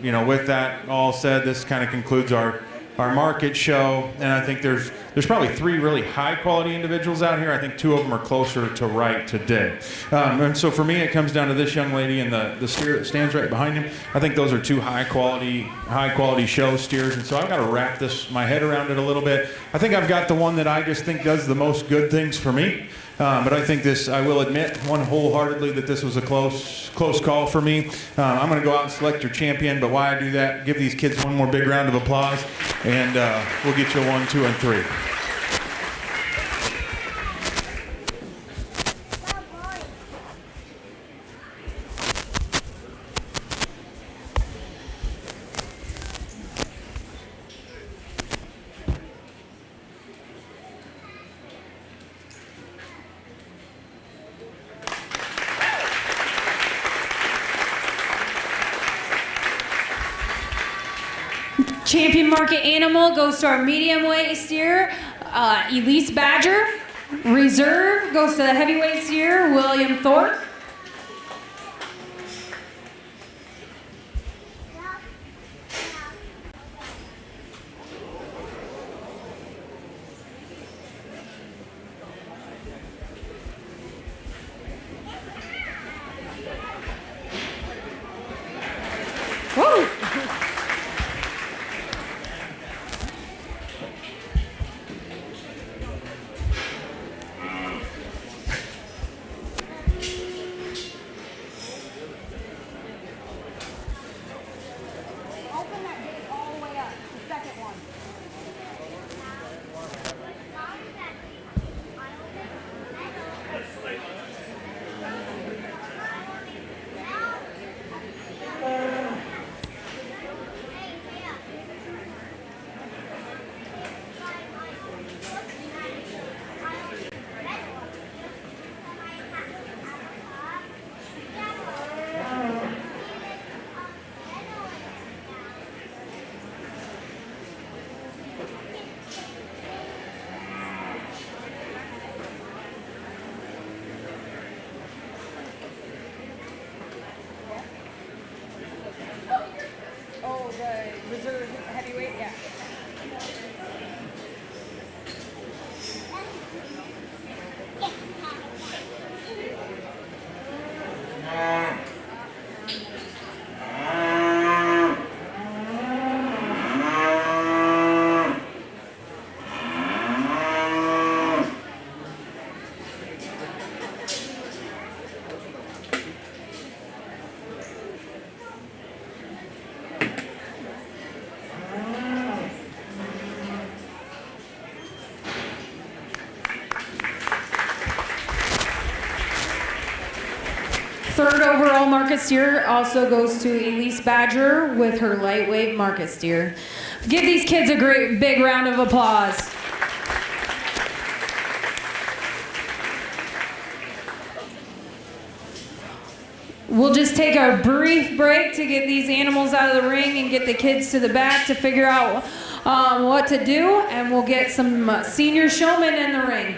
You know, with that all said, this kind of concludes our market show, and I think there's probably 3 really high quality individuals out here. I think 2 of them are closer to right today. And so for me, it comes down to this young lady and the steer that stands right behind him. I think those are 2 high quality show steers, and so I've got to wrap my head around it a little bit. I think I've got the one that I just think does the most good things for me. But I think I will admit wholeheartedly that this was a close call for me. I'm going to go out and select your champion, but while I do that, give these kids one more big round of applause, and we'll get you 1, 2, and 3. Champion market animal goes to our medium weight steer, Elise Badger. Reserve goes to the heavyweight steer, William Thorpe. Woo! Reserve heavyweight, yeah. Third overall market steer also goes to Elise Badger with her lightweight market steer. Give these kids a great big round of applause. We'll just take a brief break to get these animals out of the ring and get the kids to the back to figure out what to do, and we'll get some senior showmen in the ring.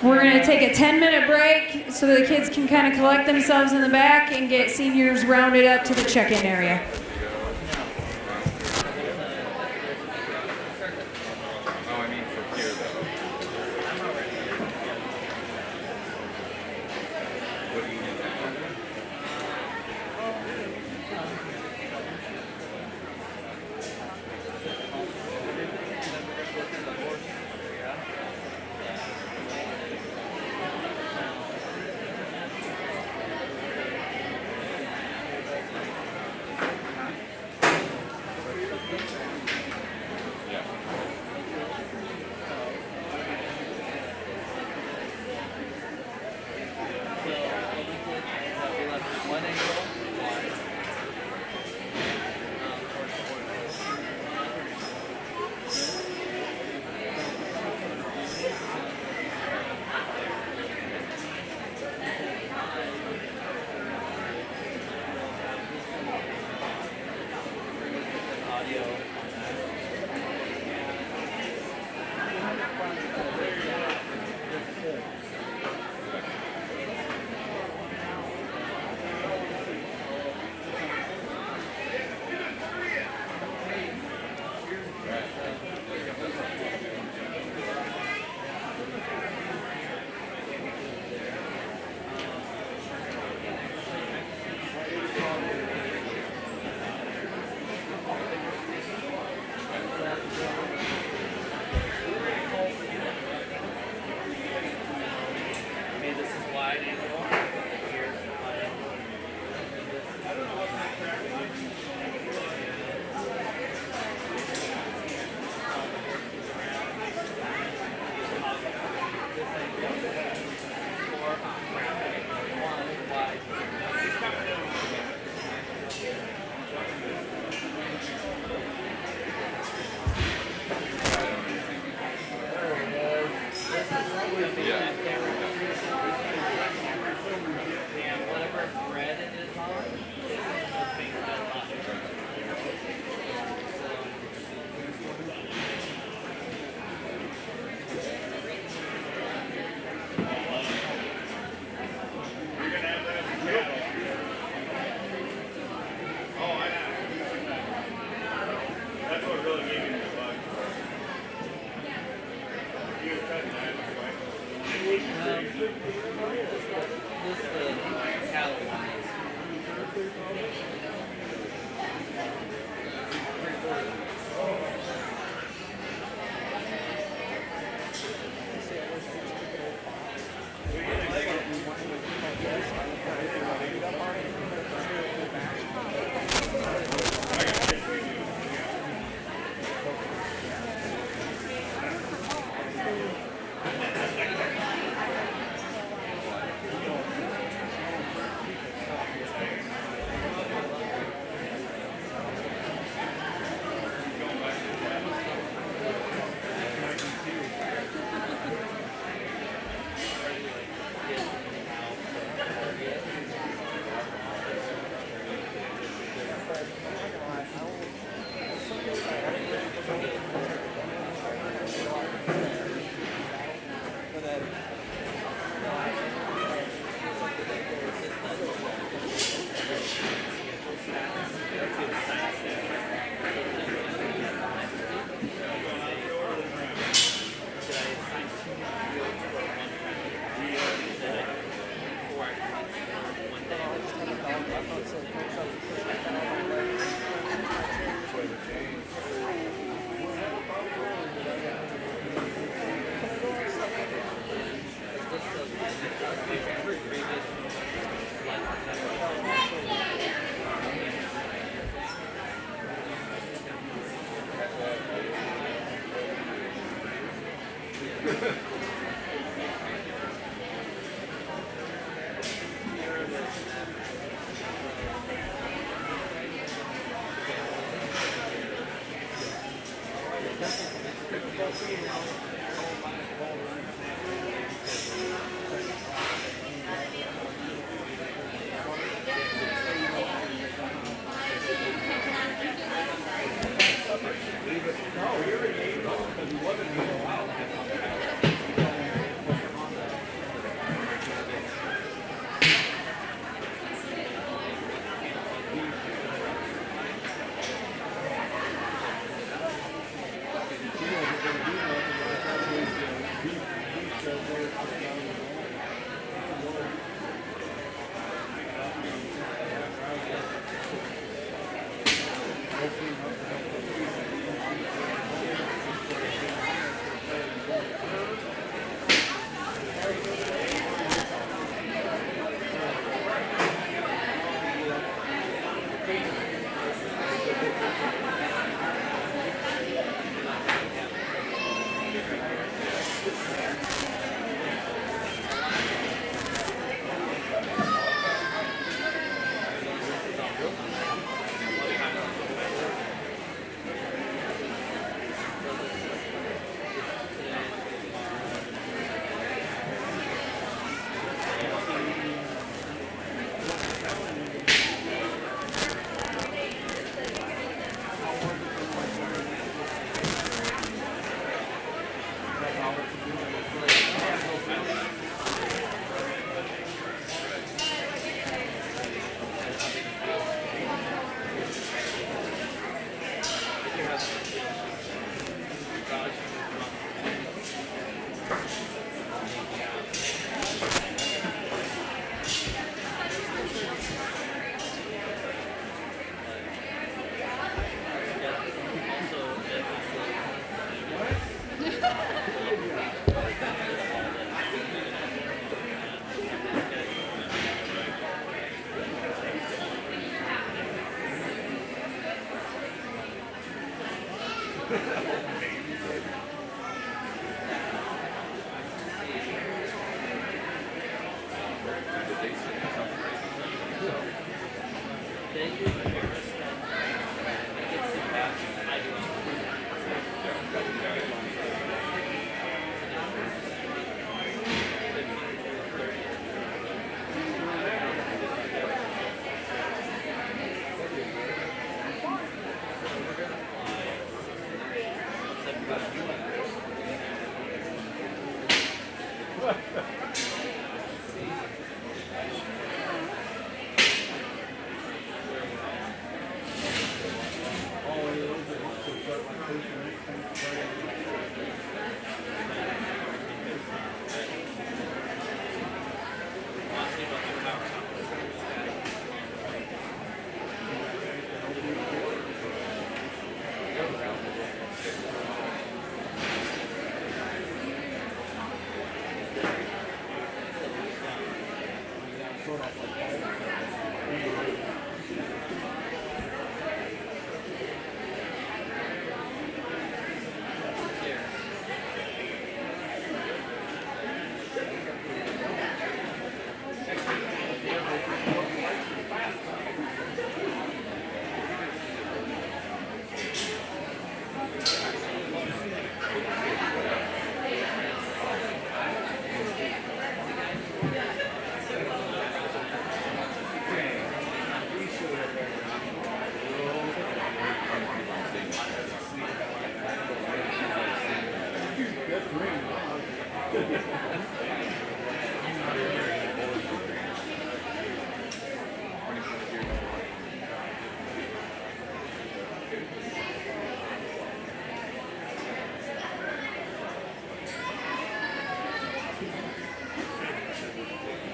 We're going to take a 10-minute break so the kids can kind of collect themselves in the back and get seniors rounded up to the check-in area.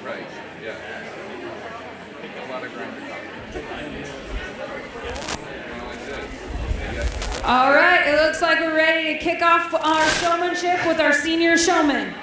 Right, yeah. A lot of ground to cover. All right, it looks like we're ready to kick off our showmanship with our senior showman.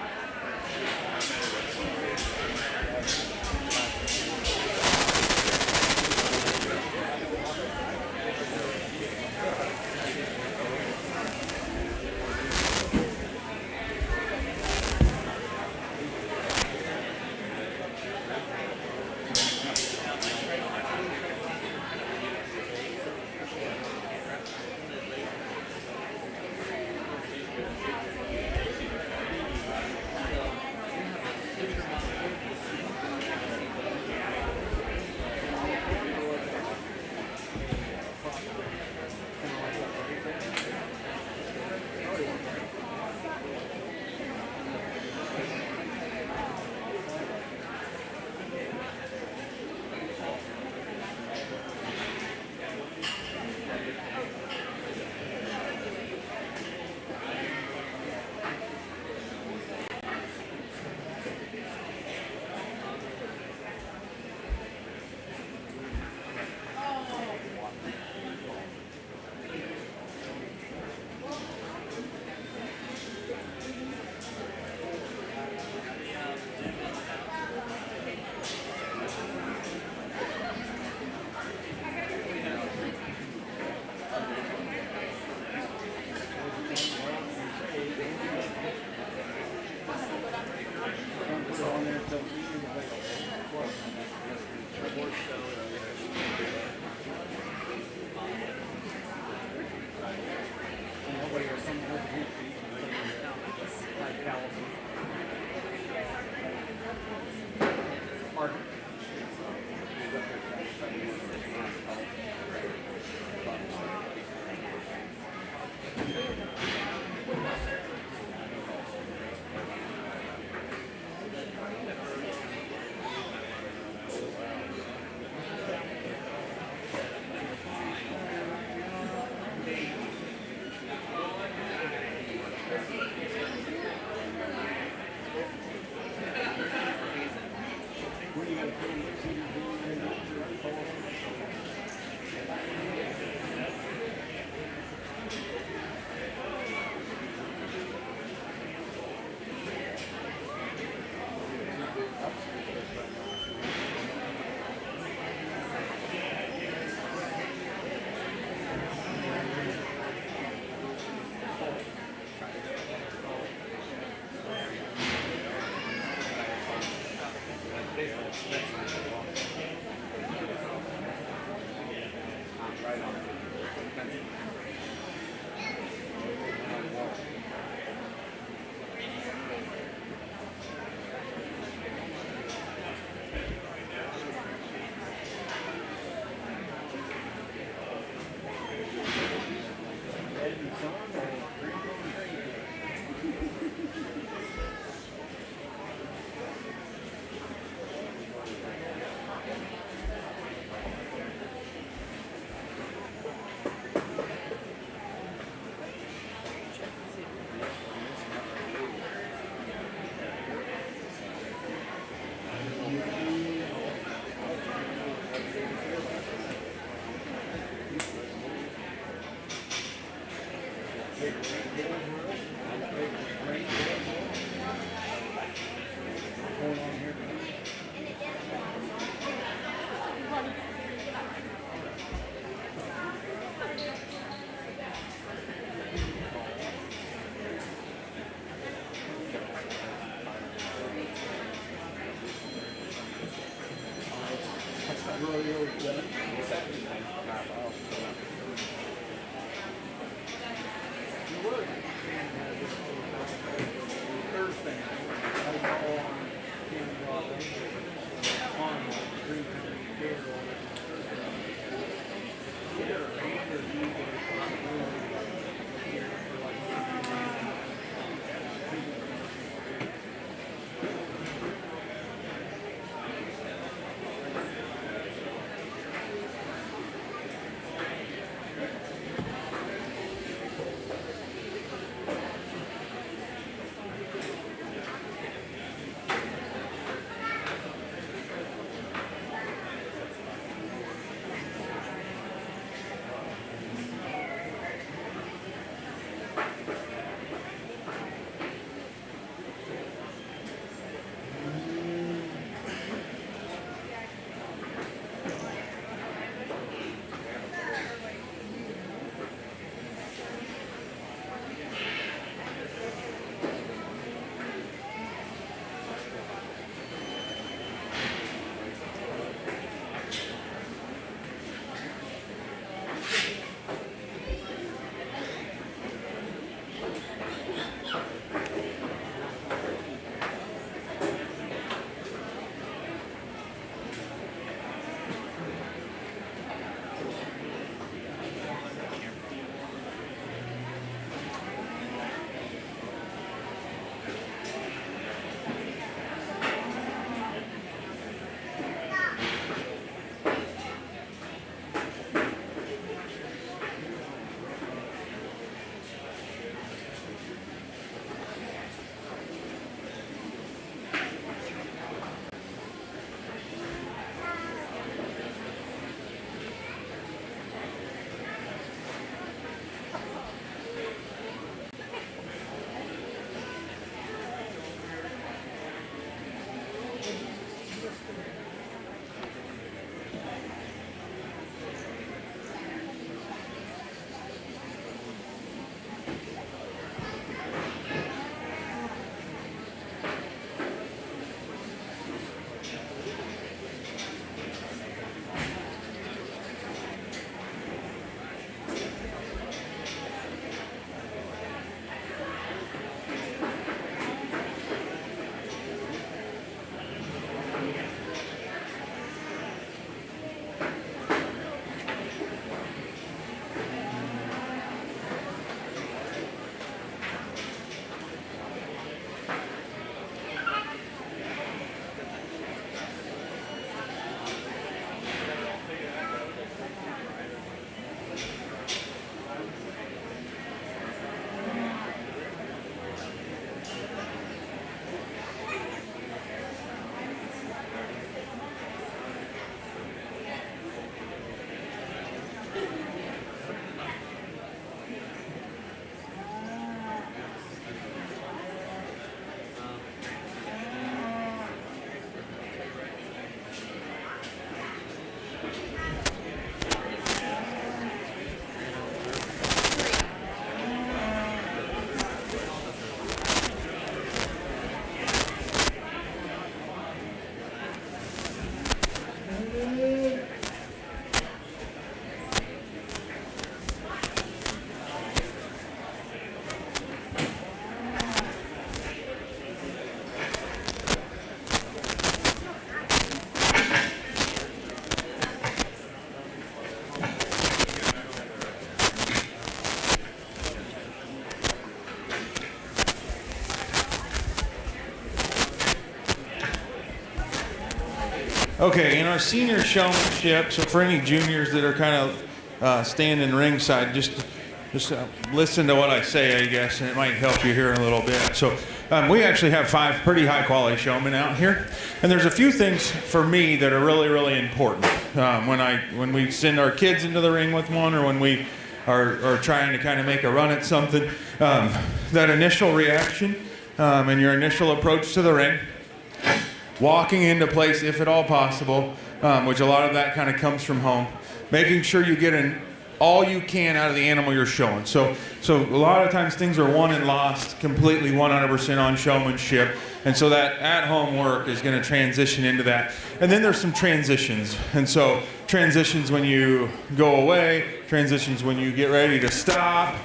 Okay, in our senior showmanship, so for any juniors that are kind of standing ringside, just listen to what I say, I guess, and it might help you here in a little bit. So we actually have 5 pretty high quality showmen out here, and there's a few things for me that are really, really important when we send our kids into the ring with one, or when we are trying to kind of make a run at something. That initial reaction and your initial approach to the ring. Walking into place, if at all possible, which a lot of that kind of comes from home. Making sure you get all you can out of the animal you're showing. So a lot of times things are won and lost completely 100% on showmanship. And so that at-home work is going to transition into that. And then there's some transitions. And so transitions when you go away, transitions when you get ready to stop,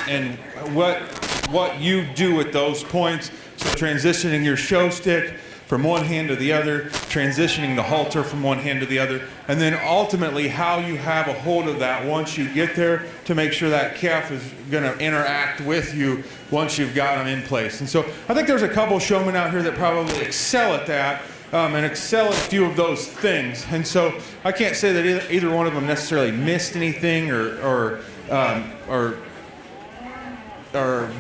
and what you do at those points. So transitioning your show stick, from one hand to the other, transitioning the halter from one hand to the other, and then ultimately how you have a hold of that once you get there to make sure that calf is going to interact with you once you've got them in place. And so I think there's a couple showmen out here that probably excel at that. And excel at a few of those things. And so I can't say that either one of them necessarily missed anything or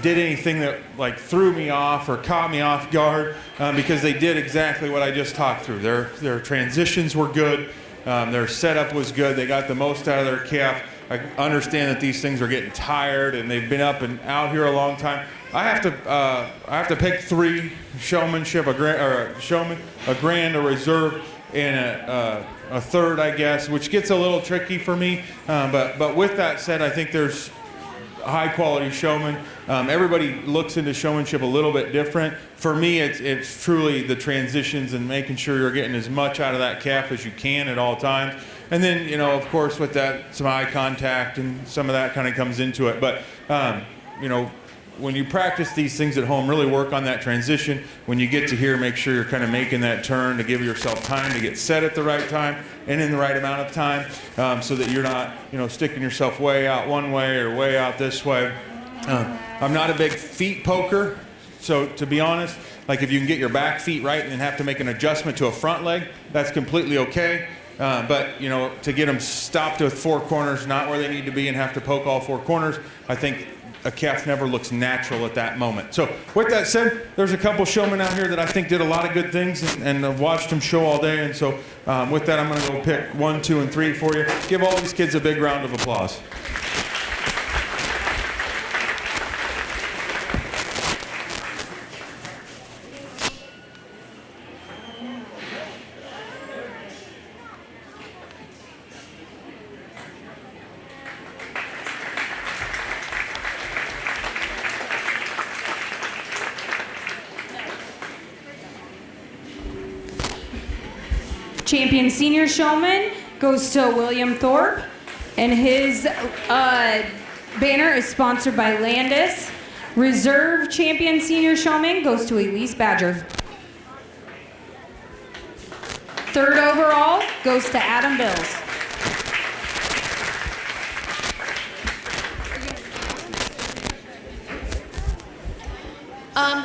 did anything that like threw me off or caught me off guard, because they did exactly what I just talked through. Their transitions were good. Their setup was good. They got the most out of their calf. I understand that these things are getting tired and they've been up and out here a long time. I have to pick three: showmanship, a grand, a reserve, and a third, I guess, which gets a little tricky for me. But with that said, I think there's high quality showmen. Everybody looks into showmanship a little bit different. For me, it's truly the transitions and making sure you're getting as much out of that calf as you can at all times. And then, you know, of course, with that, some eye contact and some of that kind of comes into it. But, you know, when you practice these things at home, really work on that transition. When you get to here, make sure you're kind of making that turn to give yourself time to get set at the right time and in the right amount of time, so that you're not, you know, sticking yourself way out one way or way out this way. I'm not a big feet poker, so to be honest, like if you can get your back feet right and then have to make an adjustment to a front leg, that's completely okay. But, you know, to get them stopped with four corners, not where they need to be, and have to poke all four corners, I think a calf never looks natural at that moment. So with that said, there's a couple showmen out here that I think did a lot of good things, and I've watched them show all day. And so with that, I'm going to go pick 1, 2, and 3 for you. Give all these kids a big round of applause. Champion Senior Showman goes to William Thorpe, and his banner is sponsored by Landis. Reserve Champion Senior Showman goes to Elise Badger. Third overall goes to Adam Bills.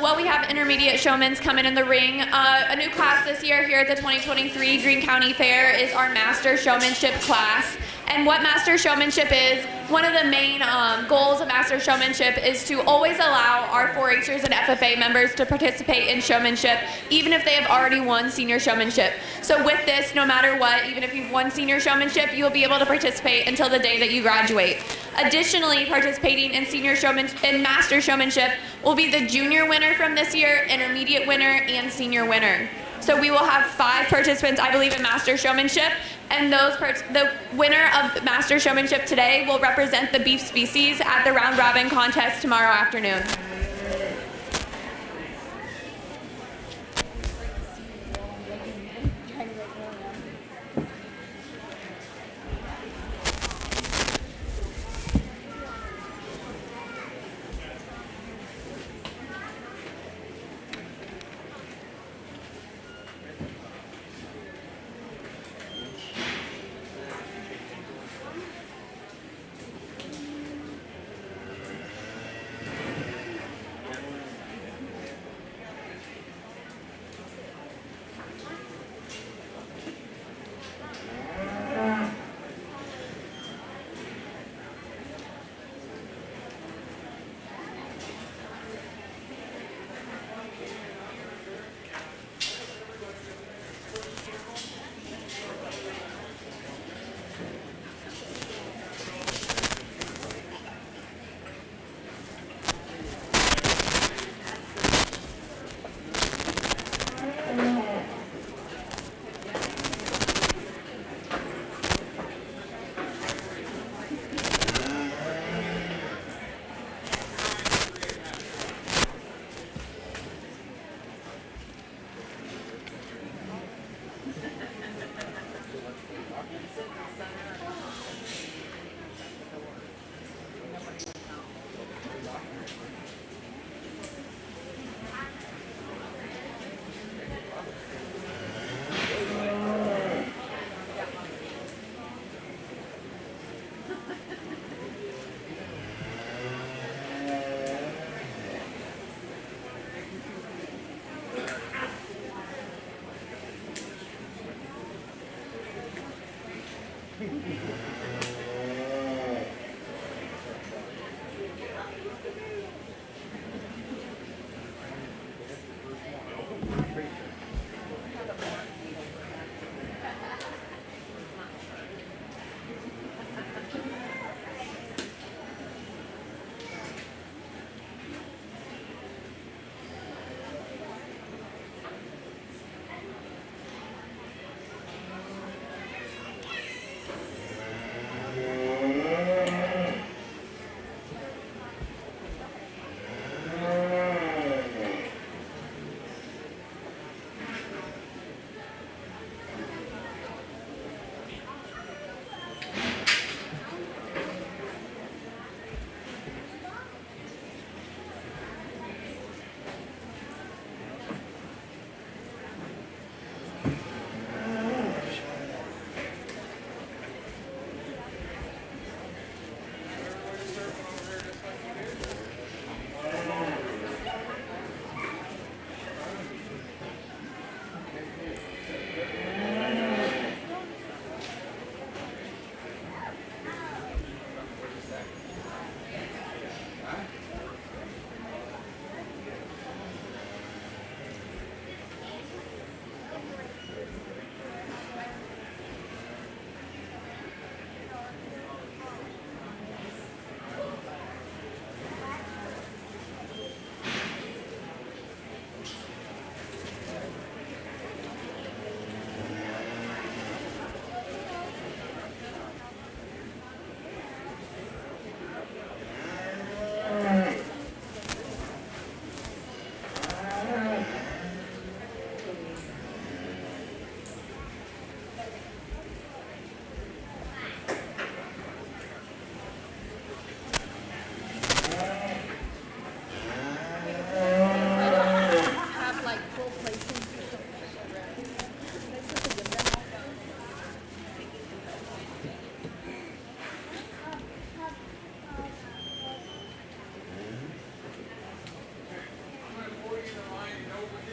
Well, we have intermediate showmen coming in the ring. A new class this year here at the 2023 Greene County Fair is our Master Showmanship class. And what Master Showmanship is, one of the main goals of Master Showmanship is to always allow our 4-Hers and FFA members to participate in showmanship, even if they have already won senior showmanship. So with this, no matter what, even if you've won senior showmanship, you will be able to participate until the day that you graduate. Additionally, participating in Master Showmanship will be the junior winner from this year, intermediate winner, and senior winner. So we will have 5 participants, I believe, in Master Showmanship, and the winner of Master Showmanship today will represent the beef species at the round robin contest tomorrow afternoon.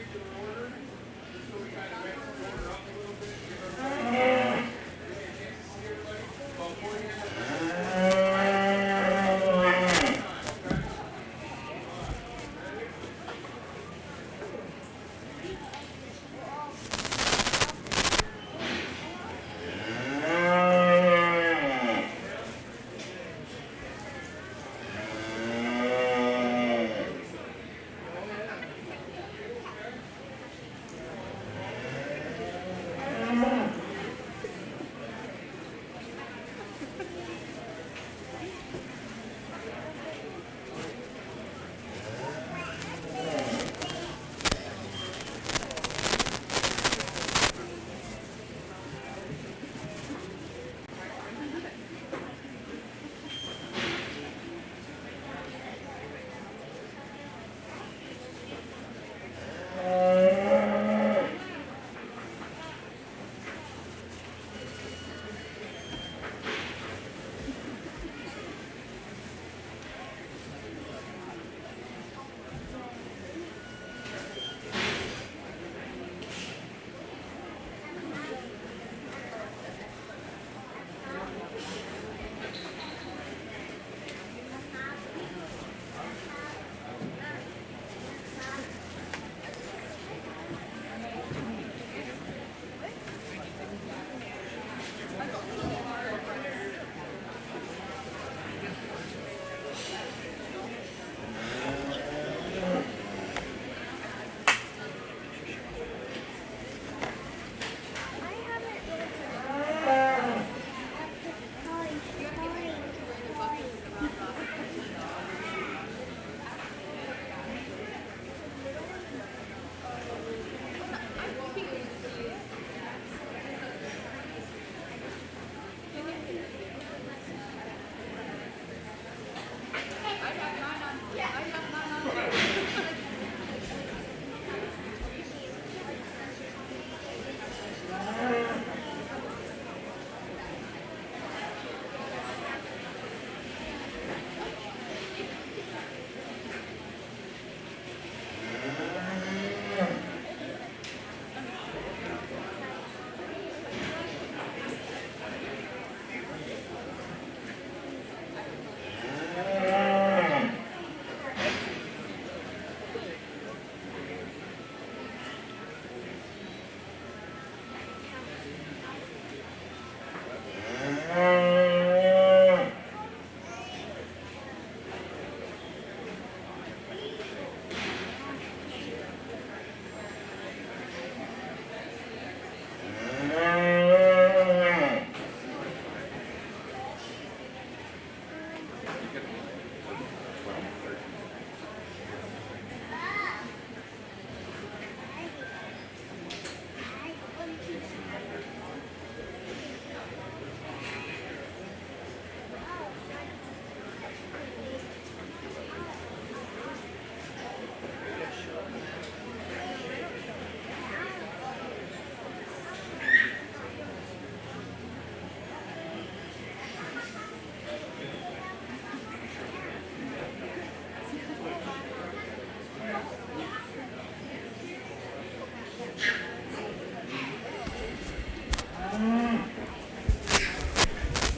treat them in order, just so we kind of mix the order up a little bit, give everybody a chance to see everybody. About 40 minutes.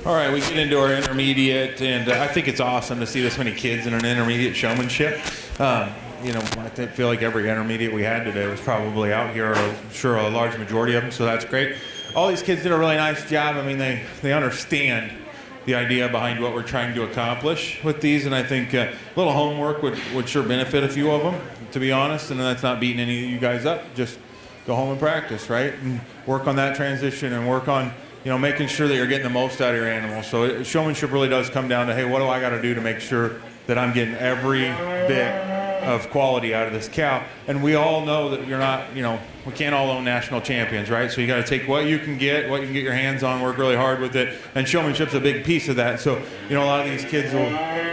All right, we get into our intermediate, and I think it's awesome to see this many kids in an intermediate showmanship. You know, I feel like every intermediate we had today was probably out here, or I'm sure a large majority of them, so that's great. All these kids did a really nice job. I mean, they understand the idea behind what we're trying to accomplish with these, and I think a little homework would sure benefit a few of them, to be honest, and that's not beating any of you guys up. Just go home and practice, right? And work on that transition and work on, you know, making sure that you're getting the most out of your animal. So showmanship really does come down to, hey, what do I got to do to make sure that I'm getting every bit of quality out of this cow? And we all know that you're not, you know, we can't all own national champions, right? So you got to take what you can get your hands on, work really hard with it, and showmanship's a big piece of that. So, you know, a lot of these kids will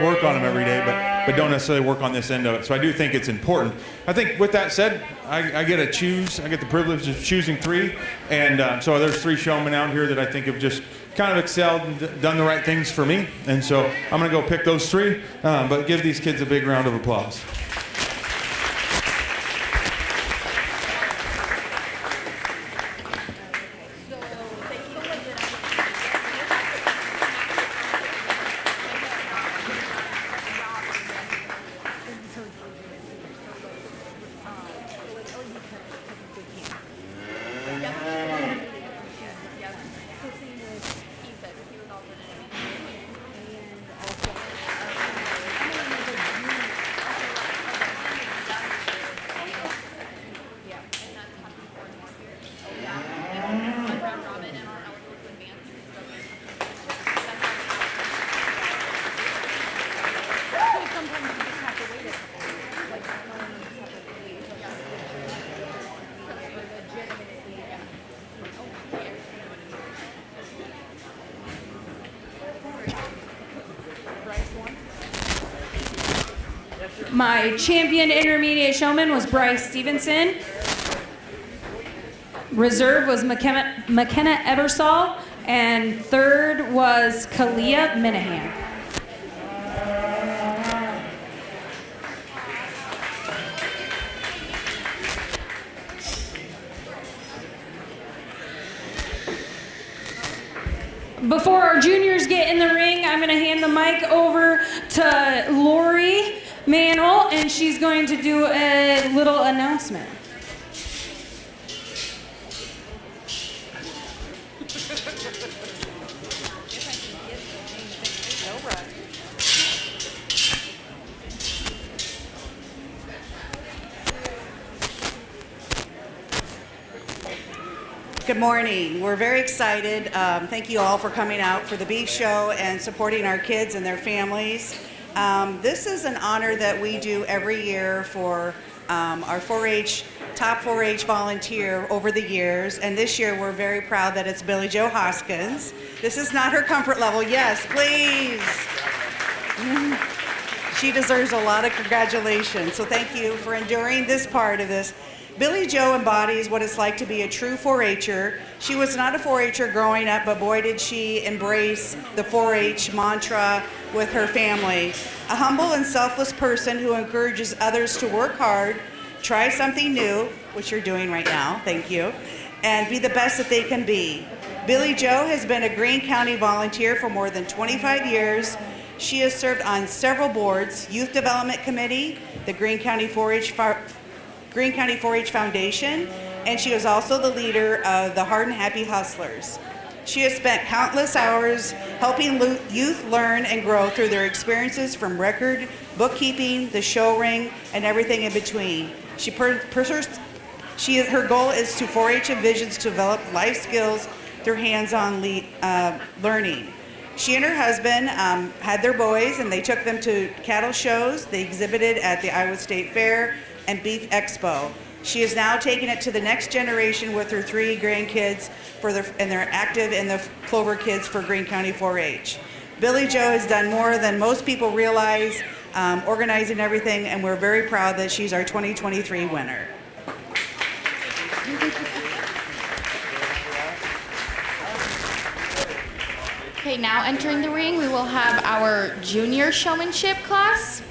work on them every day, but don't necessarily work on this end of it. So I do think it's important. I think with that said, I get to choose. I get the privilege of choosing three, and so there's three showmen out here that I think have just kind of excelled and done the right things for me. And so I'm going to go pick those three, but give these kids a big round of applause. My champion intermediate showman was Bryce Stevenson. Reserve was McKenna Ebersol. And third was Kalia Minahan. Before our juniors get in the ring, I'm going to hand the mic over to Lori Mantle, and she's going to do a little announcement. Good morning. We're very excited. Thank you all for coming out for the beef show and supporting our kids and their families. This is an honor that we do every year for our 4-H, top 4-H volunteer over the years. And this year we're very proud that it's Billy Joe Hoskins. This is not her comfort level. Yes, please. She deserves a lot of congratulations. So thank you for enduring this part of this. Billy Joe embodies what it's like to be a true 4-H'er. She was not a 4-H'er growing up, but boy did she embrace the 4-H mantra with her family. A humble and selfless person who encourages others to work hard, try something new, which you're doing right now, thank you, and be the best that they can be. Billy Joe has been a Greene County volunteer for more than 25 years. She has served on several boards, Youth Development Committee, the Greene County 4-H Foundation, and she is also the leader of the Hard and Happy Hustlers. She has spent countless hours helping youth learn and grow through their experiences from record, bookkeeping, the show ring, and everything in between. Her goal is to 4-H envisions to develop life skills through hands-on learning. She and her husband had their boys, and they took them to cattle shows. They exhibited at the Iowa State Fair and Beef Expo. She is now taking it to the next generation with her 3 grandkids, and they're active in the Clover Kids for Greene County 4-H. Billy Joe has done more than most people realize, organizing everything, and we're very proud that she's our 2023 winner. Okay, now entering the ring, we will have our junior showmanship class.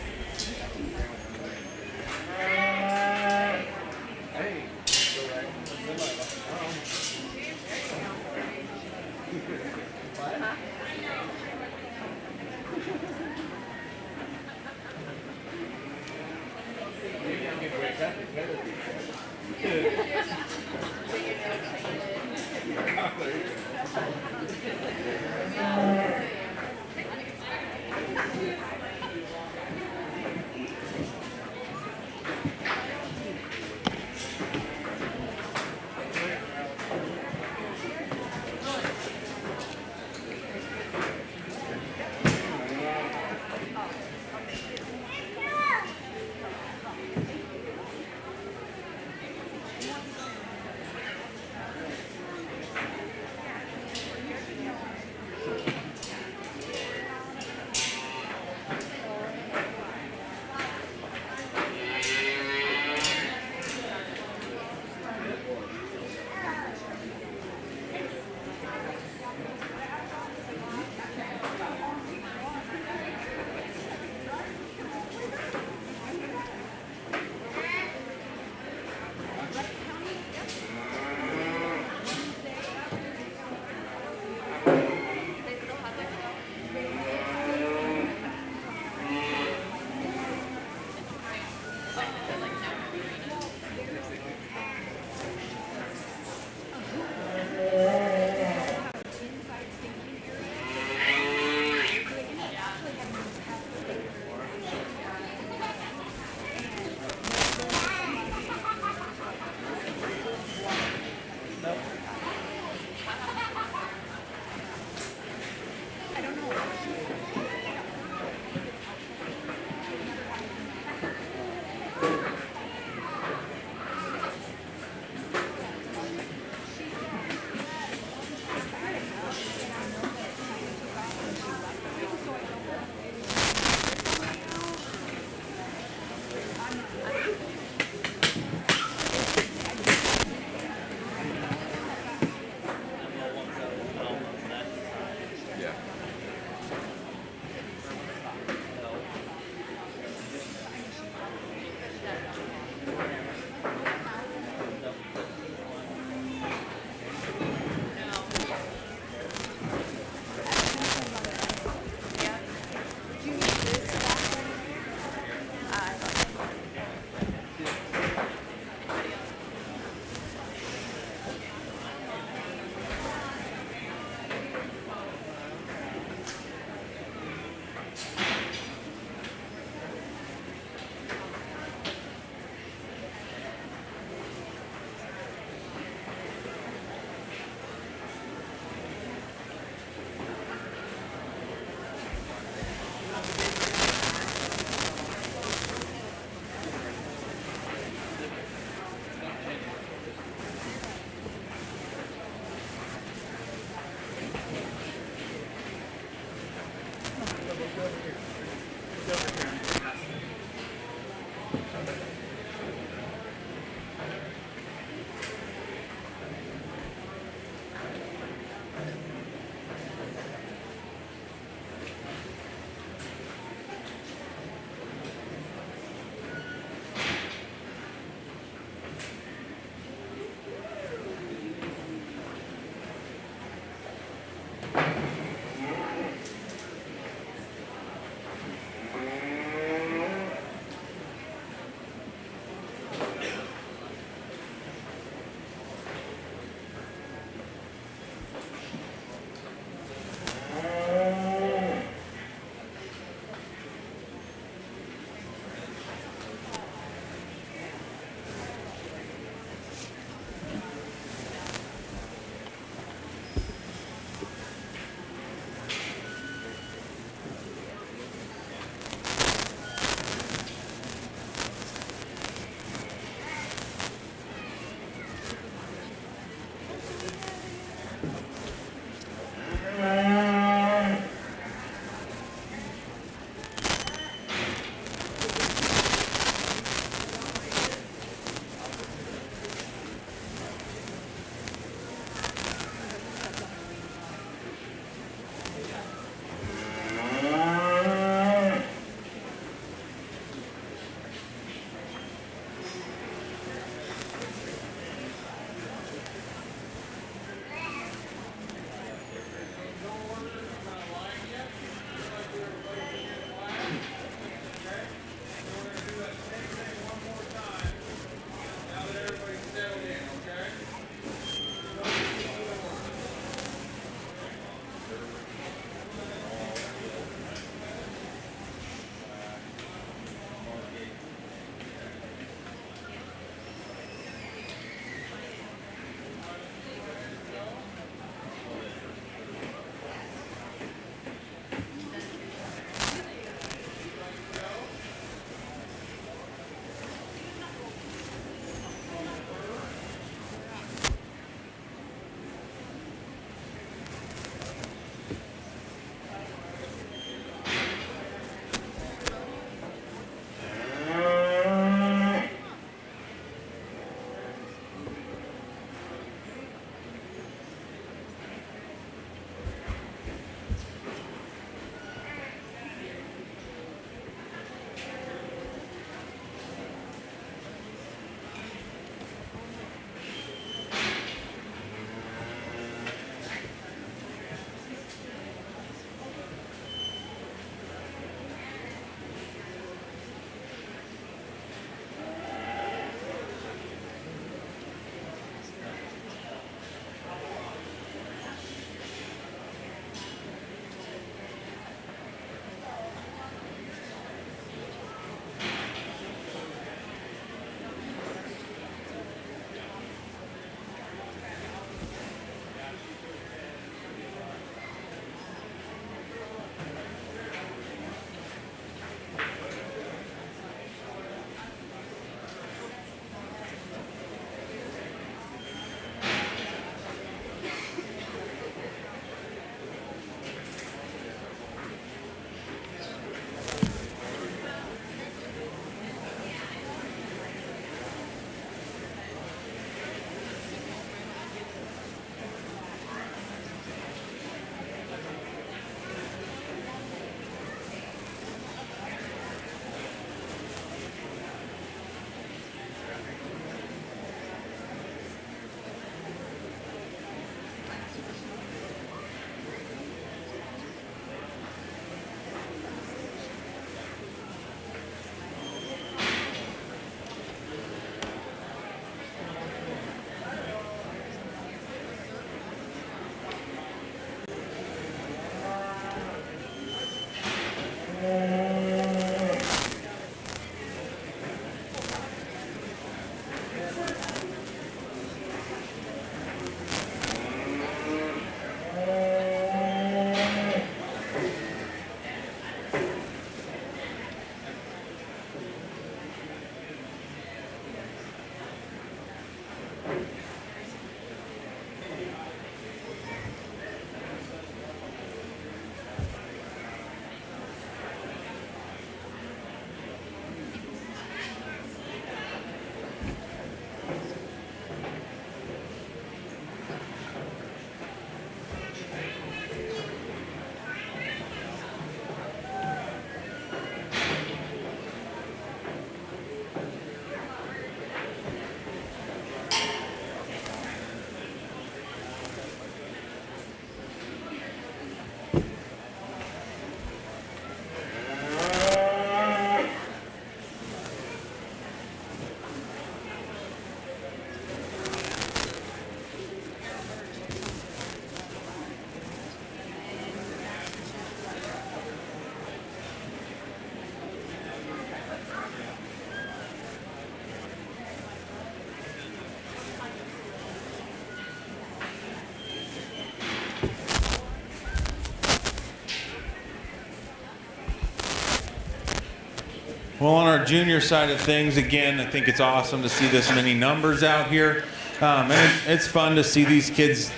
Well, on our junior side of things, again, I think it's awesome to see this many numbers out here. And it's fun to see these kids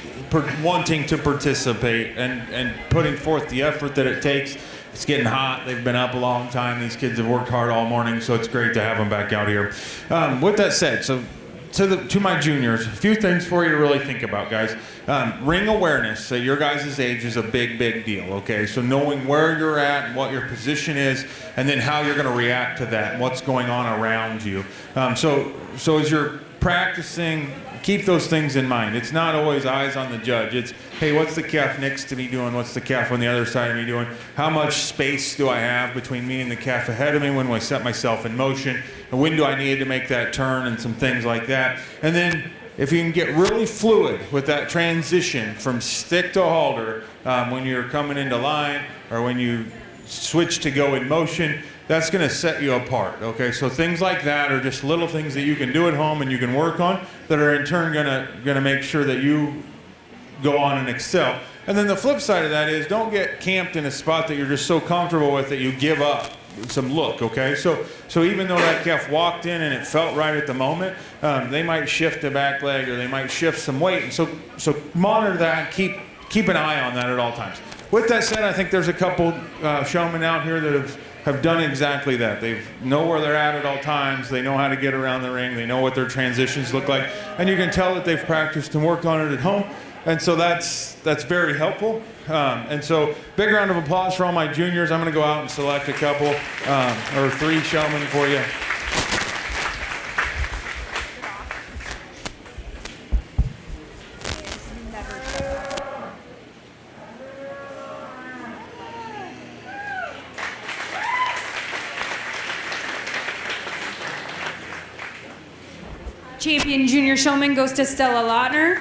wanting to participate and putting forth the effort that it takes. It's getting hot. They've been up a long time. These kids have worked hard all morning, so it's great to have them back out here. With that said, so to my juniors, a few things for you to really think about, guys. Ring awareness at your guys' age is a big, big deal, okay? So knowing where you're at and what your position is, and then how you're going to react to that and what's going on around you. So as you're practicing, keep those things in mind. It's not always eyes on the judge. It's, hey, what's the calf next to me doing? What's the calf on the other side of me doing? How much space do I have between me and the calf ahead of me when I set myself in motion? And when do I need to make that turn and some things like that? And then if you can get really fluid with that transition from stick to halter when you're coming into line or when you switch to go in motion, that's going to set you apart, okay? So things like that are just little things that you can do at home and you can work on that are in turn going to make sure that you go on and excel. And then the flip side of that is don't get camped in a spot that you're just so comfortable with that you give up some look, okay? So even though that calf walked in and it felt right at the moment, they might shift the back leg or they might shift some weight. And so monitor that, keep an eye on that at all times. With that said, I think there's a couple showmen out here that have done exactly that. They know where they're at all times. They know how to get around the ring. They know what their transitions look like. And you can tell that they've practiced and worked on it at home. And so that's very helpful. And so big round of applause for all my juniors. I'm going to go out and select a couple or 3 showmen for you. Champion Junior Showman goes to Stella Lautner.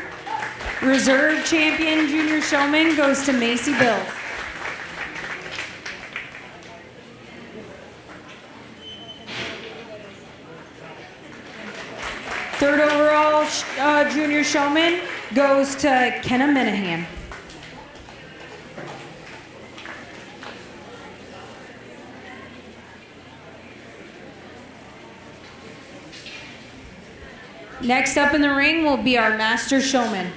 Reserve Champion Junior Showman goes to Macy Bill. Third overall Junior Showman goes to Kenna Minahan. Next up in the ring will be our Master Showman.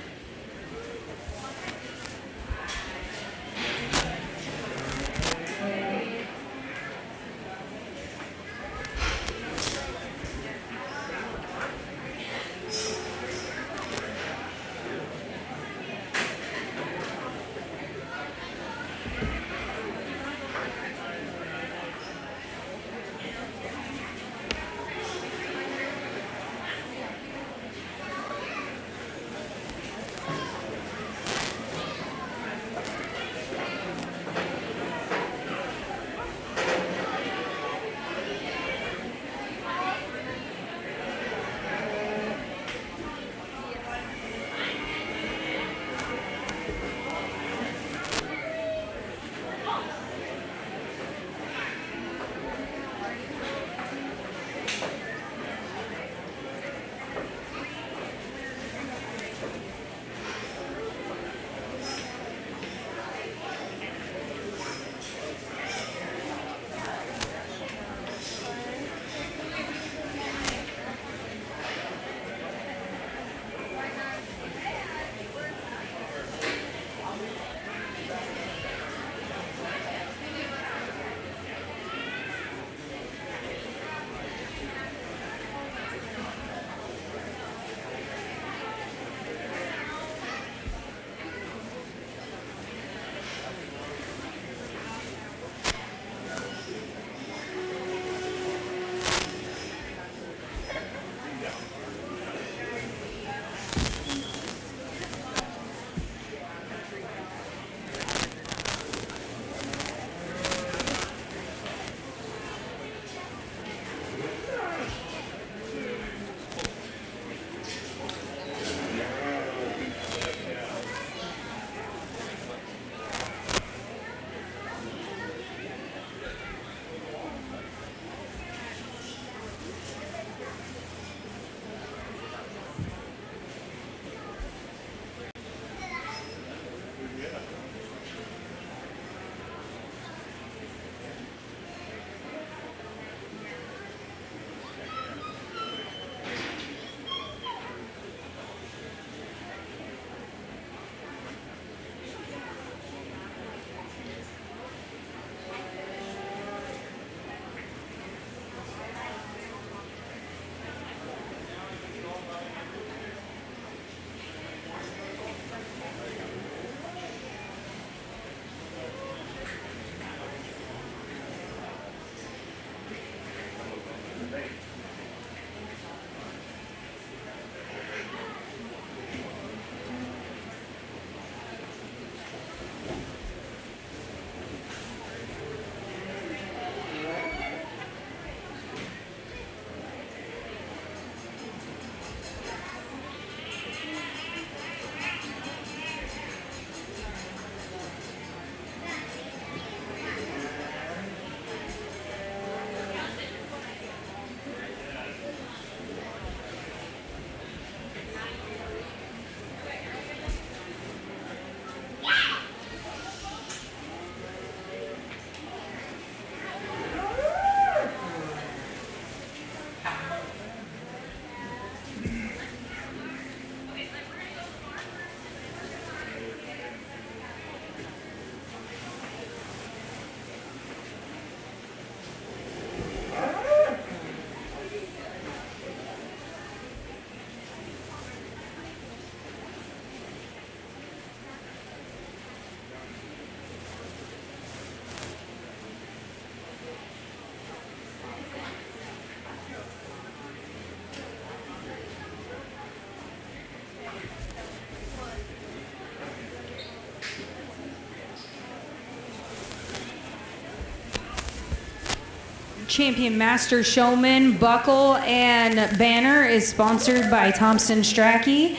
Champion Master Showman buckle and banner is sponsored by Thompson Strachey.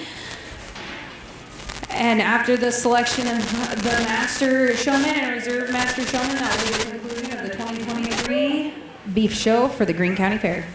And after the selection of the Master Showman and Reserve Master Showman, that will be the conclusion of the 2023 Beef Show for the Greene County Fair.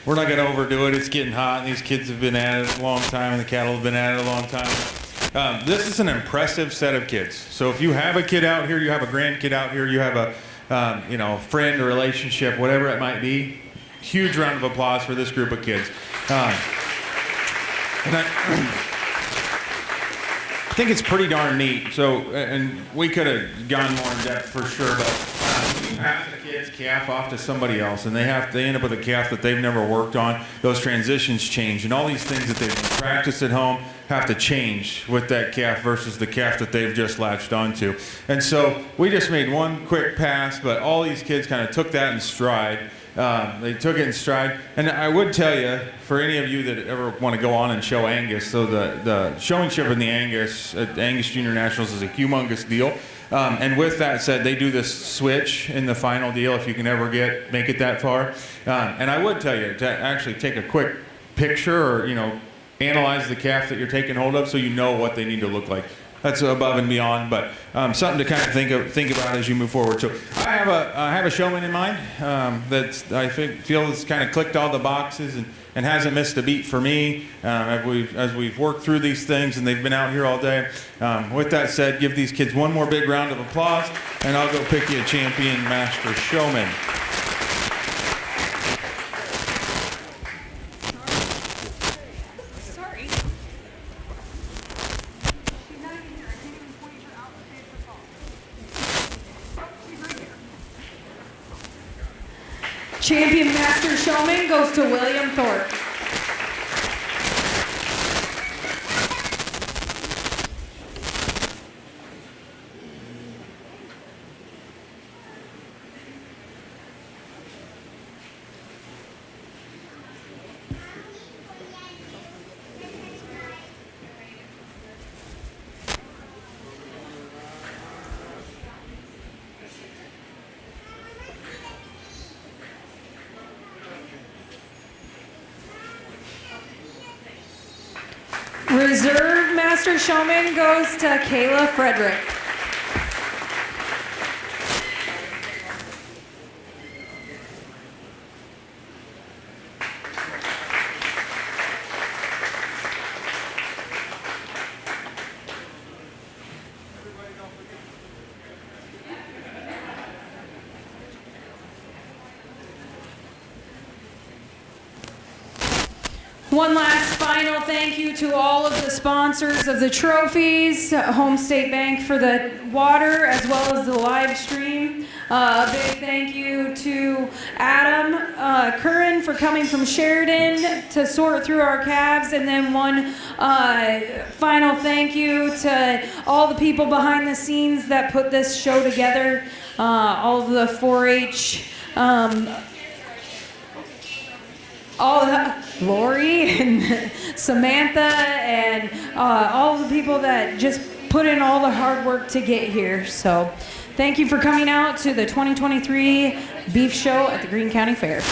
We're not going to overdo it. It's getting hot, and these kids have been at it a long time, and the cattle have been at it a long time. This is an impressive set of kids. So if you have a kid out here, you have a grandkid out here, you have a friend, a relationship, whatever it might be, huge round of applause for this group of kids. And I think it's pretty darn neat. So, and we could have gone more in depth for sure, but you pass the kid's calf off to somebody else, and they end up with a calf that they've never worked on. Those transitions change, and all these things that they've practiced at home have to change with that calf versus the calf that they've just latched onto. And so we just made one quick pass, but all these kids kind of took that in stride. They took it in stride. And I would tell you, for any of you that ever want to go on and show Angus, so the showmanship in the Angus at Angus Junior Nationals is a humongous deal. And with that said, they do this switch in the final deal if you can ever make it that far. And I would tell you to actually take a quick picture or, analyze the calf that you're taking hold of so you know what they need to look like. That's above and beyond, but something to kind of think about as you move forward. So I have a showman in mind that I feel has kind of clicked all the boxes and hasn't missed a beat for me as we've worked through these things, and they've been out here all day. With that said, give these kids one more big round of applause, and I'll go pick you a champion master showman. Champion Master Showman goes to William Thorpe. Reserve Master Showman goes to Kayla Frederick. One last final thank you to all of the sponsors of the trophies, Home State Bank for the water as well as the live stream. A big thank you to Adam Curran for coming from Sheridan to sort through our calves, and then one final thank you to all the people behind the scenes that put this show together, all of the 4-H, Lori and Samantha and all the people that just put in all the hard work to get here. So thank you for coming out to the 2023 Beef Show at the Greene County Fair.